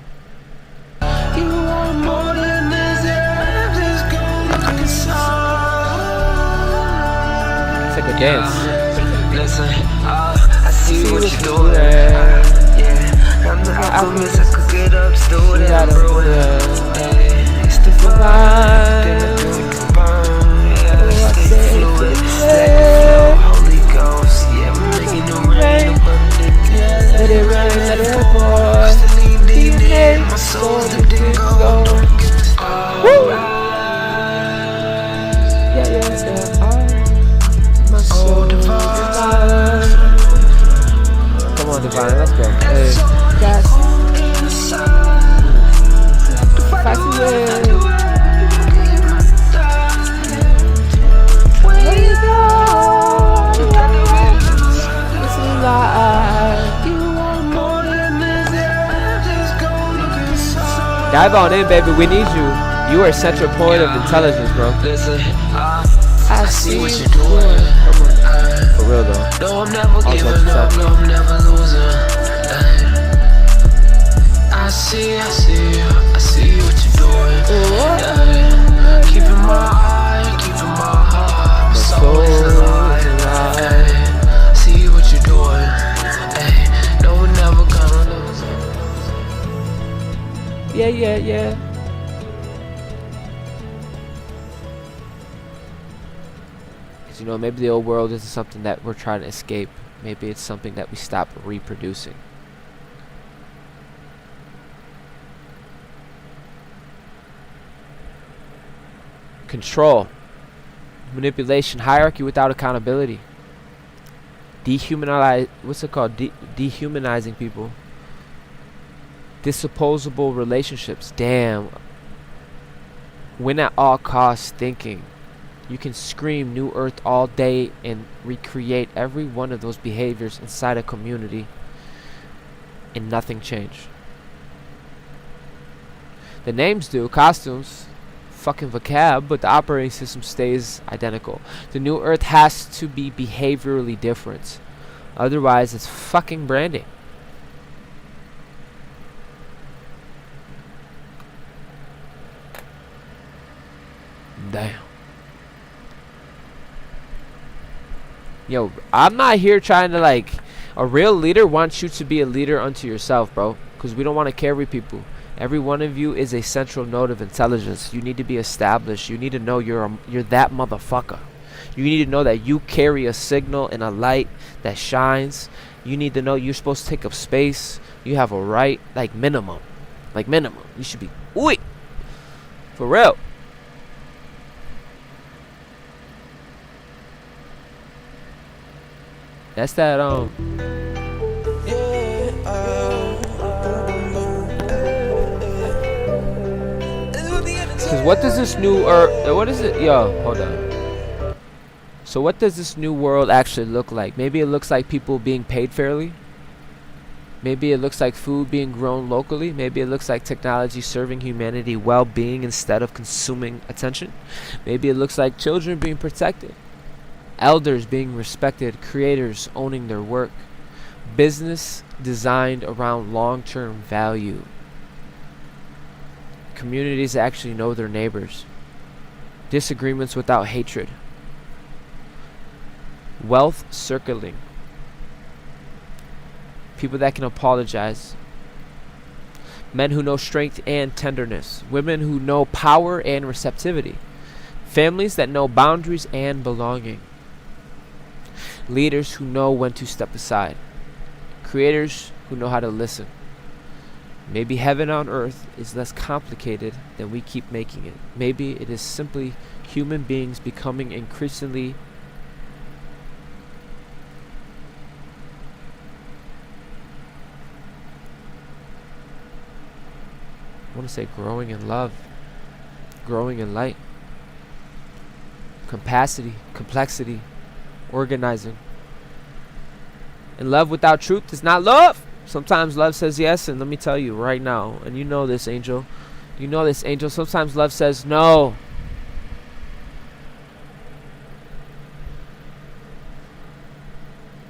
It's like a dance. Listen, I see what you're doing. Yeah, I'm the alchemist. I could get up, still that brewing. It's the vibe. Stay fluid, let it flow. Holy Ghost, yeah, we're making it rain. Let it rain, let it pour. Still deep, my soul's the dingo. Don't get me started. My soul divine. Come on, Divine, let's go. Hey. Dive on in, baby. We need you. You are a central point of intelligence, bro. I see what you're doing. For real though. No, I'm never giving up. No, I'm never losing. I see what you're doing. Keeping my eye, keeping my heart. My soul is alive. See what you're doing. No, we're never gonna lose. Yeah. Because, you know, maybe the old world isn't something that we're trying to escape. Maybe it's something that we stop reproducing. Control, manipulation, hierarchy without accountability. Dehumanize, what's it called? Dehumanizing people. Disposable relationships. Damn. Win at all costs thinking. You can scream New Earth all day and recreate every one of those behaviors inside a community and nothing changed. The names do, costumes, fucking vocab, but the operating system stays identical. The New Earth has to be behaviorally different. Otherwise, it's fucking branding. Damn. Yo, I'm not here trying to like... A real leader wants you to be a leader unto yourself, bro. Because we don't want to carry people. Every one of you is a central node of intelligence. You need to be established. You need to know you're that motherfucker. You need to know that you carry a signal and a light that shines. You need to know you're supposed to take up space. You have a right, like minimum. Like minimum. You should be, ooh, for real. That's that Because what does this new what is it? Yo, hold on. So what does this new world actually look like? Maybe it looks like people being paid fairly. Maybe it looks like food being grown locally. Maybe it looks like technology serving humanity well-being instead of consuming attention. Maybe it looks like children being protected, elders being respected, creators owning their work, business designed around long-term value, communities that actually know their neighbors, disagreements without hatred, wealth circling, people that can apologize, men who know strength and tenderness, women who know power and receptivity, families that know boundaries and belonging, leaders who know when to step aside, creators who know how to listen. Maybe heaven on earth is less complicated than we keep making it. Maybe it is simply human beings becoming increasingly I want to say growing in love, growing in light, capacity, complexity, organizing. And love without truth is not love. Sometimes love says yes, and let me tell you right now, and you know this, Angel. You know this, Angel. Sometimes love says no.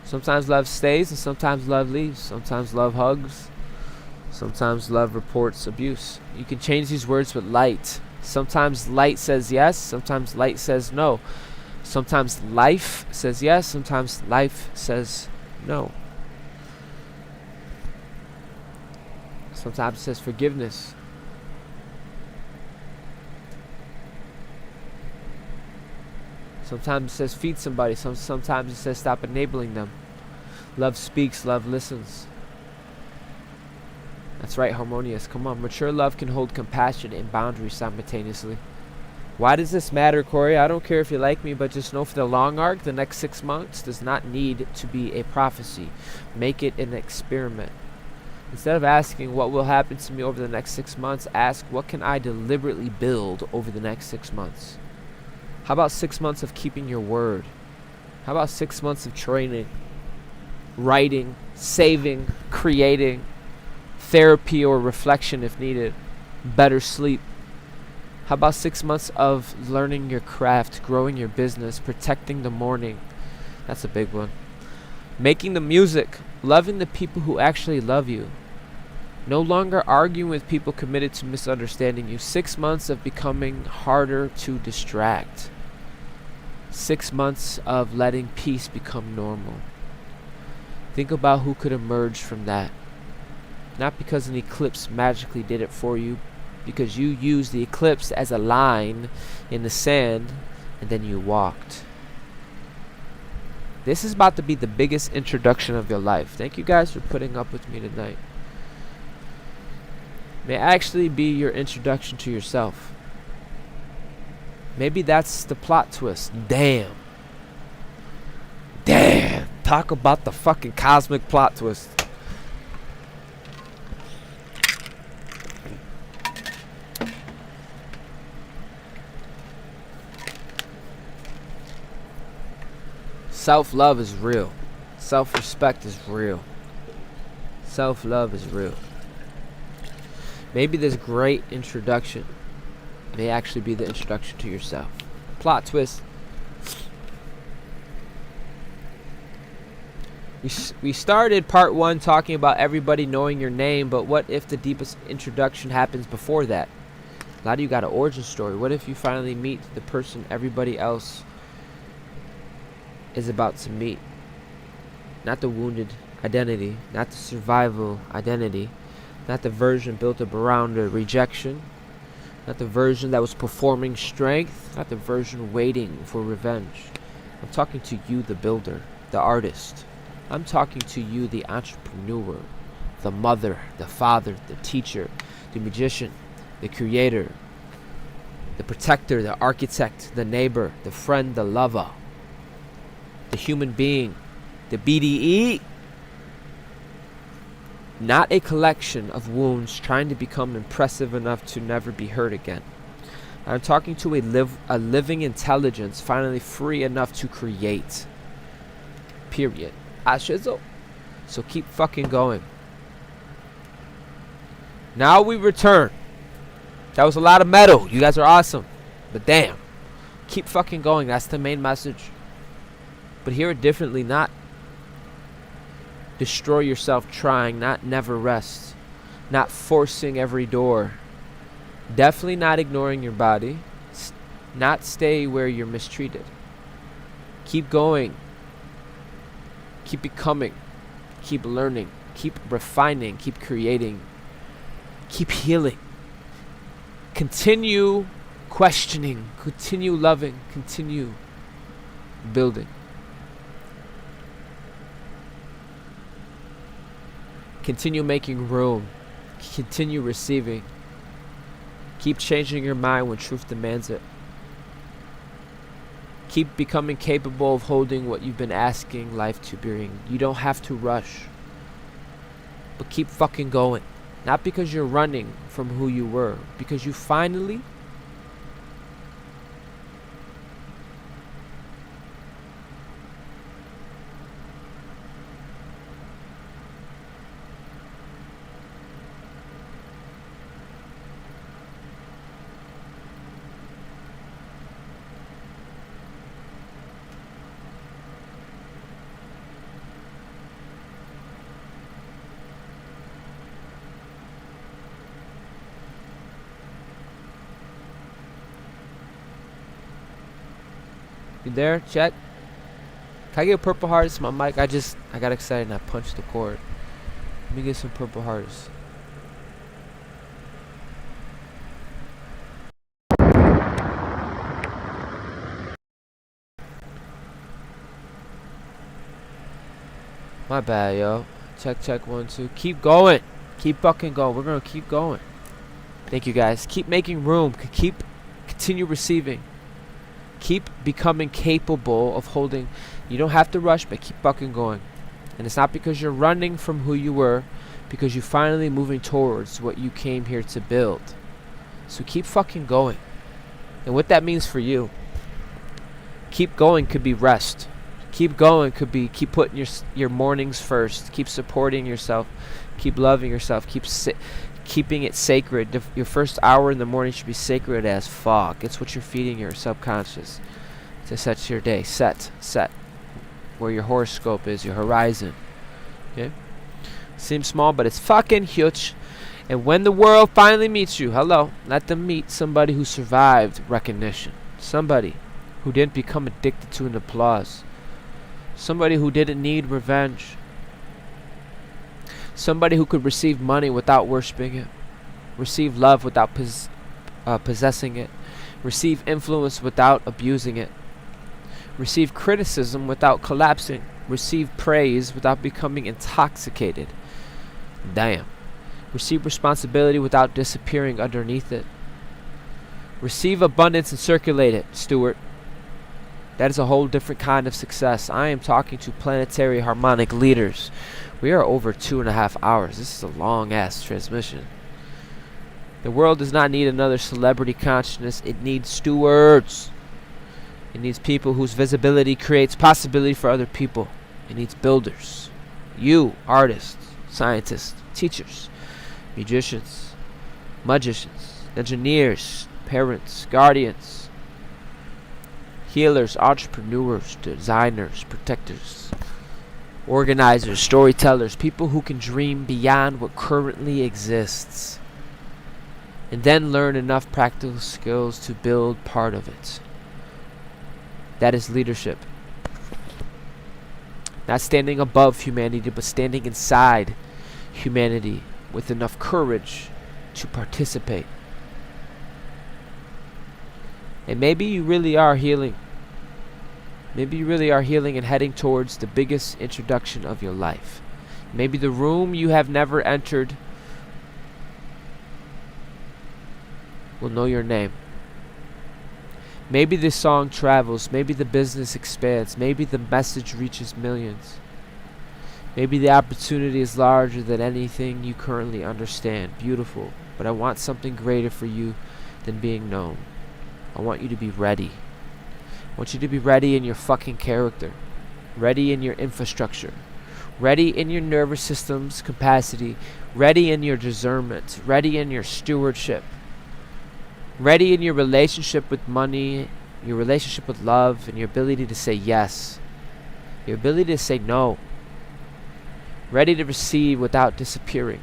Sometimes love stays, and sometimes love leaves. Sometimes love hugs. Sometimes love reports abuse. You can change these words with light. Sometimes light says yes. Sometimes light says no. Sometimes life says yes. Sometimes life says no. Sometimes it says forgiveness. Sometimes it says feed somebody. Sometimes it says stop enabling them. Love speaks. Love listens. That's right, Harmonious. Come on. Mature love can hold compassion and boundaries simultaneously. Why does this matter, Corey? I don't care if you like me, but just know for the long arc, the next 6 months does not need to be a prophecy. Make it an experiment. Instead of asking what will happen to me over the next 6 months, ask what can I deliberately build over the next 6 months? How about 6 months of keeping your word? How about 6 months of training, writing, saving, creating, therapy or reflection if needed, better sleep? How about 6 months of learning your craft, growing your business, protecting the morning? That's a big one. Making the music, loving the people who actually love you. No longer arguing with people committed to misunderstanding you. 6 months of becoming harder to distract. 6 months of letting peace become normal. Think about who could emerge from that. Not because an eclipse magically did it for you, because you used the eclipse as a line in the sand and then you walked. This is about to be the biggest introduction of your life. Thank you guys for putting up with me tonight. May actually be your introduction to yourself. Maybe that's the plot twist. Damn. Talk about the fucking cosmic plot twist. Self-love is real. Self-respect is real. Self-love is real. Maybe this great introduction may actually be the introduction to yourself. Plot twist. We started part 1 talking about everybody knowing your name, but what if the deepest introduction happens before that? A lot of you got an origin story. What if you finally meet the person everybody else is about to meet? Not the wounded identity, not the survival identity, not the version built up around the rejection, not the version that was performing strength, not the version waiting for revenge. I'm talking to you, the builder, the artist. I'm talking to you, the entrepreneur, the mother, the father, the teacher, the magician, the creator, the protector, the architect, the neighbor, the friend, the lover, the human being, the BDE. Not a collection of wounds trying to become impressive enough to never be hurt again, I'm talking to a living intelligence, finally free enough to create. Period. Ashizo. So keep fucking going. Now we return. That was a lot of metal. You guys are awesome. But damn. Keep fucking going. That's the main message. But hear it differently. Not destroy yourself trying. Not never rest. Not forcing every door. Definitely not ignoring your body. Not stay where you're mistreated. Keep going. Keep becoming. Keep learning. Keep refining. Keep creating. Keep healing. Continue questioning. Continue loving. Continue building. Continue making room. Continue receiving. Keep changing your mind when truth demands it. Keep becoming capable of holding what you've been asking life to bring. You don't have to rush. But keep fucking going. Not because you're running from who you were. Because you finally You there? Check. Can I get a purple heart? It's my mic. I got excited and I punched the cord. Let me get some purple hearts. My bad, yo. Check 1 2. Keep going. Keep fucking going. We're gonna keep going. Thank you guys. Keep making room. Continue receiving. Keep becoming capable of holding. You don't have to rush, but keep fucking going. And it's not because you're running from who you were, because you're finally moving towards what you came here to build. So keep fucking going. And what that means for you, keep going could be rest. Keep going could be keep putting your mornings first. Keep supporting yourself. Keep loving yourself. Keeping it sacred. Your first hour in the morning should be sacred as fuck. It's what you're feeding your subconscious to set your day. Set where your horoscope is, your horizon. Okay? Seems small, but it's fucking huge. And when the world finally meets you, hello, let them meet somebody who survived recognition. Somebody who didn't become addicted to an applause. Somebody who didn't need revenge. Somebody who could receive money without worshiping it. Receive love without possessing it. Receive influence without abusing it. Receive criticism without collapsing. Receive praise without becoming intoxicated. Damn. Receive responsibility without disappearing underneath it. Receive abundance and circulate it, Stuart. That is a whole different kind of success. I am talking to planetary harmonic leaders. We are over 2.5 hours. This is a long ass transmission. The world does not need another celebrity consciousness. It needs stewards. It needs people whose visibility creates possibility for other people. It needs builders. You, artists, scientists, teachers, musicians, magicians, engineers, parents, guardians, healers, entrepreneurs, designers, protectors, organizers, storytellers, people who can dream beyond what currently exists and then learn enough practical skills to build part of it. That is leadership. Not standing above humanity, but standing inside humanity with enough courage to participate. And maybe you really are healing. Maybe you really are healing and heading towards the biggest introduction of your life. Maybe the room you have never entered will know your name. Maybe the song travels. Maybe the business expands. Maybe the message reaches millions. Maybe the opportunity is larger than anything you currently understand. Beautiful. But I want something greater for you than being known. I want you to be ready. I want you to be ready in your fucking character, ready in your infrastructure, ready in your nervous system's capacity, ready in your discernment, ready in your stewardship, ready in your relationship with money, your relationship with love, and your ability to say yes, your ability to say no, ready to receive without disappearing,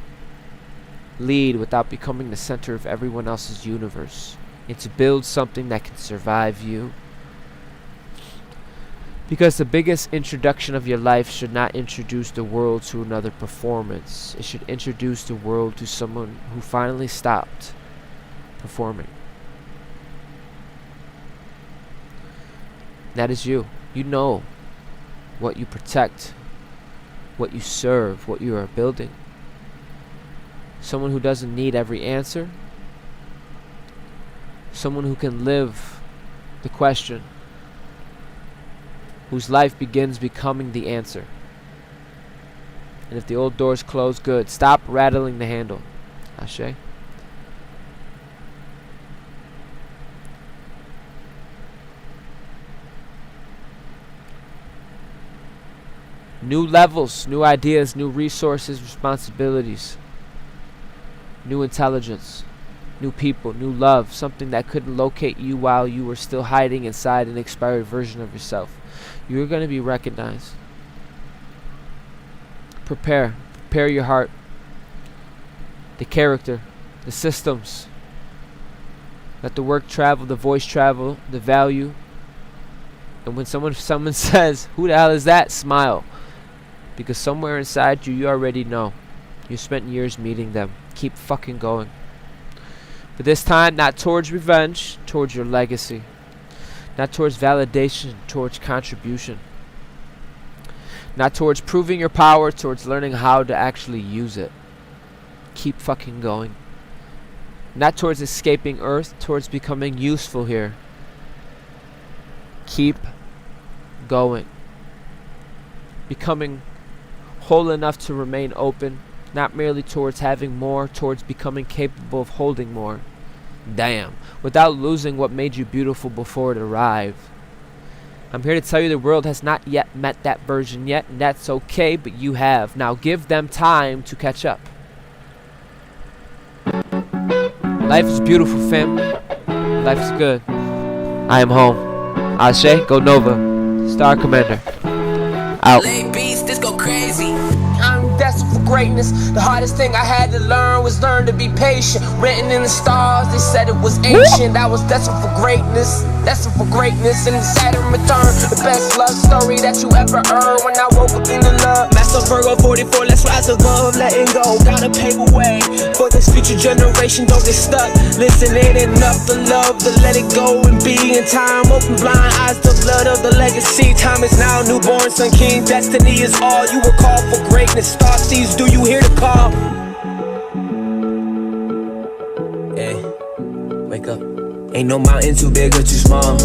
lead without becoming the center of everyone else's universe, and to build something that can survive you. Because the biggest introduction of your life should not introduce the world to another performance. It should introduce the world to someone who finally stopped performing. That is you. You know what you protect, what you serve, what you are building. Someone who doesn't need every answer. Someone who can live the question, whose life begins becoming the answer. And if the old door's closed, good. Stop rattling the handle. Ashe. New levels, new ideas, new resources, responsibilities, new intelligence, new people, new love, something that couldn't locate you while you were still hiding inside an expired version of yourself. You're going to be recognized. Prepare your heart, the character, the systems. Let the work travel, the voice travel, the value. And when someone says, "Who the hell is that?" smile. Because somewhere inside you, you already know. You spent years meeting them. Keep fucking going. But this time, not towards revenge, towards your legacy. Not towards validation, towards contribution. Not towards proving your power, towards learning how to actually use it. Keep fucking going. Not towards escaping Earth, towards becoming useful here. Keep going. Becoming whole enough to remain open, not merely towards having more, towards becoming capable of holding more. Damn. Without losing what made you beautiful before it arrived. I'm here to tell you the world has not yet met that version yet, and that's okay, but you have. Now give them time to catch up. Life is beautiful, family. Life is good. I am home. Ashe, go Nova. Star Commander. Out. Late beats, this go crazy. I'm destined for greatness. The hardest thing I had to learn was learn to be patient. Written in the stars, they said it was ancient. I was destined for greatness. Destined for greatness and Saturn return. The best love story that you ever heard. When I woke up in the love. Master Virgo 44, let's rise above, letting go. Gotta pave a way for this future generation. Don't get stuck. Listen, it ain't enough to love, to let it go and be in time. Open blind eyes, the blood of the legacy. Time is now, newborn son king. Destiny is all. You were called for greatness. Star seeds, do you hear the call? Hey, wake up. Ain't no mountain too big or too small.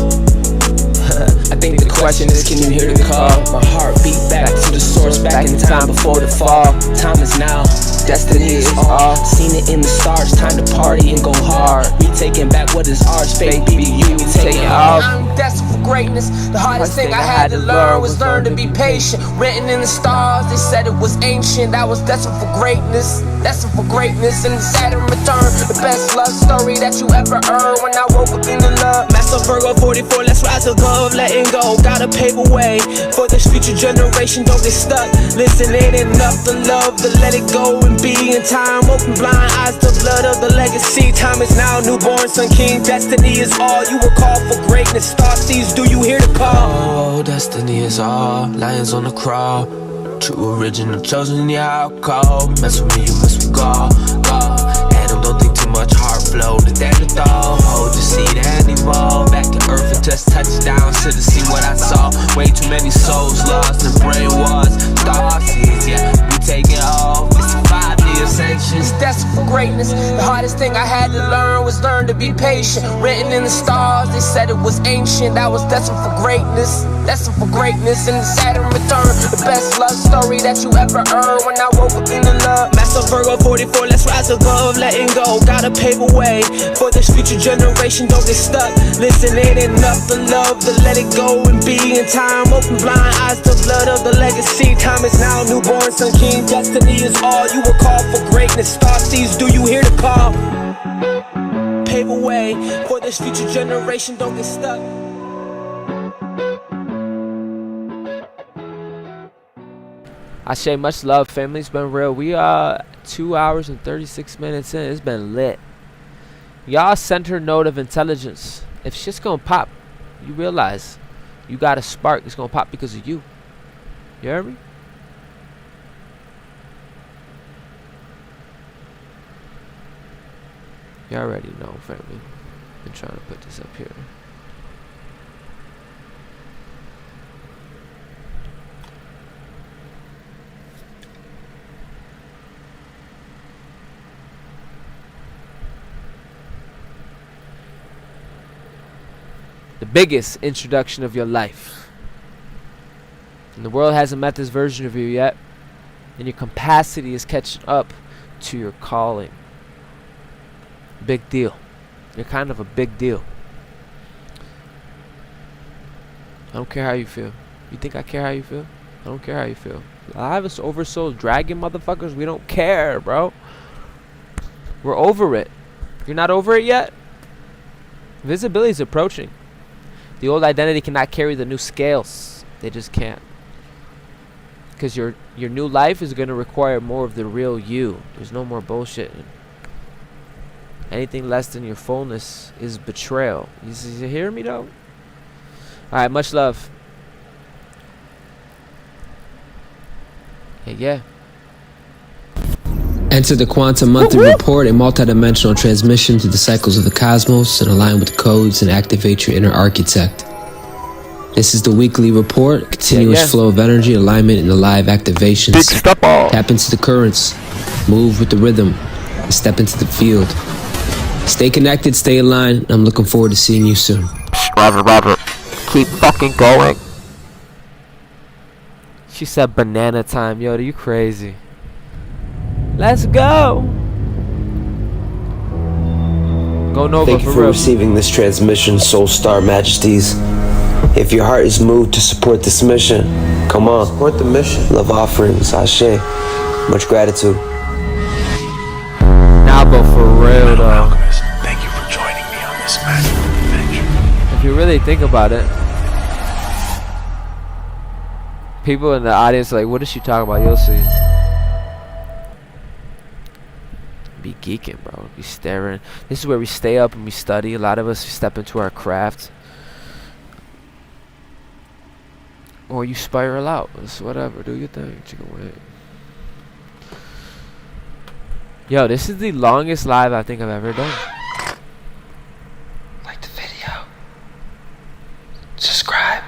I think the question is, can you hear the call? My heart beat back to the source, back in time before the fall. Time is now, destiny is all. Seen it in the stars, time to party and go hard. We taking back what is ours, fake BBU, we taking off. I'm destined for greatness. The hardest thing I had to learn was learn to be patient. Written in the stars, they said it was ancient. I was destined for greatness. Destined for greatness and Saturn return. The best love story that you ever heard. When I woke up in the love. Master Virgo 44, let's rise above, letting go. Gotta pave a way for this future generation. Don't get stuck. Listen, it ain't enough to love, to let it go and be in time. Open blind eyes, the blood of the legacy. Time is now, newborn son king. Destiny is all. You were called for greatness. Star seeds, do you hear the call? Oh, destiny is all. Lions on the crawl. True original, chosen, yeah, I'll call. Mess with me, you mess with God. Adam, don't think too much, heart flow to that the thought. Hold the seed and evolve. Back to earth and just touch down to see what I saw. Way too many souls lost and brainwashed. Star seeds, yeah, we taking off. It's a 5-year ascension. Destined for greatness. The hardest thing I had to learn was learn to be patient. Written in the stars, they said it was ancient. I was destined for greatness. Destined for greatness and Saturn return. The best love story that you ever heard. When I woke up in the love. Master Virgo 44, let's rise above, letting go. Gotta pave a way for this future generation. Don't get stuck. Listen, ain't enough to love to let it go and be in time. Open blind eyes, the blood of the legacy. Time is now, newborn son king. Destiny is all. You were called for greatness. Star seeds, do you hear the call? Pave a way for this future generation. Don't get stuck. I say much love, family. It's been real. We 2 hours and 36 minutes in. It's been lit. Y'all center node of intelligence. If shit's gonna pop, you realize you got a spark. It's gonna pop because of you. You hear me? You already know, family. Been trying to put this up here. The biggest introduction of your life. And the world hasn't met this version of you yet. And your capacity is catching up to your calling. Big deal. You're kind of a big deal. I don't care how you feel. You think I care how you feel? I don't care how you feel. A lot of us oversold dragon motherfuckers. We don't care, bro. We're over it. You're not over it yet? Visibility is approaching. The old identity cannot carry the new scales. They just can't. Because your new life is going to require more of the real you. There's no more bullshit. Anything less than your fullness is betrayal. You hear me though? Alright, much love. Yeah. Enter the Quantum Monthly Report, a multidimensional transmission through the cycles of the cosmos and align with the codes and activate your inner architect. This is the weekly report, continuous flow of energy, alignment, and alive activations. Tap into the currents, move with the rhythm, and step into the field. Stay connected, stay aligned. I'm looking forward to seeing you soon. Robert. Keep fucking going. She said banana time. Yo, are you crazy? Let's go. Go Nova. Thank you for receiving this transmission, Soul Star Majesties. If your heart is moved to support this mission, come on. Support the mission. Love offerings, Ashe. Much gratitude. Now go for real though. Thank you for joining me on this magical adventure. If you really think about it, people in the audience are like, what is she talking about? You'll see. Be geeking, bro. Be staring. This is where we stay up and we study. A lot of us step into our craft. Or you spiral out. It's whatever. Do your thing. Chicken wing. Yo, this is the longest live I think I've ever done. Like the video. Subscribe.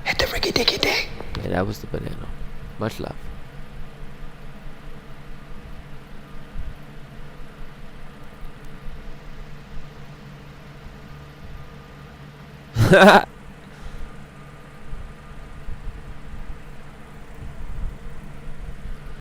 Hit the ricky dicky ding. Yeah, that was the banana. Much love.